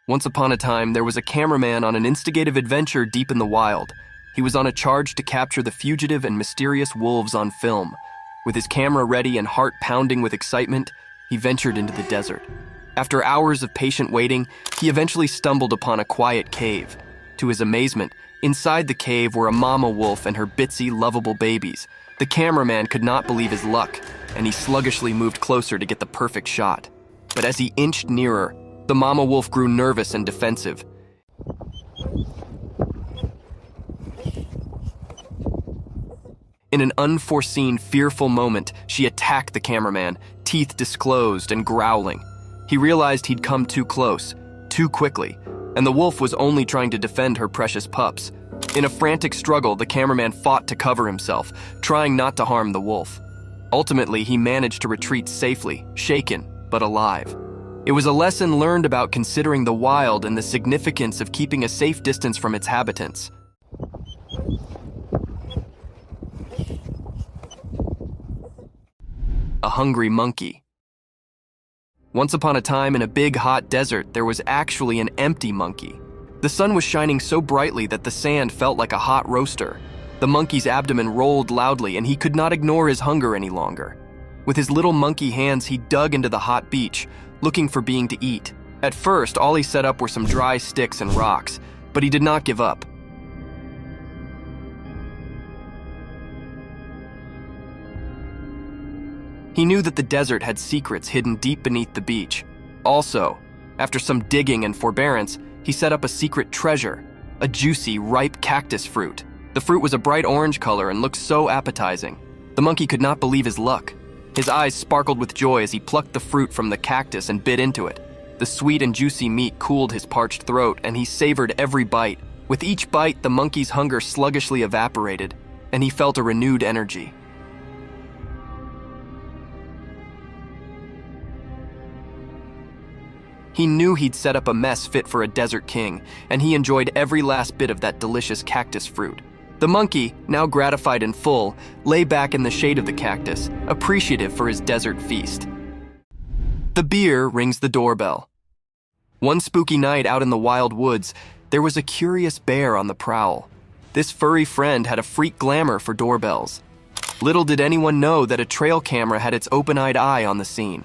Once upon a time, there was a cameraman on an instigative adventure deep in the wild. He was on a charge to capture the fugitive and mysterious wolves on film. With his camera ready and heart pounding with excitement, he ventured into the desert. After hours of patient waiting, he eventually stumbled upon a quiet cave. To his amazement, inside the cave were a mama wolf and her bitsy, lovable babies. The cameraman could not believe his luck, and he sluggishly moved closer to get the perfect shot. But as he inched nearer, the mama wolf grew nervous and defensive. In an unforeseen, fearful moment, she attacked the cameraman, teeth disclosed and growling. He realized he'd come too close, too quickly, and the wolf was only trying to defend her precious pups. In a frantic struggle, the cameraman fought to cover himself, trying not to harm the wolf. Ultimately, he managed to retreat safely, shaken, but alive. It was a lesson learned about considering the wild and the significance of keeping a safe distance from its habitants. A hungry monkey. Once upon a time in a big hot desert, there was actually an empty monkey. The sun was shining so brightly that the sand felt like a hot roaster. The monkey's abdomen rolled loudly and he could not ignore his hunger any longer. With his little monkey hands, he dug into the hot beach, looking for being to eat. At first, all he set up were some dry sticks and rocks, but he did not give up. He knew that the desert had secrets hidden deep beneath the beach. Also, after some digging and forbearance, he set up a secret treasure, a juicy, ripe cactus fruit. The fruit was a bright orange color and looked so appetizing. The monkey could not believe his luck. His eyes sparkled with joy as he plucked the fruit from the cactus and bit into it. The sweet and juicy meat cooled his parched throat, and he savored every bite. With each bite, the monkey's hunger sluggishly evaporated, and he felt a renewed energy. He knew he'd set up a mess fit for a desert king, and he enjoyed every last bit of that delicious cactus fruit. The monkey, now gratified and full, lay back in the shade of the cactus, appreciative for his desert feast. The beer rings the doorbell. One spooky night out in the wild woods, there was a curious bear on the prowl. This furry friend had a freak glamour for doorbells. Little did anyone know that a trail camera had its open-eyed eye on the scene.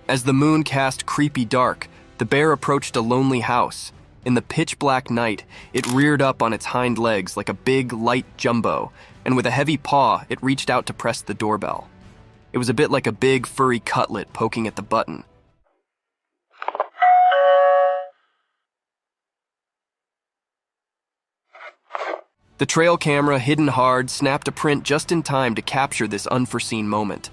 As the moon cast creepy dark, the bear approached a lonely house. In the pitch-black night, it reared up on its hind legs like a big, light jumbo, and with a heavy paw, it reached out to press the doorbell. It was a bit like a big, furry cutlet poking at the button. The trail camera, hidden hard, snapped a print just in time to capture this unforeseen moment.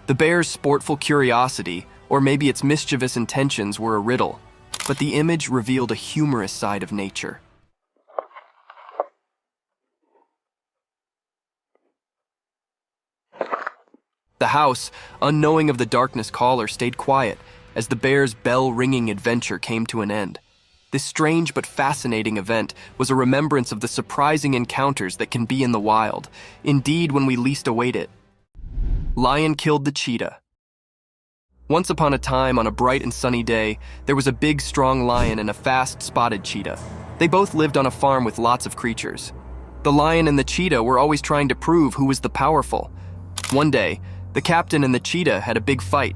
The bear's sportful curiosity, or maybe its mischievous intentions, were a riddle, but the image revealed a humorous side of nature. The house, unknowing of the darkness caller, stayed quiet as the bear's bell-ringing adventure came to an end. This strange but fascinating event was a remembrance of the surprising encounters that can be in the wild, indeed when we least await it. Lion killed the cheetah. Once upon a time, on a bright and sunny day, there was a big, strong lion and a fast, spotted cheetah. They both lived on a farm with lots of creatures. The lion and the cheetah were always trying to prove who was the powerful. One day, the captain and the cheetah had a big fight.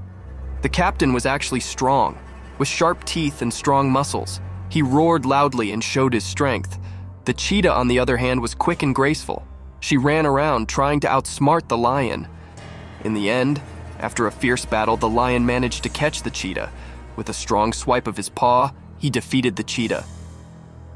The captain was actually strong, with sharp teeth and strong muscles. He roared loudly and showed his strength. The cheetah, on the other hand, was quick and graceful. She ran around trying to outsmart the lion. In the end, after a fierce battle, the lion managed to catch the cheetah. With a strong swipe of his paw, he defeated the cheetah.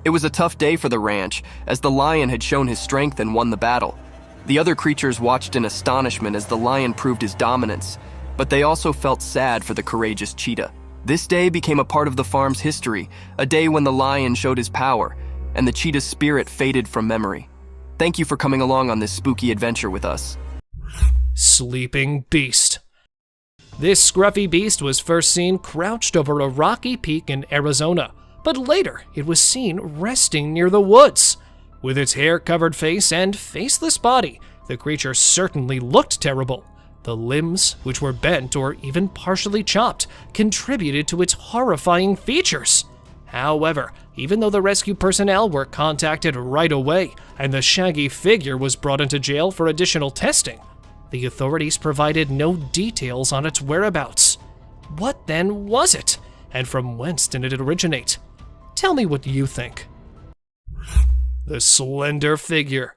It was a tough day for the ranch, as the lion had shown his strength and won the battle. The other creatures watched in astonishment as the lion proved his dominance, but they also felt sad for the courageous cheetah. This day became a part of the farm's history, a day when the lion showed his power, and the cheetah's spirit faded from memory. Thank you for coming along on this spooky adventure with us. Sleeping Beast. This scruffy beast was first seen crouched over a rocky peak in Arizona, but later it was seen resting near the woods. With its hair-covered face and faceless body, the creature certainly looked terrible. The limbs, which were bent or even partially chopped, contributed to its horrifying features. However, even though the rescue personnel were contacted right away and the shaggy figure was brought into jail for additional testing, the authorities provided no details on its whereabouts. What then was it? And from whence did it originate? Tell me what you think. The slender figure.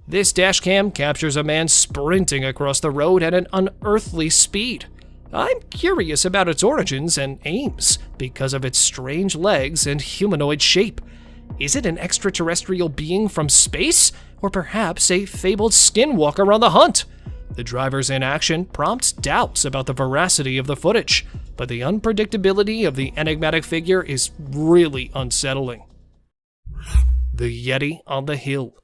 This dashcam captures a man sprinting across the road at an unearthly speed. I'm curious about its origins and aims because of its strange legs and humanoid shape. Is it an extraterrestrial being from space, or perhaps a fabled skinwalker on the hunt? The driver's inaction prompts doubts about the veracity of the footage, but the unpredictability of the enigmatic figure is really unsettling. The Yeti on the Hill.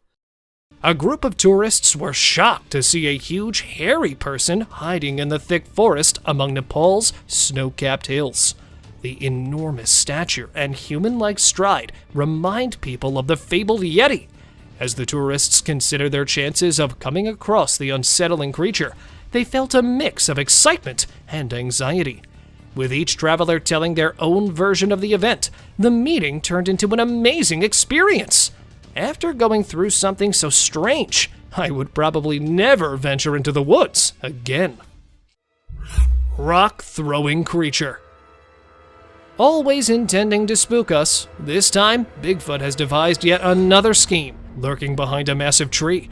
A group of tourists were shocked to see a huge, hairy person hiding in the thick forest among Nepal's snow-capped hills. The enormous stature and human-like stride remind people of the fabled Yeti. As the tourists considered their chances of coming across the unsettling creature, they felt a mix of excitement and anxiety. With each traveler telling their own version of the event, the meeting turned into an amazing experience. After going through something so strange, I would probably never venture into the woods again. Rock-throwing creature. Always intending to spook us, this time Bigfoot has devised yet another scheme, lurking behind a massive tree.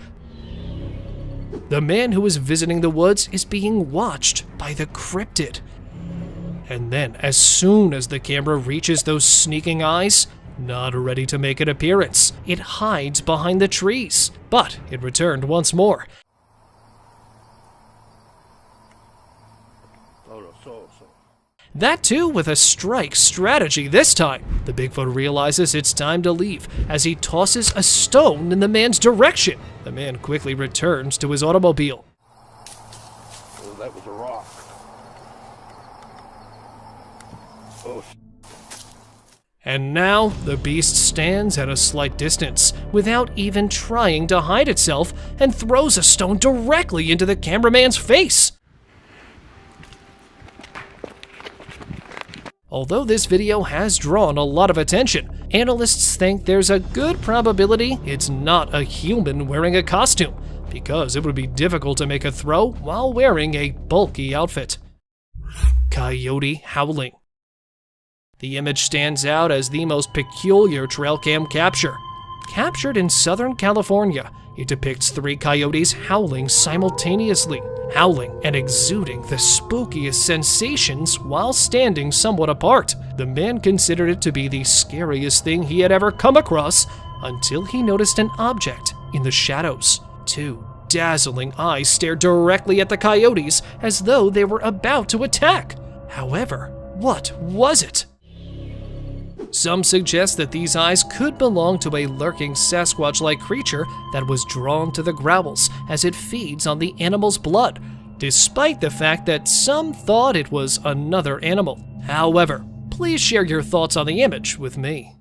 The man who is visiting the woods is being watched by the cryptid. And then, as soon as the camera reaches those sneaking eyes, not ready to make an appearance, it hides behind the trees. But it returned once more. That too with a strike strategy this time. The Bigfoot realizes it's time to leave as he tosses a stone in the man's direction. The man quickly returns to his automobile. Oh, that was a rock. Oh. And now the beast stands at a slight distance without even trying to hide itself and throws a stone directly into the cameraman's face. Although this video has drawn a lot of attention, analysts think there's a good probability it's not a human wearing a costume, because it would be difficult to make a throw while wearing a bulky outfit. Coyote howling. The image stands out as the most peculiar trail cam capture. Captured in Southern California, it depicts 3 coyotes howling simultaneously, howling and exuding the spookiest sensations while standing somewhat apart. The man considered it to be the scariest thing he had ever come across, until he noticed an object in the shadows. Two dazzling eyes stared directly at the coyotes as though they were about to attack. However, what was it? Some suggest that these eyes could belong to a lurking Sasquatch-like creature that was drawn to the growls as it feeds on the animal's blood, despite the fact that some thought it was another animal. However, please share your thoughts on the image with me.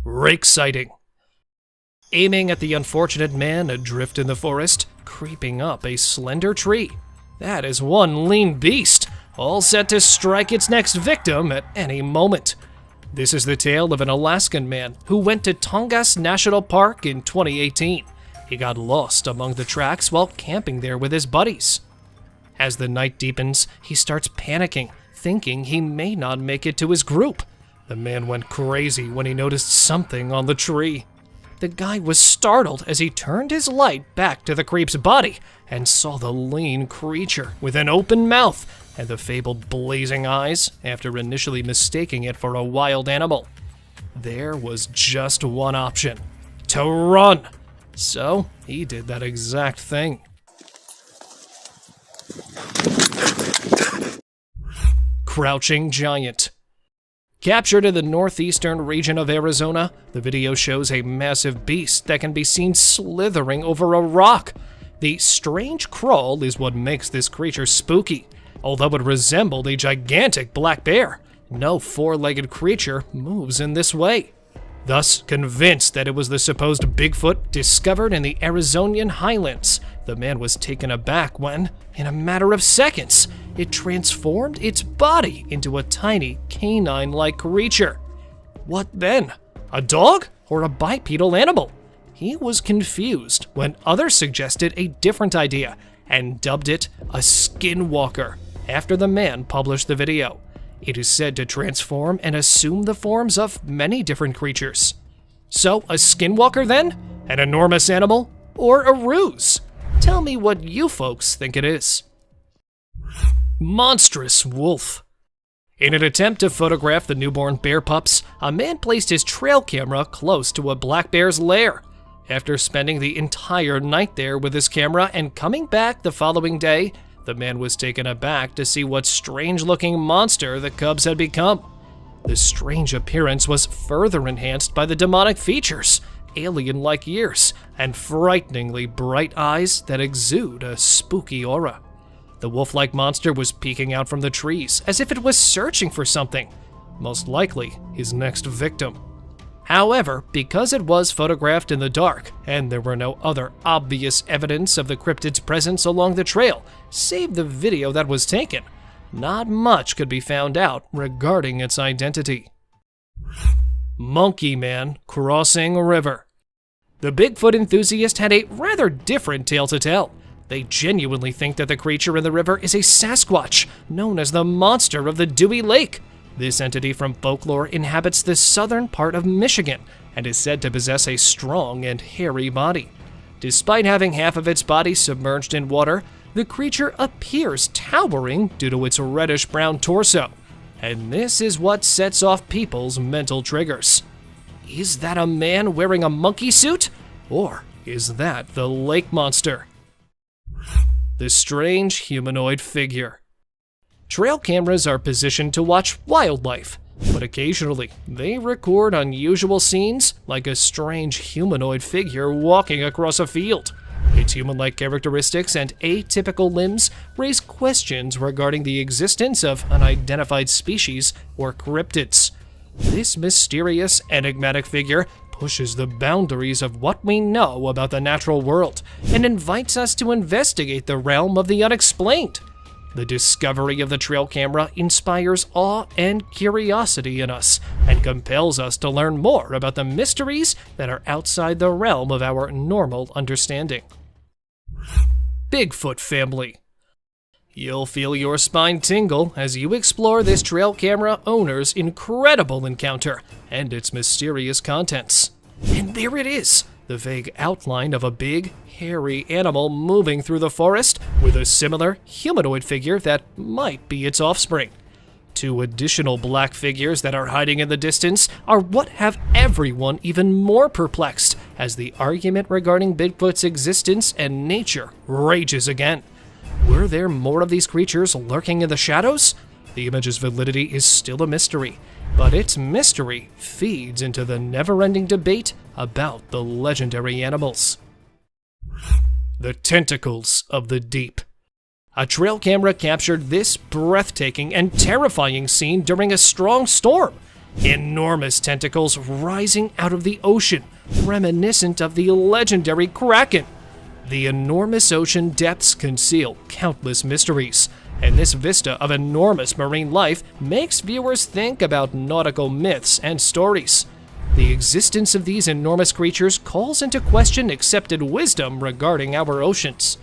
Rake sighting. Aiming at the unfortunate man adrift in the forest, creeping up a slender tree. That is one lean beast, all set to strike its next victim at any moment. This is the tale of an Alaskan man who went to Tongass National Park in 2018. He got lost among the tracks while camping there with his buddies. As the night deepens, he starts panicking, thinking he may not make it to his group. The man went crazy when he noticed something on the tree. The guy was startled as he turned his light back to the creep's body and saw the lean creature with an open mouth and the fabled blazing eyes after initially mistaking it for a wild animal. There was just one option: to run. So he did that exact thing. Crouching giant. Captured in the northeastern region of Arizona, the video shows a massive beast that can be seen slithering over a rock. The strange crawl is what makes this creature spooky. Although it resembled a gigantic black bear, no four-legged creature moves in this way. Thus, convinced that it was the supposed Bigfoot discovered in the Arizonian highlands, the man was taken aback when, in a matter of seconds, it transformed its body into a tiny canine-like creature. What then? A dog or a bipedal animal? He was confused when others suggested a different idea and dubbed it a skinwalker after the man published the video. It is said to transform and assume the forms of many different creatures. So, a skinwalker then? An enormous animal? Or a ruse? Tell me what you folks think it is. Monstrous wolf. In an attempt to photograph the newborn bear pups, a man placed his trail camera close to a black bear's lair. After spending the entire night there with his camera and coming back the following day, the man was taken aback to see what strange-looking monster the cubs had become. The strange appearance was further enhanced by the demonic features, alien-like ears, and frighteningly bright eyes that exude a spooky aura. The wolf-like monster was peeking out from the trees as if it was searching for something, most likely his next victim. However, because it was photographed in the dark and there were no other obvious evidence of the cryptid's presence along the trail, save the video that was taken, not much could be found out regarding its identity. Monkey Man crossing a river. The Bigfoot enthusiast had a rather different tale to tell. They genuinely think that the creature in the river is a Sasquatch, known as the Monster of the Dewey Lake. This entity from folklore inhabits the southern part of Michigan and is said to possess a strong and hairy body. Despite having half of its body submerged in water, the creature appears towering due to its reddish-brown torso. And this is what sets off people's mental triggers. Is that a man wearing a monkey suit? Or is that the lake monster? The strange humanoid figure. Trail cameras are positioned to watch wildlife, but occasionally they record unusual scenes like a strange humanoid figure walking across a field. Its human-like characteristics and atypical limbs raise questions regarding the existence of unidentified species or cryptids. This mysterious, enigmatic figure pushes the boundaries of what we know about the natural world and invites us to investigate the realm of the unexplained. The discovery of the trail camera inspires awe and curiosity in us and compels us to learn more about the mysteries that are outside the realm of our normal understanding. Bigfoot family. You'll feel your spine tingle as you explore this trail camera owner's incredible encounter and its mysterious contents. And there it is, the vague outline of a big, hairy animal moving through the forest with a similar humanoid figure that might be its offspring. Two additional black figures that are hiding in the distance are what have everyone even more perplexed as the argument regarding Bigfoot's existence and nature rages again. Were there more of these creatures lurking in the shadows? The image's validity is still a mystery, but its mystery feeds into the never-ending debate about the legendary animals. The tentacles of the deep. A trail camera captured this breathtaking and terrifying scene during a strong storm. Enormous tentacles rising out of the ocean, reminiscent of the legendary Kraken. The enormous ocean depths conceal countless mysteries, and this vista of enormous marine life makes viewers think about nautical myths and stories. The existence of these enormous creatures calls into question accepted wisdom regarding our oceans.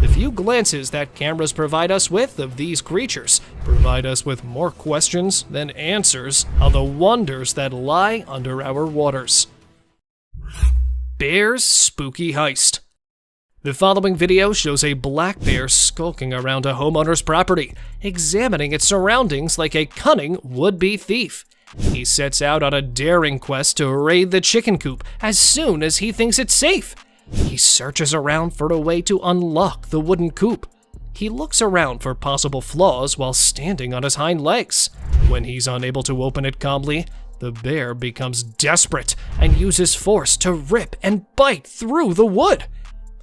The few glances that cameras provide us with of these creatures provide us with more questions than answers on the wonders that lie under our waters. Bear's spooky heist. The following video shows a black bear skulking around a homeowner's property, examining its surroundings like a cunning would-be thief. He sets out on a daring quest to raid the chicken coop as soon as he thinks it's safe. He searches around for a way to unlock the wooden coop. He looks around for possible flaws while standing on his hind legs. When he's unable to open it calmly, the bear becomes desperate and uses force to rip and bite through the wood.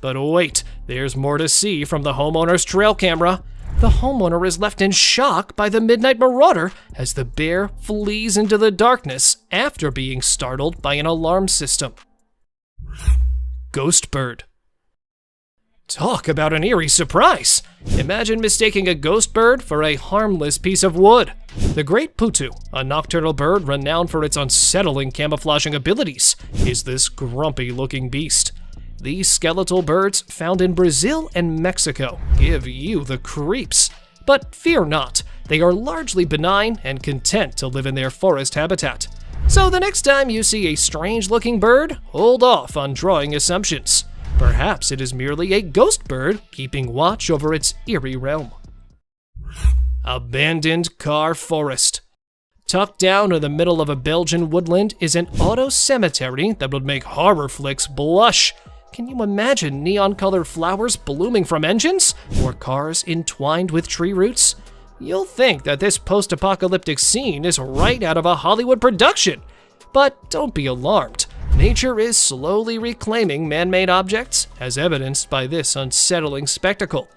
But wait, there's more to see from the homeowner's trail camera. The homeowner is left in shock by the midnight marauder as the bear flees into the darkness after being startled by an alarm system. Ghost bird. Talk about an eerie surprise! Imagine mistaking a ghost bird for a harmless piece of wood. The great putu, a nocturnal bird renowned for its unsettling camouflaging abilities, is this grumpy-looking beast. These skeletal birds, found in Brazil and Mexico, give you the creeps. But fear not, they are largely benign and content to live in their forest habitat. So the next time you see a strange-looking bird, hold off on drawing assumptions. Perhaps it is merely a ghost bird keeping watch over its eerie realm. Abandoned car forest. Tucked down in the middle of a Belgian woodland is an auto cemetery that would make horror flicks blush. Can you imagine neon-colored flowers blooming from engines, or cars entwined with tree roots? You'll think that this post-apocalyptic scene is right out of a Hollywood production. But don't be alarmed. Nature is slowly reclaiming man-made objects, as evidenced by this unsettling spectacle.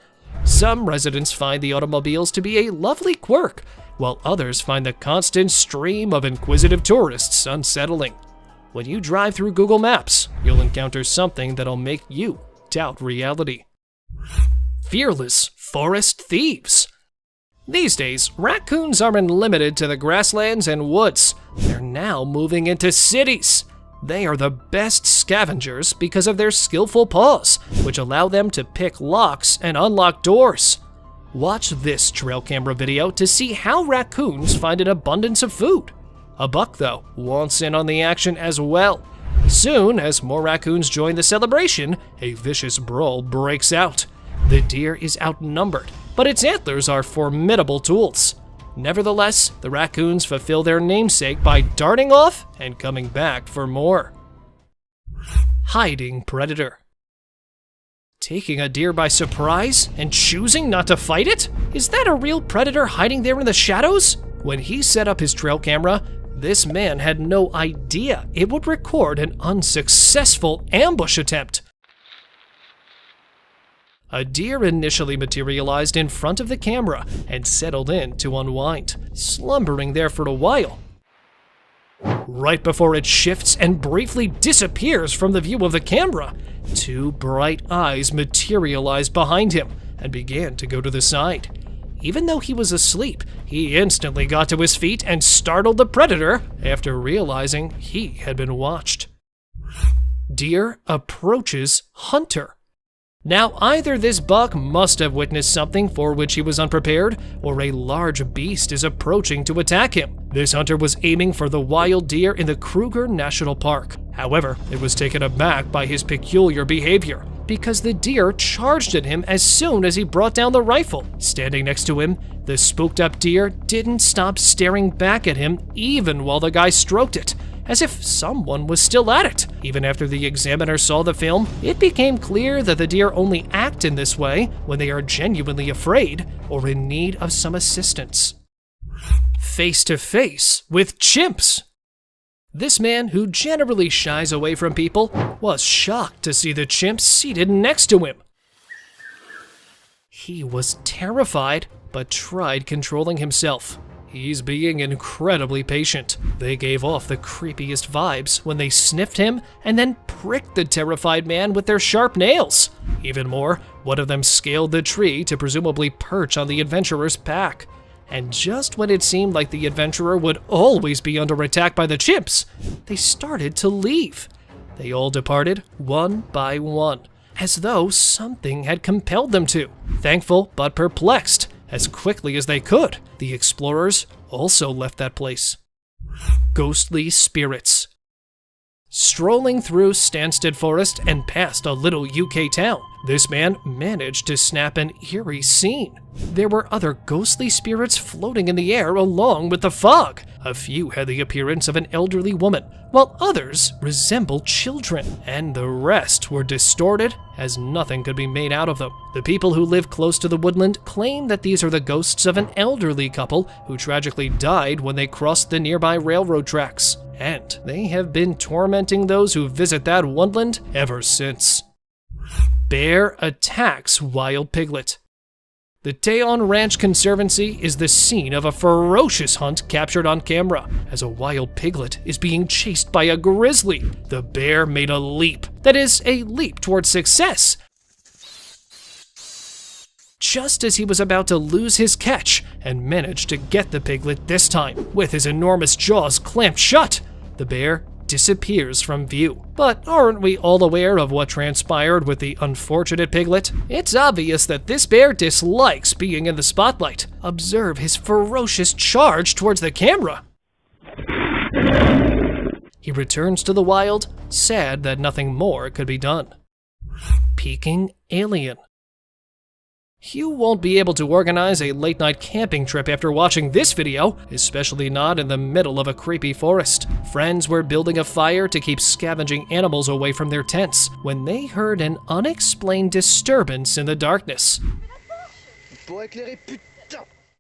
Some residents find the automobiles to be a lovely quirk, while others find the constant stream of inquisitive tourists unsettling. When you drive through Google Maps, you'll encounter something that'll make you doubt reality. Fearless forest thieves. These days, raccoons aren't limited to the grasslands and woods. They're now moving into cities. They are the best scavengers because of their skillful paws, which allow them to pick locks and unlock doors. Watch this trail camera video to see how raccoons find an abundance of food. A buck, though, wants in on the action as well. Soon, as more raccoons join the celebration, a vicious brawl breaks out. The deer is outnumbered, but its antlers are formidable tools. Nevertheless, the raccoons fulfill their namesake by darting off and coming back for more. Hiding predator. Taking a deer by surprise and choosing not to fight it? Is that a real predator hiding there in the shadows? When he set up his trail camera, this man had no idea it would record an unsuccessful ambush attempt. A deer initially materialized in front of the camera and settled in to unwind, slumbering there for a while. Right before it shifts and briefly disappears from the view of the camera, two bright eyes materialized behind him and began to go to the side. Even though he was asleep, he instantly got to his feet and startled the predator after realizing he had been watched. Deer approaches hunter. Now, either this buck must have witnessed something for which he was unprepared, or a large beast is approaching to attack him. This hunter was aiming for the wild deer in the Kruger National Park. However, it was taken aback by his peculiar behavior, because the deer charged at him as soon as he brought down the rifle. Standing next to him, The spooked up deer didn't stop staring back at him even while the guy stroked it, as if someone was still at it. Even after the examiner saw the film, it became clear that the deer only act in this way when they are genuinely afraid or in need of some assistance. Face to face with chimps. This man, who generally shies away from people, was shocked to see the chimp seated next to him. He was terrified, but tried controlling himself. He's being incredibly patient. They gave off the creepiest vibes when they sniffed him and then pricked the terrified man with their sharp nails. Even more, one of them scaled the tree to presumably perch on the adventurer's back. And just when it seemed like the adventurer would always be under attack by the chimps, they started to leave. They all departed one by one, as though something had compelled them to. Thankful but perplexed, as quickly as they could, the explorers also left that place. Ghostly spirits. Strolling through Stansted Forest and past a little UK town, this man managed to snap an eerie scene. There were other ghostly spirits floating in the air along with the fog. A few had the appearance of an elderly woman, while others resembled children, and the rest were distorted as nothing could be made out of them. The people who live close to the woodland claim that these are the ghosts of an elderly couple who tragically died when they crossed the nearby railroad tracks, and they have been tormenting those who visit that woodland ever since. Bear attacks wild piglet. The Tejon Ranch Conservancy is the scene of a ferocious hunt captured on camera, as a wild piglet is being chased by a grizzly. The bear made a leap, that is, a leap towards success, just as he was about to lose his catch, and managed to get the piglet this time. With his enormous jaws clamped shut, the bear disappears from view. But aren't we all aware of what transpired with the unfortunate piglet? It's obvious that this bear dislikes being in the spotlight. Observe his ferocious charge towards the camera. He returns to the wild, sad that nothing more could be done. Peeking alien. You won't be able to organize a late-night camping trip after watching this video, especially not in the middle of a creepy forest. Friends were building a fire to keep scavenging animals away from their tents when they heard an unexplained disturbance in the darkness.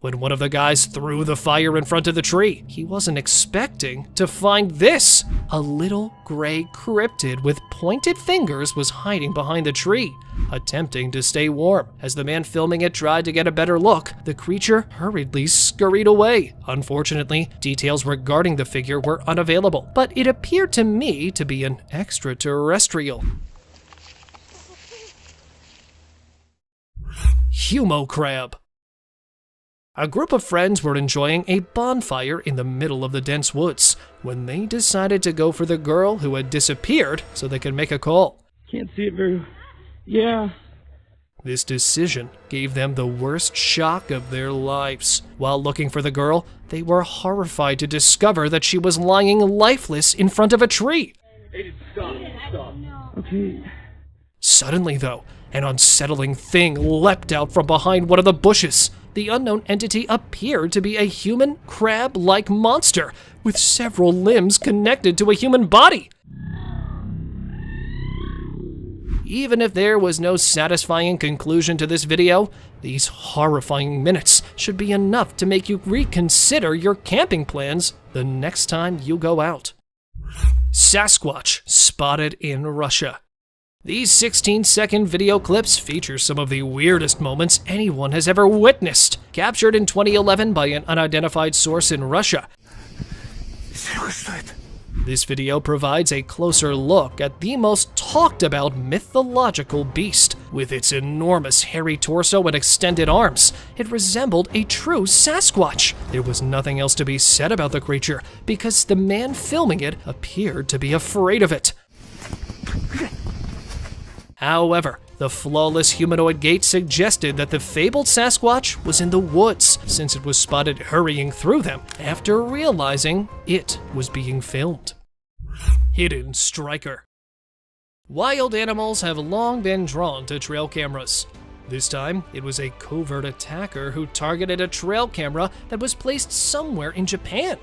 When one of the guys threw the fire in front of the tree, he wasn't expecting to find this. A little gray cryptid with pointed fingers was hiding behind the tree, attempting to stay warm. As the man filming it tried to get a better look, the creature hurriedly scurried away. Unfortunately, details regarding the figure were unavailable, but it appeared to me to be an extraterrestrial. Humo crab. A group of friends were enjoying a bonfire in the middle of the dense woods when they decided to go for the girl who had disappeared so they could make a call. Can't see it very... Yeah. This decision gave them the worst shock of their lives. While looking for the girl, they were horrified to discover that she was lying lifeless in front of a tree. Stop. Okay. Suddenly, though, an unsettling thing leapt out from behind one of the bushes. The unknown entity appeared to be a human crab-like monster with several limbs connected to a human body. Even if there was no satisfying conclusion to this video, these horrifying minutes should be enough to make you reconsider your camping plans the next time you go out. Sasquatch spotted in Russia. These 16-second video clips feature some of the weirdest moments anyone has ever witnessed, captured in 2011 by an unidentified source in Russia. This video provides a closer look at the most talked about mythological beast. With its enormous hairy torso and extended arms, it resembled a true Sasquatch. There was nothing else to be said about the creature because the man filming it appeared to be afraid of it. However, the flawless humanoid gait suggested that the fabled Sasquatch was in the woods, since it was spotted hurrying through them after realizing it was being filmed. Hidden striker. Wild animals have long been drawn to trail cameras. This time, it was a covert attacker who targeted a trail camera that was placed somewhere in Japan.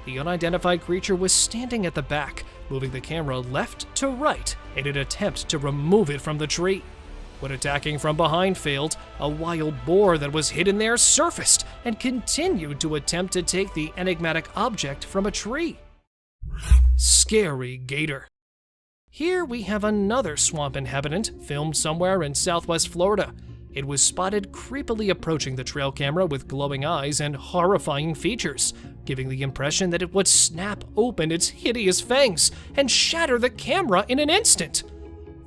The unidentified creature was standing at the back, moving the camera left to right in an attempt to remove it from the tree. When attacking from behind failed, a wild boar that was hidden there surfaced and continued to attempt to take the enigmatic object from a tree. Scary gator. Here we have another swamp inhabitant filmed somewhere in southwest Florida. It was spotted creepily approaching the trail camera with glowing eyes and horrifying features, giving the impression that it would snap open its hideous fangs and shatter the camera in an instant.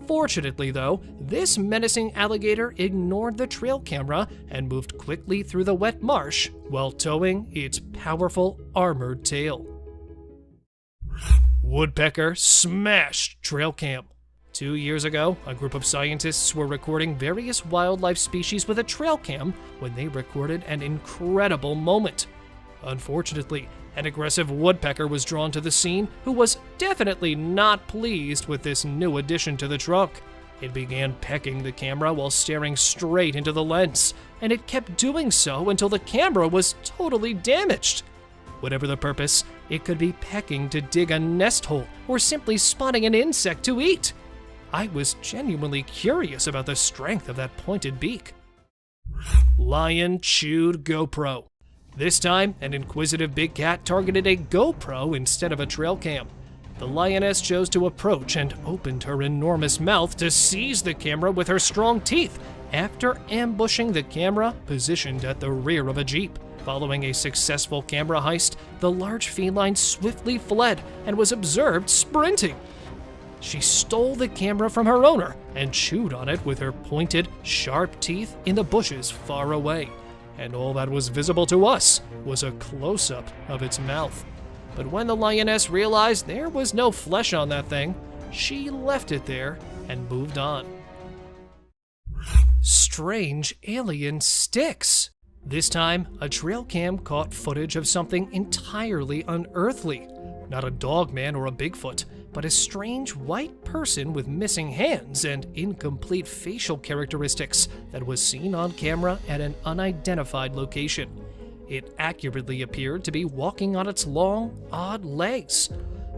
Fortunately, though, this menacing alligator ignored the trail camera and moved quickly through the wet marsh while towing its powerful armored tail. Woodpecker smashed trail cam. 2 years ago, a group of scientists were recording various wildlife species with a trail cam when they recorded an incredible moment. Unfortunately, an aggressive woodpecker was drawn to the scene who was definitely not pleased with this new addition to the trunk. It began pecking the camera while staring straight into the lens, and it kept doing so until the camera was totally damaged. Whatever the purpose, it could be pecking to dig a nest hole or simply spotting an insect to eat. I was genuinely curious about the strength of that pointed beak. Lion chewed GoPro. This time, an inquisitive big cat targeted a GoPro instead of a trail cam. The lioness chose to approach and opened her enormous mouth to seize the camera with her strong teeth after ambushing the camera positioned at the rear of a Jeep. Following a successful camera heist, the large feline swiftly fled and was observed sprinting. She stole the camera from her owner and chewed on it with her pointed, sharp teeth in the bushes far away. And all that was visible to us was a close-up of its mouth. But when the lioness realized there was no flesh on that thing, she left it there and moved on. Strange alien sticks. This time, a trail cam caught footage of something entirely unearthly. Not a dogman or a Bigfoot, but a strange white person with missing hands and incomplete facial characteristics that was seen on camera at an unidentified location. It accurately appeared to be walking on its long, odd legs.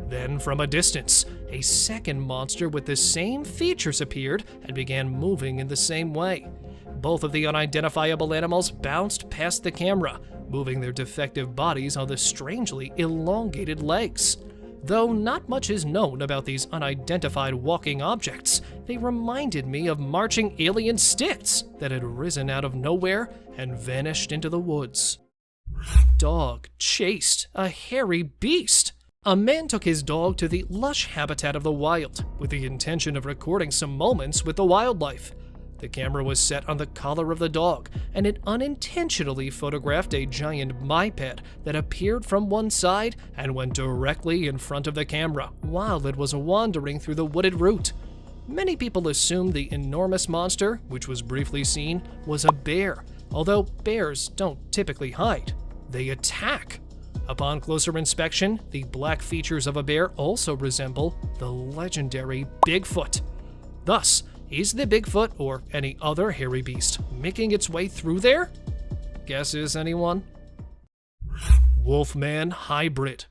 Then, from a distance, a second monster with the same features appeared and began moving in the same way. Both of the unidentifiable animals bounced past the camera, moving their defective bodies on the strangely elongated legs. Though not much is known about these unidentified walking objects, they reminded me of marching alien sticks that had risen out of nowhere and vanished into the woods. Dog chased a hairy beast. A man took his dog to the lush habitat of the wild with the intention of recording some moments with the wildlife. The camera was set on the collar of the dog, and it unintentionally photographed a giant biped that appeared from one side and went directly in front of the camera while it was wandering through the wooded route. Many people assumed the enormous monster, which was briefly seen, was a bear, although bears don't typically hide. They attack. Upon closer inspection, the black features of a bear also resemble the legendary Bigfoot. Thus, is the Bigfoot or any other hairy beast making its way through there? Guesses, anyone? Wolfman hybrid.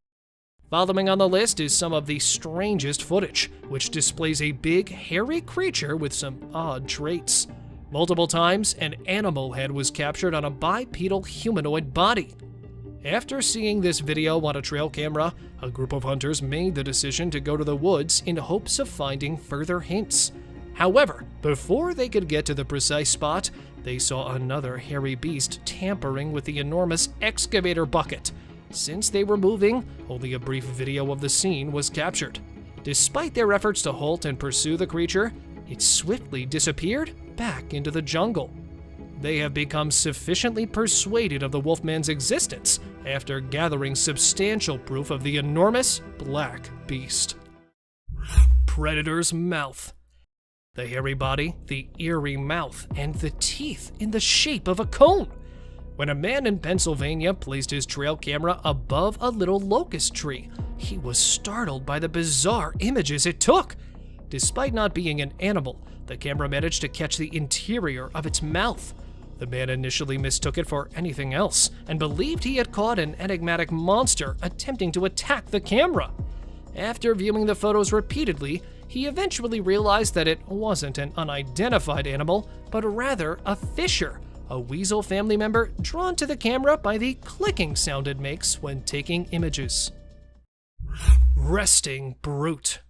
Following on the list is some of the strangest footage, which displays a big, hairy creature with some odd traits. Multiple times, an animal head was captured on a bipedal humanoid body. After seeing this video on a trail camera, a group of hunters made the decision to go to the woods in hopes of finding further hints. However, before they could get to the precise spot, they saw another hairy beast tampering with the enormous excavator bucket. Since they were moving, only a brief video of the scene was captured. Despite their efforts to halt and pursue the creature, it swiftly disappeared back into the jungle. They have become sufficiently persuaded of the Wolfman's existence after gathering substantial proof of the enormous black beast. Predator's mouth. The hairy body, the eerie mouth, and the teeth in the shape of a cone. When a man in Pennsylvania placed his trail camera above a little locust tree, he was startled by the bizarre images it took. Despite not being an animal, the The camera managed to catch the interior of its mouth. The man initially mistook it for anything else and believed he had caught an enigmatic monster attempting to attack the camera. After viewing the photos repeatedly, he eventually realized that it wasn't an unidentified animal, but rather a fisher, a weasel family member drawn to the camera by the clicking sound it makes when taking images. Resting brute.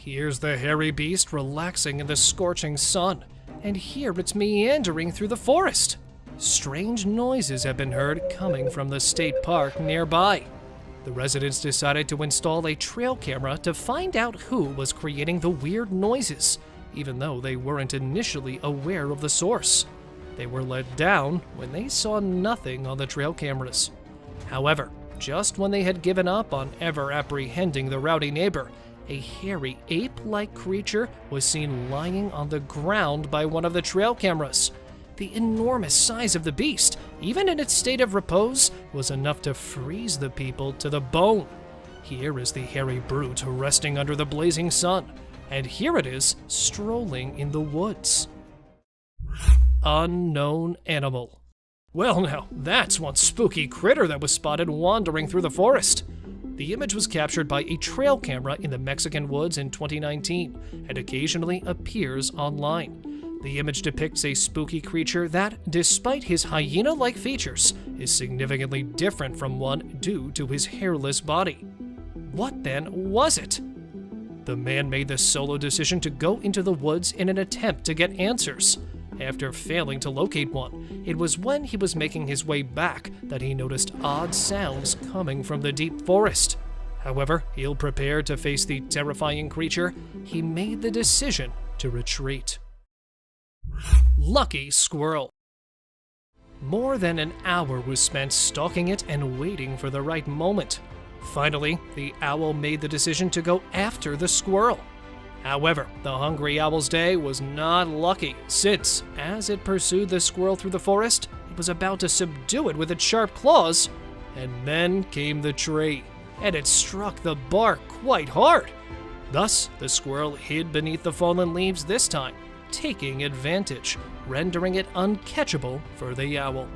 Here's the hairy beast relaxing in the scorching sun, and here it's meandering through the forest. Strange noises have been heard coming from the state park nearby. The residents decided to install a trail camera to find out who was creating the weird noises, even though they weren't initially aware of the source. They were let down when they saw nothing on the trail cameras. However, just when they had given up on ever apprehending the rowdy neighbor, a hairy ape-like creature was seen lying on the ground by one of the trail cameras. The enormous size of the beast, even in its state of repose, was enough to freeze the people to the bone. Here is the hairy brute resting under the blazing sun, and here it is strolling in the woods. Unknown animal. Well now, that's one spooky critter that was spotted wandering through the forest. The image was captured by a trail camera in the Mexican woods in 2019 and occasionally appears online. The image depicts a spooky creature that, despite his hyena-like features, is significantly different from one due to his hairless body. What then was it? The man made the solo decision to go into the woods in an attempt to get answers. After failing to locate one, it was when he was making his way back that he noticed odd sounds coming from the deep forest. However, ill-prepared to face the terrifying creature, he made the decision to retreat. Lucky squirrel. More than an hour was spent stalking it and waiting for the right moment. Finally, the owl made the decision to go after the squirrel. However, the hungry owl's day was not lucky, since, as it pursued the squirrel through the forest, it was about to subdue it with its sharp claws. And then came the tree, and it struck the bark quite hard. Thus, the squirrel hid beneath the fallen leaves this time, taking advantage, rendering it uncatchable for the owl.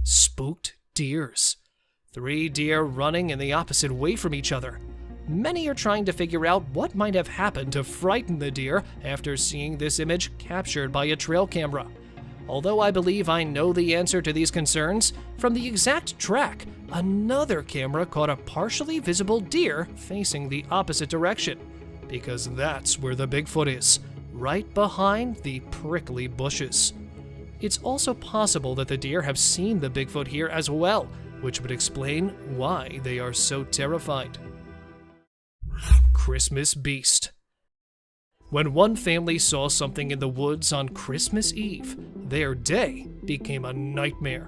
Spooked deers. 3 deer running in the opposite way from each other. Many are trying to figure out what might have happened to frighten the deer after seeing this image captured by a trail camera. Although I believe I know the answer to these concerns, from the exact track, another camera caught a partially visible deer facing the opposite direction, because that's where the Bigfoot is, right behind the prickly bushes. It's also possible that the deer have seen the Bigfoot here as well, which would explain why they are so terrified. Christmas beast. When one family saw something in the woods on Christmas Eve, their day became a nightmare.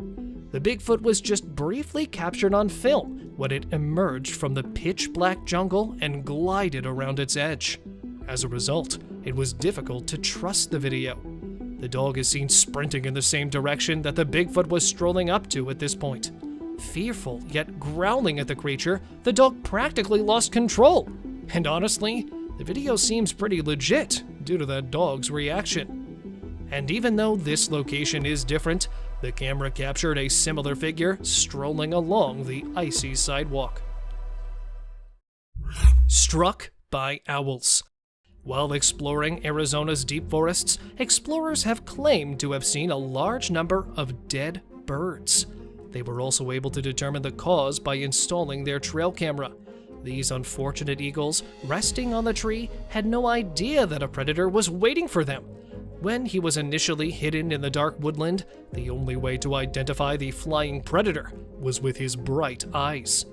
The Bigfoot was just briefly captured on film when it emerged from the pitch-black jungle and glided around its edge. As a result, it was difficult to trust the video. The dog is seen sprinting in the same direction that the Bigfoot was strolling up to at this point. Fearful yet growling at the creature, the dog practically lost control. And honestly, the video seems pretty legit due to the dog's reaction. And even though this location is different, the camera captured a similar figure strolling along the icy sidewalk. Struck by owls. While exploring Arizona's deep forests, explorers have claimed to have seen a large number of dead birds. They were also able to determine the cause by installing their trail camera. These unfortunate eagles, resting on the tree, had no idea that a predator was waiting for them. When he was initially hidden in the dark woodland, the only way to identify the flying predator was with his bright eyes.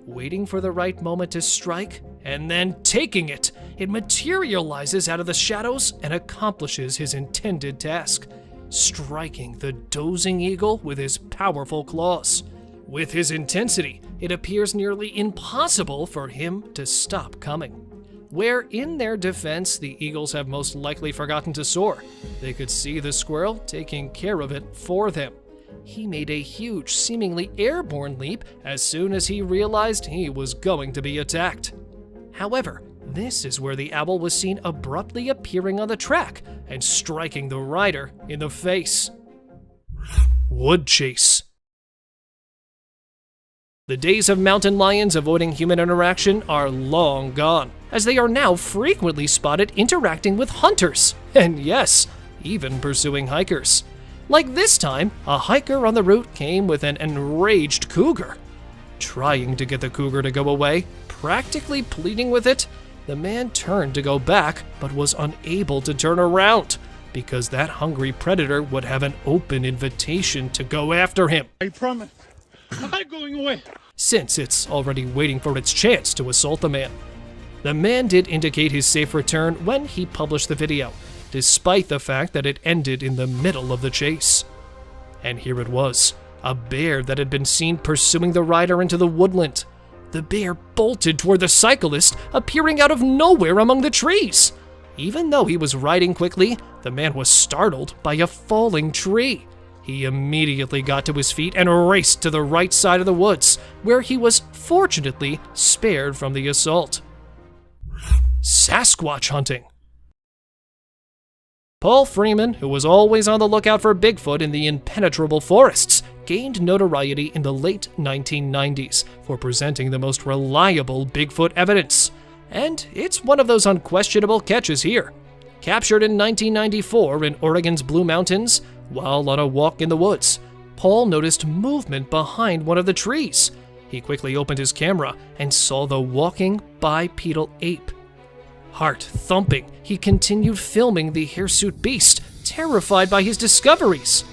Waiting for the right moment to strike, and then taking it, it materializes out of the shadows and accomplishes his intended task, striking the dozing eagle with his powerful claws. With his intensity, it appears nearly impossible for him to stop coming. Where in their defense, the eagles have most likely forgotten to soar, they could see the squirrel taking care of it for them. He made a huge, seemingly airborne leap as soon as he realized he was going to be attacked. However, This is where the owl was seen abruptly appearing on the track and striking the rider in the face. Wood chase. The days of mountain lions avoiding human interaction are long gone, as they are now frequently spotted interacting with hunters, and yes, even pursuing hikers. Like this time, a hiker on the route came with an enraged cougar. Trying to get the cougar to go away, practically pleading with it, the man turned to go back, but was unable to turn around, because that hungry predator would have an open invitation to go after him. I promise. I'm not going away. Since it's already waiting for its chance to assault the man. The man did indicate his safe return when he published the video, despite the fact that it ended in the middle of the chase. And here it was, a bear that had been seen pursuing the rider into the woodland. The bear bolted toward the cyclist, appearing out of nowhere among the trees. Even though he was riding quickly, the man was startled by a falling tree. He immediately got to his feet and raced to the right side of the woods, where he was fortunately spared from the assault. Sasquatch hunting. Paul Freeman, who was always on the lookout for Bigfoot in the impenetrable forests, gained notoriety in the late 1990s for presenting the most reliable Bigfoot evidence. And it's one of those unquestionable catches here. Captured in 1994 in Oregon's Blue Mountains, while on a walk in the woods, Paul noticed movement behind one of the trees. He quickly opened his camera and saw the walking bipedal ape. Heart thumping, he continued filming the hirsute beast, terrified by his discoveries.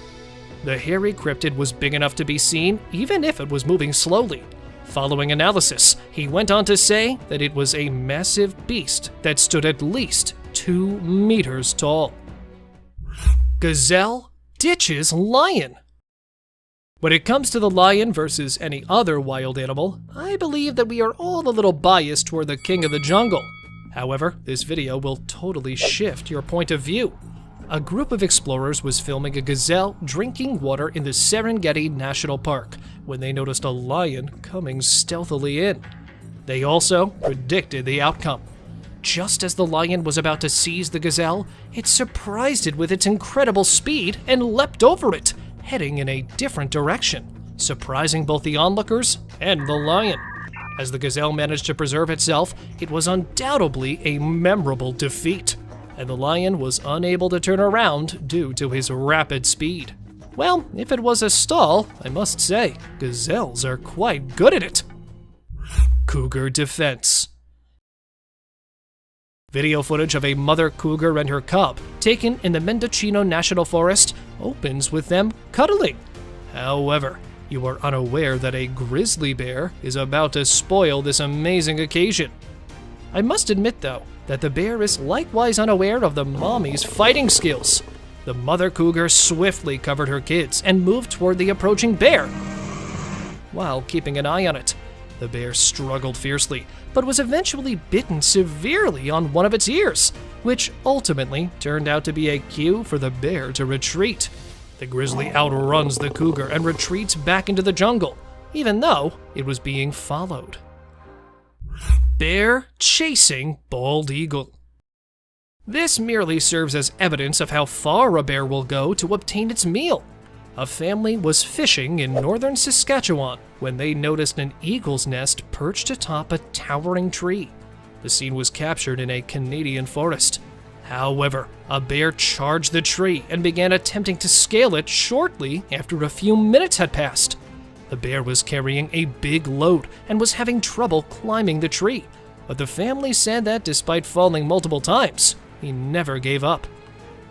The hairy cryptid was big enough to be seen, even if it was moving slowly. Following analysis, he went on to say that it was a massive beast that stood at least 2 meters tall. Gazelle ditches lion. When it comes to the lion versus any other wild animal, I believe that we are all a little biased toward the king of the jungle. However, this video will totally shift your point of view. A group of explorers was filming a gazelle drinking water in the Serengeti National Park when they noticed a lion coming stealthily in. They also predicted the outcome. Just as the lion was about to seize the gazelle, it surprised it with its incredible speed and leapt over it, heading in a different direction, surprising both the onlookers and the lion. As the gazelle managed to preserve itself, it was undoubtedly a memorable defeat, and the lion was unable to turn around due to his rapid speed. Well, if it was a stall, I must say, gazelles are quite good at it. Cougar defense. Video footage of a mother cougar and her cub, taken in the Mendocino National Forest, opens with them cuddling. However, you are unaware that a grizzly bear is about to spoil this amazing occasion. I must admit, though, that the bear is likewise unaware of the mommy's fighting skills. The mother cougar swiftly covered her kids and moved toward the approaching bear, while keeping an eye on it. The bear struggled fiercely, but was eventually bitten severely on one of its ears, which ultimately turned out to be a cue for the bear to retreat. The grizzly outruns the cougar and retreats back into the jungle, even though it was being followed. Bear chasing bald eagle. This merely serves as evidence of how far a bear will go to obtain its meal. A family was fishing in northern Saskatchewan when they noticed an eagle's nest perched atop a towering tree. The scene was captured in a Canadian forest. However, a bear charged the tree and began attempting to scale it shortly after a few minutes had passed. The bear was carrying a big load and was having trouble climbing the tree, but the family said that despite falling multiple times, he never gave up.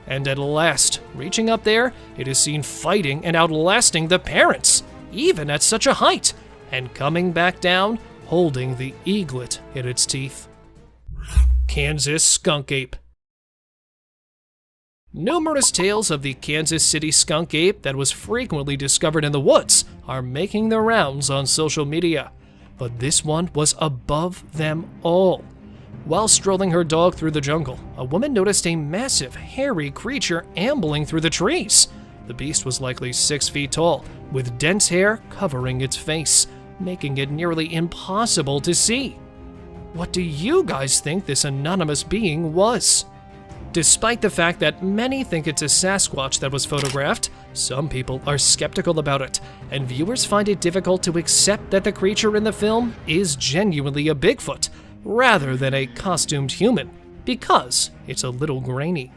And at last, reaching up there, it is seen fighting and outlasting the parents, even at such a height, and coming back down, holding the eaglet in its teeth. Kansas skunk ape. Numerous tales of the Kansas City skunk ape that was frequently discovered in the woods are making the rounds on social media, but this one was above them all. While strolling her dog through the jungle, a woman noticed a massive, hairy creature ambling through the trees. The beast was likely 6 feet tall, with dense hair covering its face, making it nearly impossible to see. What do you guys think this anonymous being was? Despite the fact that many think it's a Sasquatch that was photographed, some people are skeptical about it, and viewers find it difficult to accept that the creature in the film is genuinely a Bigfoot, rather than a costumed human, because it's a little grainy.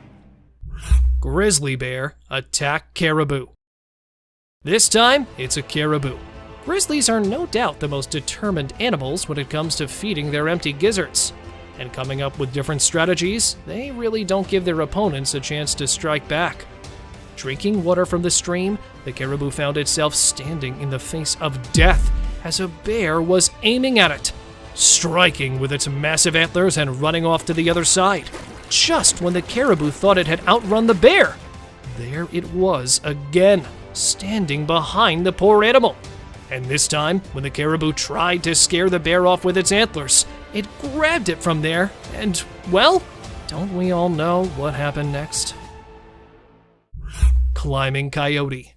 Grizzly bear attack caribou. This time, it's a caribou. Grizzlies are no doubt the most determined animals when it comes to feeding their empty gizzards. And coming up with different strategies, they really don't give their opponents a chance to strike back. Drinking water from the stream, the caribou found itself standing in the face of death as a bear was aiming at it, striking with its massive antlers and running off to the other side, just when the caribou thought it had outrun the bear. There it was again, standing behind the poor animal. And this time, when the caribou tried to scare the bear off with its antlers, it grabbed it from there, and, well, don't we all know what happened next? Climbing coyote.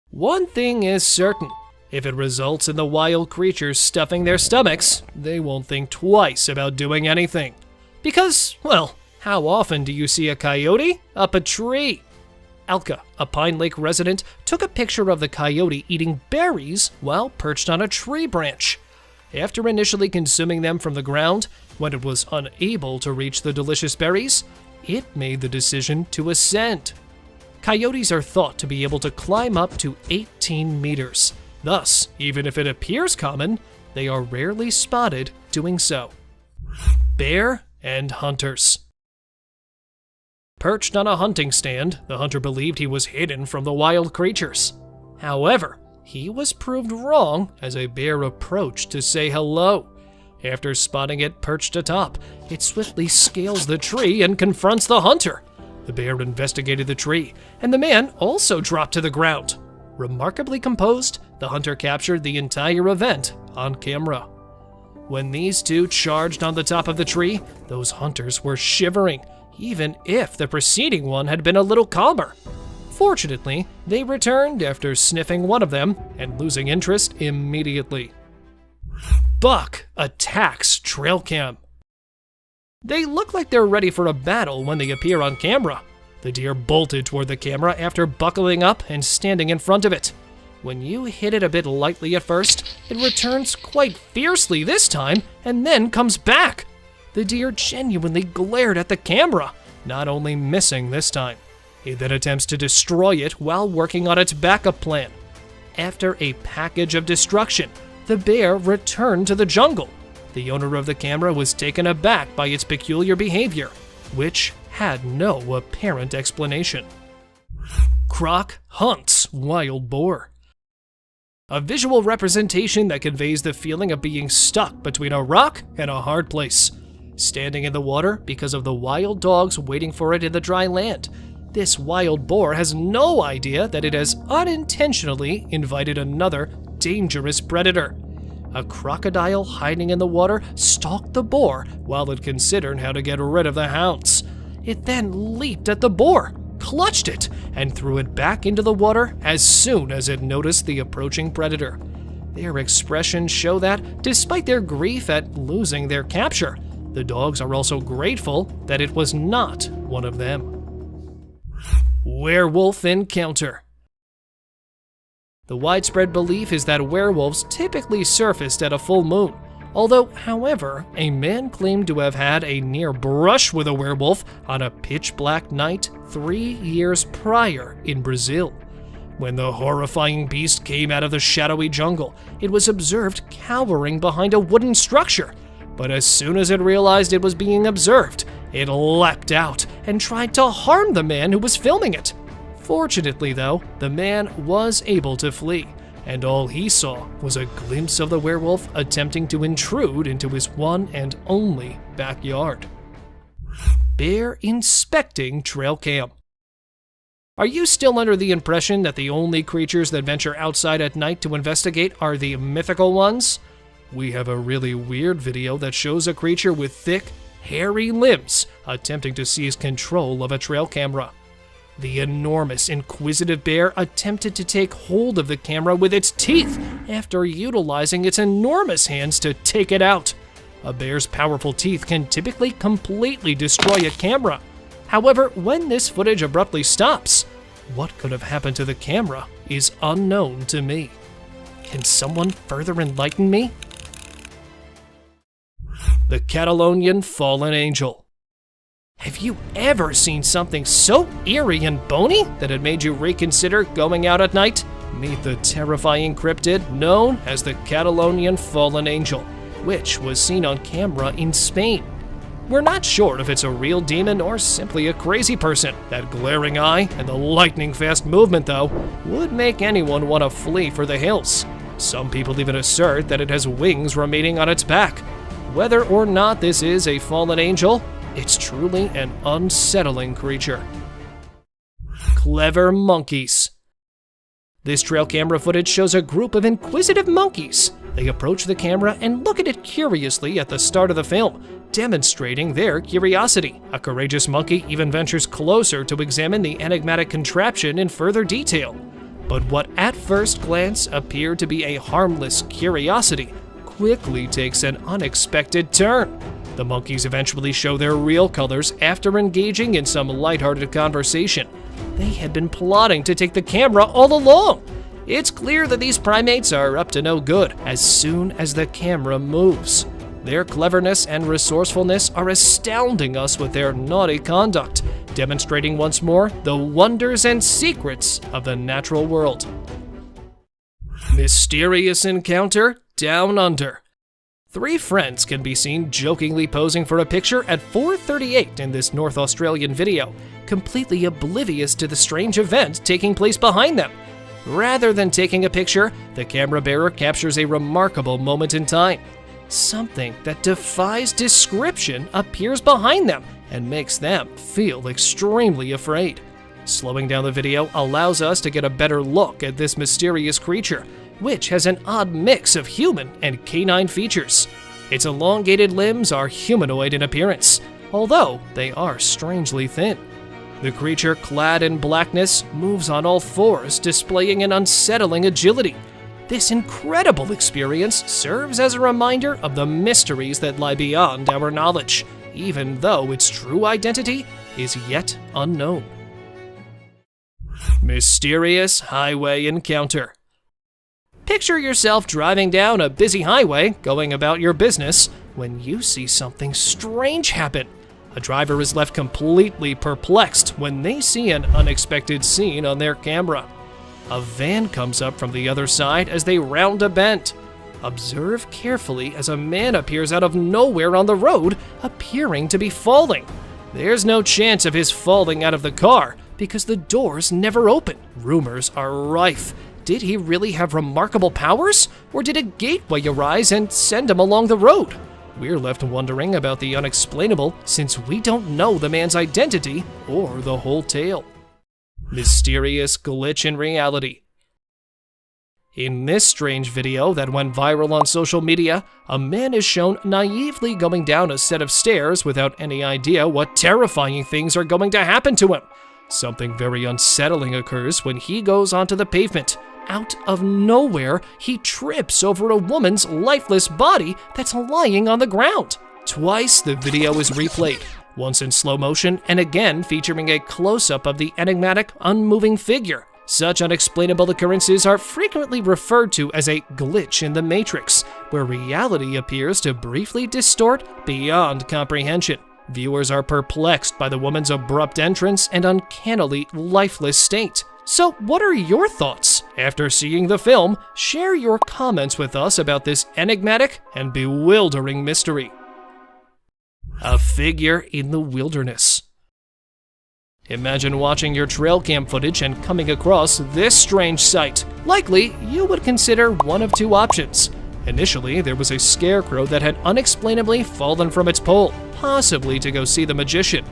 One thing is certain. If it results in the wild creatures stuffing their stomachs, they won't think twice about doing anything. Because, well, how often do you see a coyote up a tree? Alka, a Pine Lake resident, took a picture of the coyote eating berries while perched on a tree branch. After initially consuming them from the ground, when it was unable to reach the delicious berries, it made the decision to ascend. Coyotes are thought to be able to climb up to 18 meters. Thus, even if it appears common, they are rarely spotted doing so. Bear and hunters. Perched on a hunting stand, the hunter believed he was hidden from the wild creatures. However, he was proved wrong as a bear approached to say hello. After spotting it perched atop, it swiftly scales the tree and confronts the hunter. The bear investigated the tree, and the man also dropped to the ground. Remarkably composed, the hunter captured the entire event on camera. When these two charged on the top of the tree, those hunters were shivering, even if the preceding one had been a little calmer. Fortunately, they returned after sniffing one of them and losing interest immediately. Buck attacks trail cam. They look like they're ready for a battle when they appear on camera. The deer bolted toward the camera after buckling up and standing in front of it. When you hit it a bit lightly at first, it returns quite fiercely this time and then comes back. The deer genuinely glared at the camera, not only missing this time. He then attempts to destroy it while working on its backup plan. After a package of destruction, the bear returned to the jungle. The owner of the camera was taken aback by its peculiar behavior, which had no apparent explanation. Croc hunts wild boar. A visual representation that conveys the feeling of being stuck between a rock and a hard place. Standing in the water because of the wild dogs waiting for it in the dry land, this wild boar has no idea that it has unintentionally invited another dangerous predator. A crocodile hiding in the water stalked the boar while it considered how to get rid of the hounds. It then leaped at the boar, clutched it, and threw it back into the water as soon as it noticed the approaching predator. Their expressions show that, despite their grief at losing their capture, the dogs are also grateful that it was not one of them. Werewolf encounter. The widespread belief is that werewolves typically surfaced at a full moon, although, however, a man claimed to have had a near brush with a werewolf on a pitch-black night 3 years prior in Brazil. When the horrifying beast came out of the shadowy jungle, it was observed cowering behind a wooden structure. But as soon as it realized it was being observed, it leapt out and tried to harm the man who was filming it. Fortunately, though, the man was able to flee, and all he saw was a glimpse of the werewolf attempting to intrude into his one and only backyard. Bear inspecting trail cam. Are you still under the impression that the only creatures that venture outside at night to investigate are the mythical ones? We have a really weird video that shows a creature with thick, hairy limbs attempting to seize control of a trail camera. The enormous, inquisitive bear attempted to take hold of the camera with its teeth after utilizing its enormous hands to take it out. A bear's powerful teeth can typically completely destroy a camera. However, when this footage abruptly stops, what could have happened to the camera is unknown to me. Can someone further enlighten me? The Catalonian Fallen Angel. Have you ever seen something so eerie and bony that it made you reconsider going out at night? Meet the terrifying cryptid known as the Catalonian Fallen Angel, which was seen on camera in Spain. We're not sure if it's a real demon or simply a crazy person. That glaring eye and the lightning-fast movement, though, would make anyone want to flee for the hills. Some people even assert that it has wings remaining on its back. Whether or not this is a fallen angel, it's truly an unsettling creature. Clever monkeys. This trail camera footage shows a group of inquisitive monkeys. They approach the camera and look at it curiously at the start of the film, demonstrating their curiosity. A courageous monkey even ventures closer to examine the enigmatic contraption in further detail. But what at first glance appeared to be a harmless curiosity quickly takes an unexpected turn. The monkeys eventually show their real colors after engaging in some lighthearted conversation. They had been plotting to take the camera all along. It's clear that these primates are up to no good as soon as the camera moves. Their cleverness and resourcefulness are astounding us with their naughty conduct, demonstrating once more the wonders and secrets of the natural world. Mysterious encounter down under. 3 friends can be seen jokingly posing for a picture at 4:38 in this North Australian video, completely oblivious to the strange event taking place behind them. Rather than taking a picture, the camera bearer captures a remarkable moment in time. Something that defies description appears behind them and makes them feel extremely afraid. Slowing down the video allows us to get a better look at this mysterious creature, which has an odd mix of human and canine features. Its elongated limbs are humanoid in appearance, although they are strangely thin. The creature, clad in blackness, moves on all fours, displaying an unsettling agility. This incredible experience serves as a reminder of the mysteries that lie beyond our knowledge, even though its true identity is yet unknown. Mysterious highway encounter. Picture yourself driving down a busy highway, going about your business, when you see something strange happen. A driver is left completely perplexed when they see an unexpected scene on their camera. A van comes up from the other side as they round a bend. Observe carefully as a man appears out of nowhere on the road, appearing to be falling. There's no chance of his falling out of the car because the doors never open. Rumors are rife. Did he really have remarkable powers, or did a gateway arise and send him along the road? We're left wondering about the unexplainable since we don't know the man's identity or the whole tale. Mysterious glitch in reality. In this strange video that went viral on social media, a man is shown naively going down a set of stairs without any idea what terrifying things are going to happen to him. Something very unsettling occurs when he goes onto the pavement. Out of nowhere, he trips over a woman's lifeless body that's lying on the ground. Twice the video is replayed, once in slow motion and again featuring a close-up of the enigmatic, unmoving figure. Such unexplainable occurrences are frequently referred to as a glitch in the matrix, where reality appears to briefly distort beyond comprehension. Viewers are perplexed by the woman's abrupt entrance and uncannily lifeless state. So what are your thoughts? After seeing the film, share your comments with us about this enigmatic and bewildering mystery. A figure in the wilderness. Imagine watching your trail cam footage and coming across this strange sight. Likely, you would consider one of 2 options. Initially, there was a scarecrow that had unexplainably fallen from its pole, possibly to go see the magician.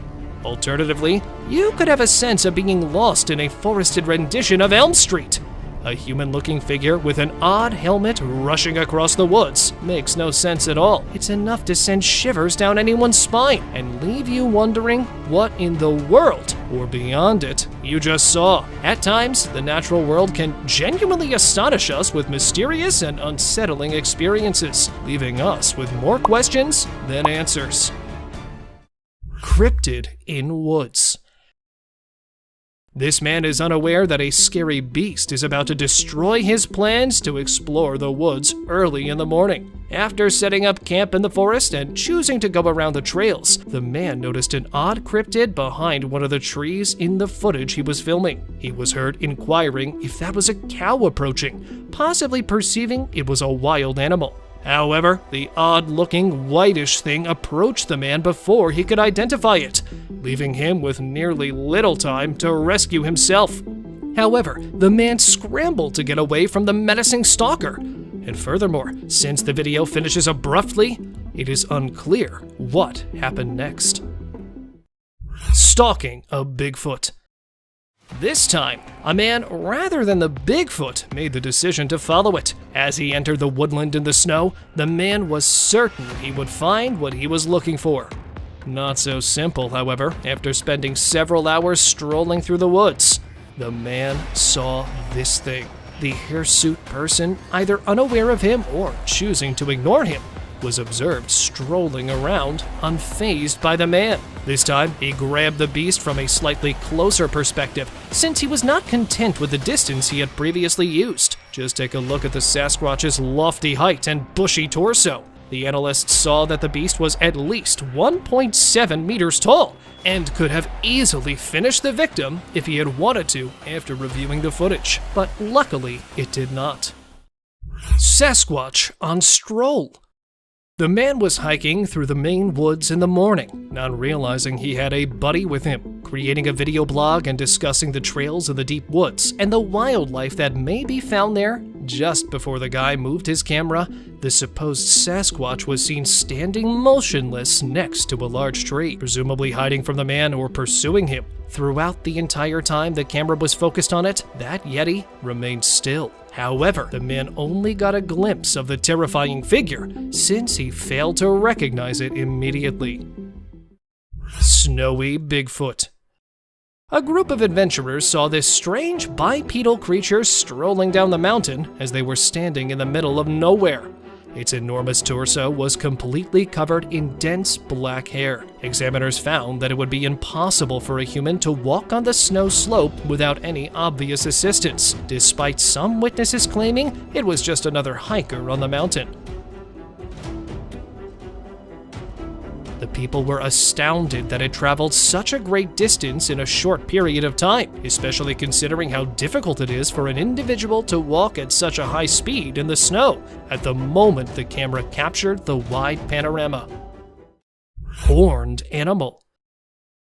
Alternatively, you could have a sense of being lost in a forested rendition of Elm Street. A human-looking figure with an odd helmet rushing across the woods makes no sense at all. It's enough to send shivers down anyone's spine and leave you wondering what in the world, or beyond it, you just saw. At times, the natural world can genuinely astonish us with mysterious and unsettling experiences, leaving us with more questions than answers. Cryptid in woods. This man is unaware that a scary beast is about to destroy his plans to explore the woods early in the morning. After setting up camp in the forest and choosing to go around the trails, the man noticed an odd cryptid behind one of the trees in the footage he was filming. He was heard inquiring if that was a cow approaching, possibly perceiving it was a wild animal. However, the odd-looking, whitish thing approached the man before he could identify it, leaving him with nearly little time to rescue himself. However, the man scrambled to get away from the menacing stalker. And furthermore, since the video finishes abruptly, it is unclear what happened next. Stalking a Bigfoot. This time, a man rather than the Bigfoot made the decision to follow it. As he entered the woodland in the snow, the man was certain he would find what he was looking for. Not so simple, however, after spending several hours strolling through the woods. The man saw this thing. The hirsute person, either unaware of him or choosing to ignore him, was observed strolling around, unfazed by the man. This time, he grabbed the beast from a slightly closer perspective, since he was not content with the distance he had previously used. Just take a look at the Sasquatch's lofty height and bushy torso. The analysts saw that the beast was at least 1.7 meters tall, and could have easily finished the victim if he had wanted to after reviewing the footage. But luckily, it did not. Sasquatch on stroll. The man was hiking through the Maine woods in the morning, not realizing he had a buddy with him, creating a video blog and discussing the trails of the deep woods and the wildlife that may be found there. Just before the guy moved his camera, the supposed Sasquatch was seen standing motionless next to a large tree, presumably hiding from the man or pursuing him. Throughout the entire time the camera was focused on it, that Yeti remained still. However, the man only got a glimpse of the terrifying figure, since he failed to recognize it immediately. Snowy Bigfoot. A group of adventurers saw this strange bipedal creature strolling down the mountain as they were standing in the middle of nowhere. Its enormous torso was completely covered in dense black hair. Examiners found that it would be impossible for a human to walk on the snow slope without any obvious assistance, despite some witnesses claiming it was just another hiker on the mountain. The people were astounded that it traveled such a great distance in a short period of time, especially considering how difficult it is for an individual to walk at such a high speed in the snow at the moment the camera captured the wide panorama. Horned animal.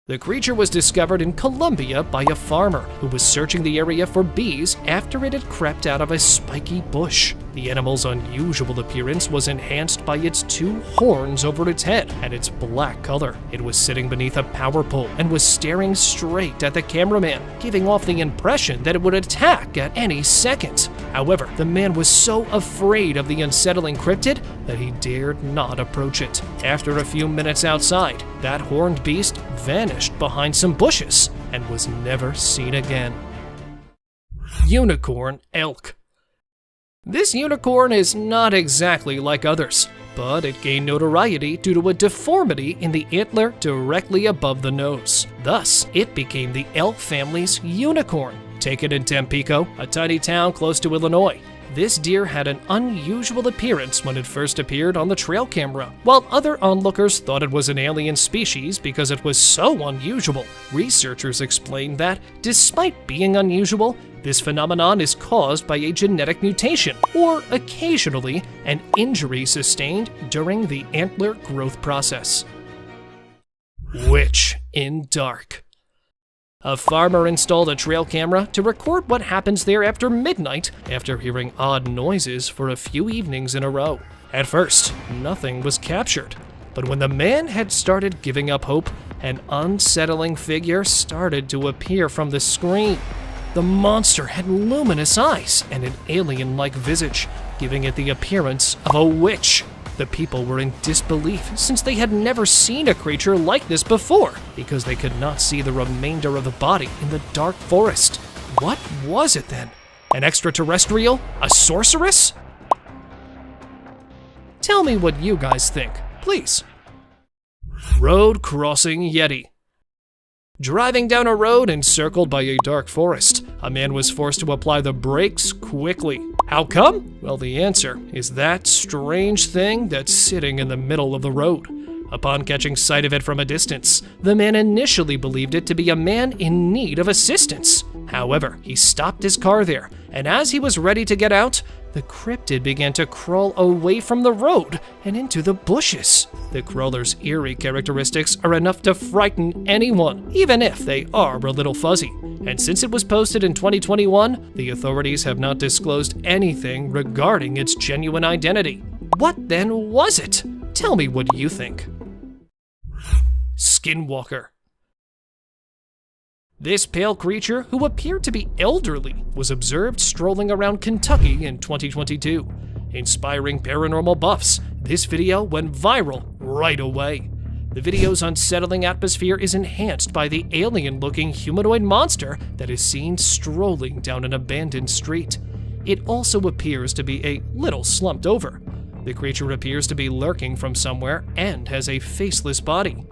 The creature was discovered in Colombia by a farmer who was searching the area for bees after it had crept out of a spiky bush. The animal's unusual appearance was enhanced by its two horns over its head and its black color. It was sitting beneath a power pole and was staring straight at the cameraman, giving off the impression that it would attack at any second. However, the man was so afraid of the unsettling cryptid that he dared not approach it. After a few minutes outside, that horned beast vanished behind some bushes and was never seen again. Unicorn elk. This unicorn is not exactly like others, but it gained notoriety due to a deformity in the antler directly above the nose. Thus, it became the elk family's unicorn. Taken in Tampico, a tiny town close to Illinois, this deer had an unusual appearance when it first appeared on the trail camera. While other onlookers thought it was an alien species because it was so unusual, researchers explained that, despite being unusual, this phenomenon is caused by a genetic mutation, or occasionally an injury sustained during the antler growth process. Witch in dark. A farmer installed a trail camera to record what happens there after midnight after hearing odd noises for a few evenings in a row. At first, nothing was captured, but when the man had started giving up hope, an unsettling figure started to appear from the screen. The monster had luminous eyes and an alien-like visage, giving it the appearance of a witch. The people were in disbelief since they had never seen a creature like this before, because they could not see the remainder of the body in the dark forest. What was it then? An extraterrestrial? A sorceress? Tell me what you guys think, please. Road crossing Yeti. Driving down a road encircled by a dark forest, a man was forced to apply the brakes quickly. How come? Well, the answer is that strange thing that's sitting in the middle of the road. Upon catching sight of it from a distance, the man initially believed it to be a man in need of assistance. However, he stopped his car there, and as he was ready to get out, the cryptid began to crawl away from the road and into the bushes. The crawler's eerie characteristics are enough to frighten anyone, even if they are a little fuzzy. And since it was posted in 2021, the authorities have not disclosed anything regarding its genuine identity. What then was it? Tell me what you think. Skinwalker. This pale creature, who appeared to be elderly, was observed strolling around Kentucky in 2022. Inspiring paranormal buffs, this video went viral right away. The video's unsettling atmosphere is enhanced by the alien-looking humanoid monster that is seen strolling down an abandoned street. It also appears to be a little slumped over. The creature appears to be lurking from somewhere and has a faceless body.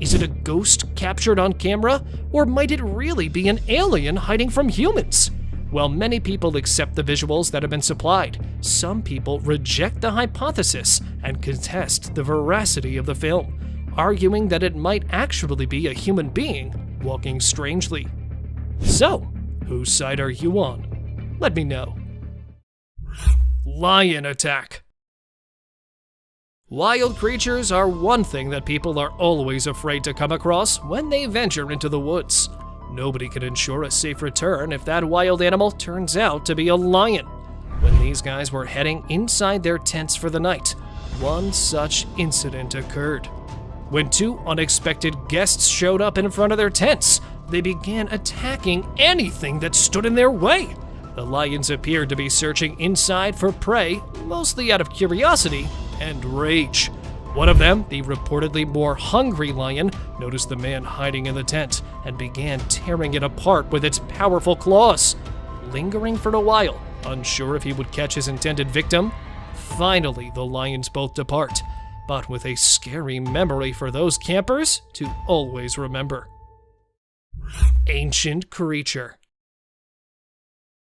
Is it a ghost captured on camera, or might it really be an alien hiding from humans? While many people accept the visuals that have been supplied, some people reject the hypothesis and contest the veracity of the film, arguing that it might actually be a human being walking strangely. So, whose side are you on? Let me know. Lion attack. Wild creatures are one thing that people are always afraid to come across when they venture into the woods. Nobody can ensure a safe return if that wild animal turns out to be a lion. When these guys were heading inside their tents for the night, one such incident occurred. When two unexpected guests showed up in front of their tents, they began attacking anything that stood in their way. The lions appeared to be searching inside for prey, mostly out of curiosity and rage. One of them, the reportedly more hungry lion, noticed the man hiding in the tent and began tearing it apart with its powerful claws. Lingering for a while, unsure if he would catch his intended victim, finally the lions both depart, but with a scary memory for those campers to always remember. Ancient creature.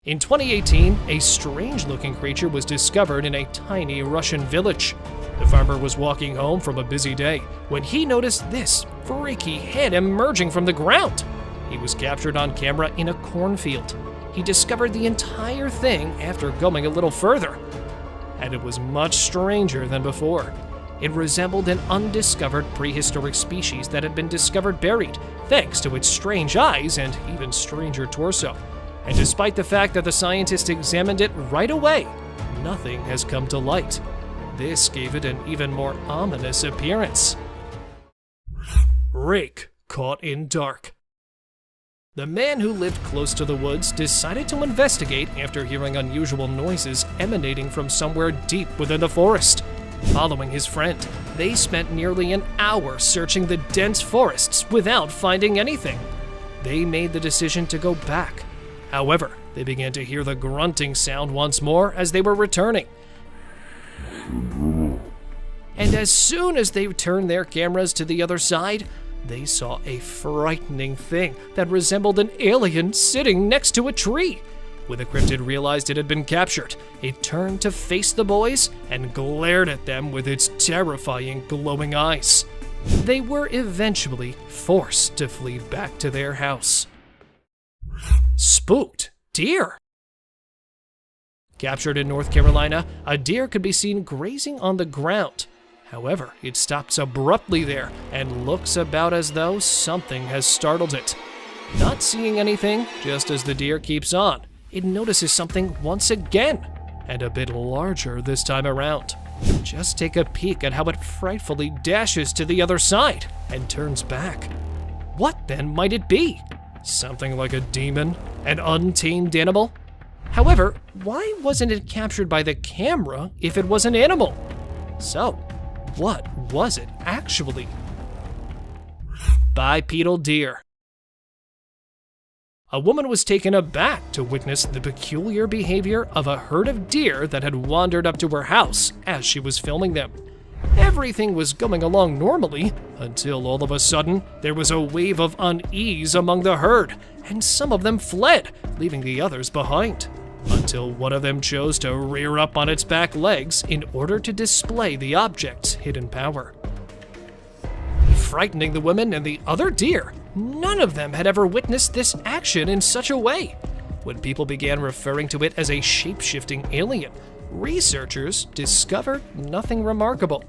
In 2018, a strange-looking creature was discovered in a tiny Russian village. The farmer was walking home from a busy day when he noticed this freaky head emerging from the ground. He was captured on camera in a cornfield. He discovered the entire thing after going a little further, and it was much stranger than before. It resembled an undiscovered prehistoric species that had been discovered buried, thanks to its strange eyes and even stranger torso. And despite the fact that the scientists examined it right away, nothing has come to light. This gave it an even more ominous appearance. Rake caught in dark. The man who lived close to the woods decided to investigate after hearing unusual noises emanating from somewhere deep within the forest. Following his friend, they spent nearly an hour searching the dense forests without finding anything. They made the decision to go back. However, they began to hear the grunting sound once more as they were returning. And as soon as they turned their cameras to the other side, they saw a frightening thing that resembled an alien sitting next to a tree. When the cryptid realized it had been captured, it turned to face the boys and glared at them with its terrifying glowing eyes. They were eventually forced to flee back to their house. Spooked deer. Captured in North Carolina, a deer could be seen grazing on the ground. However, it stops abruptly there and looks about as though something has startled it. Not seeing anything, just as the deer keeps on, it notices something once again, and a bit larger this time around. Just take a peek at how it frightfully dashes to the other side and turns back. What then might it be? Something like a demon? An untamed animal? However, why wasn't it captured by the camera if it was an animal? So, what was it actually? Bipedal deer. A woman was taken aback to witness the peculiar behavior of a herd of deer that had wandered up to her house as she was filming them. Everything was going along normally until all of a sudden there was a wave of unease among the herd, and some of them fled, leaving the others behind, until one of them chose to rear up on its back legs in order to display the object's hidden power. Frightening the women and the other deer, none of them had ever witnessed this action in such a way. When people began referring to it as a shape-shifting alien, researchers discovered nothing remarkable.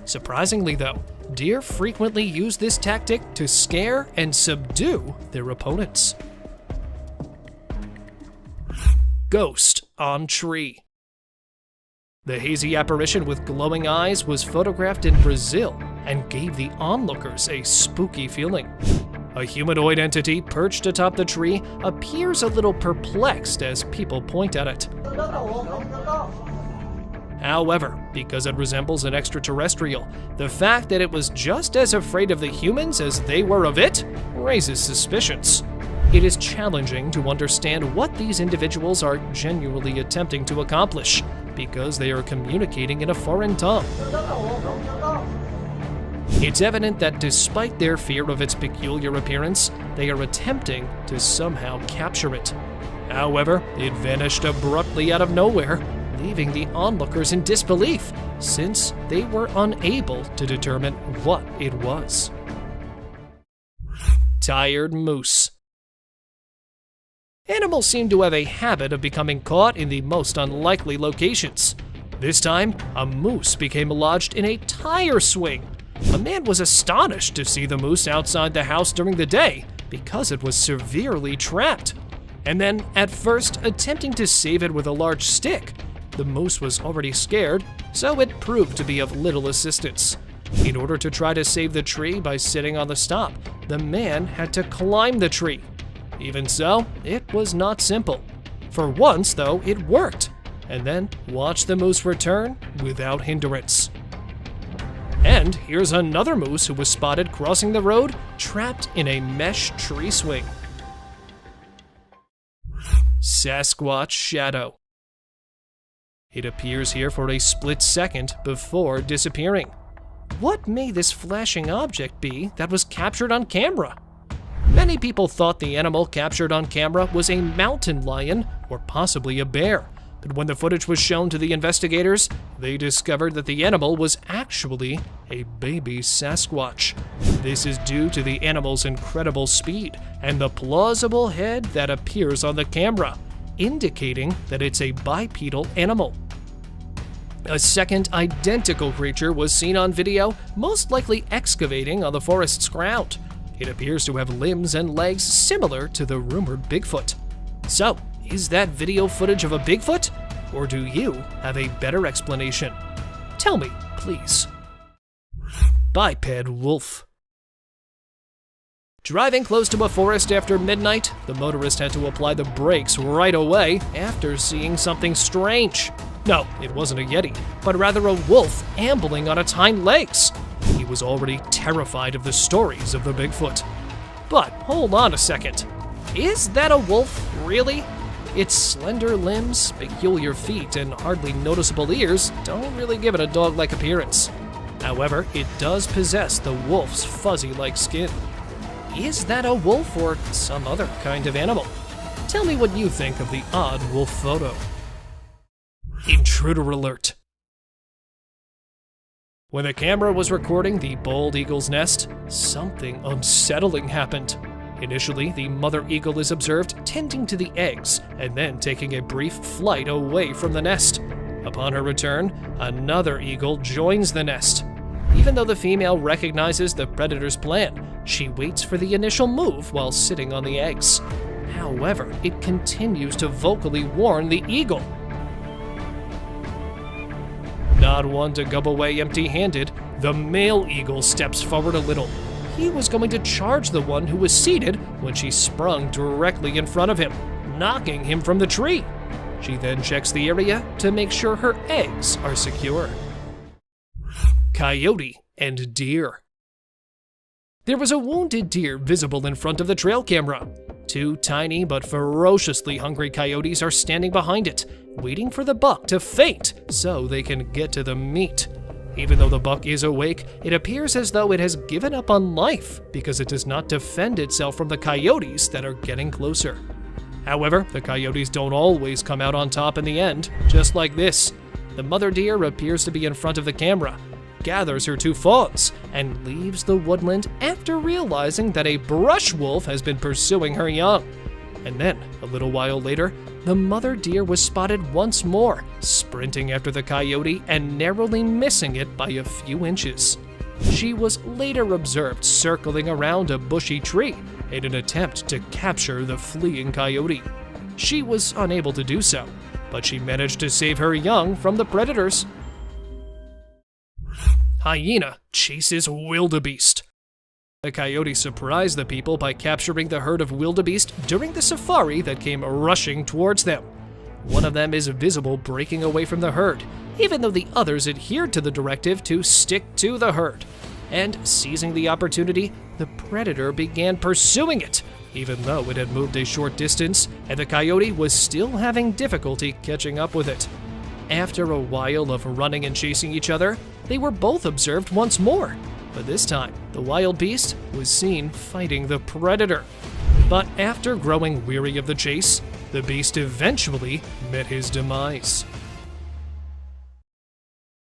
Surprisingly though, deer frequently use this tactic to scare and subdue their opponents. Ghost on tree. The hazy apparition with glowing eyes was photographed in Brazil and gave the onlookers a spooky feeling. A humanoid entity perched atop the tree appears a little perplexed as people point at it. However, because it resembles an extraterrestrial, the fact that it was just as afraid of the humans as they were of it raises suspicions. It is challenging to understand what these individuals are genuinely attempting to accomplish, because they are communicating in a foreign tongue. It's evident that despite their fear of its peculiar appearance, they are attempting to somehow capture it. However, it vanished abruptly out of nowhere, leaving the onlookers in disbelief, since they were unable to determine what it was. Tired moose. Animals seem to have a habit of becoming caught in the most unlikely locations. This time, a moose became lodged in a tire swing. A man was astonished to see the moose outside the house during the day because it was severely trapped. And then, at first, attempting to save it with a large stick. The moose was already scared, so it proved to be of little assistance. In order to try to save the tree by sitting on the stump, the man had to climb the tree. Even so, it was not simple. For once, though, it worked, and then watch the moose return without hindrance. And here's another moose who was spotted crossing the road, trapped in a mesh tree swing. Sasquatch shadow. It appears here for a split second before disappearing. What may this flashing object be that was captured on camera? Many people thought the animal captured on camera was a mountain lion or possibly a bear, but when the footage was shown to the investigators, they discovered that the animal was actually a baby Sasquatch. This is due to the animal's incredible speed and the plausible head that appears on the camera, indicating that it's a bipedal animal. A second identical creature was seen on video, most likely excavating on the forest's ground. It appears to have limbs and legs similar to the rumored Bigfoot. So, is that video footage of a Bigfoot? Or do you have a better explanation? Tell me, please. Biped wolf. Driving close to a forest after midnight, the motorist had to apply the brakes right away after seeing something strange. No, it wasn't a Yeti, but rather a wolf ambling on its hind legs. He was already terrified of the stories of the Bigfoot. But hold on a second. Is that a wolf, really? Its slender limbs, peculiar feet, and hardly noticeable ears don't really give it a dog-like appearance. However, it does possess the wolf's fuzzy-like skin. Is that a wolf or some other kind of animal? Tell me what you think of the odd wolf photo. Intruder alert. When the camera was recording the bald eagle's nest, something unsettling happened. Initially, the mother eagle is observed tending to the eggs and then taking a brief flight away from the nest. Upon her return, another eagle joins the nest. Even though the female recognizes the predator's plan, she waits for the initial move while sitting on the eggs. However, it continues to vocally warn the eagle. Not one to go away empty-handed, the male eagle steps forward a little. He was going to charge the one who was seated when she sprung directly in front of him. knocking him from the tree. She then checks the area to make sure her eggs are secure. Coyote and deer. There was a wounded deer visible in front of the trail camera. Two tiny but ferociously hungry coyotes are standing behind it, waiting for the buck to faint so they can get to the meat. Even though the buck is awake, it appears as though it has given up on life because it does not defend itself from the coyotes that are getting closer. However, the coyotes don't always come out on top in the end, just like this. The mother deer appears to be in front of the camera, gathers her two fawns, and leaves the woodland after realizing that a brush wolf has been pursuing her young. And then, a little while later, the mother deer was spotted once more, sprinting after the coyote and narrowly missing it by a few inches. She was later observed circling around a bushy tree in an attempt to capture the fleeing coyote. She was unable to do so, but she managed to save her young from the predators. Hyena chases wildebeest. The coyote surprised the people by capturing the herd of wildebeest during the safari that came rushing towards them. One of them is visible breaking away from the herd, even though the others adhered to the directive to stick to the herd. And seizing the opportunity, the predator began pursuing it, even though it had moved a short distance and the coyote was still having difficulty catching up with it. After a while of running and chasing each other, they were both observed once more, but this time the wild beast was seen fighting the predator. But after growing weary of the chase, the beast eventually met his demise.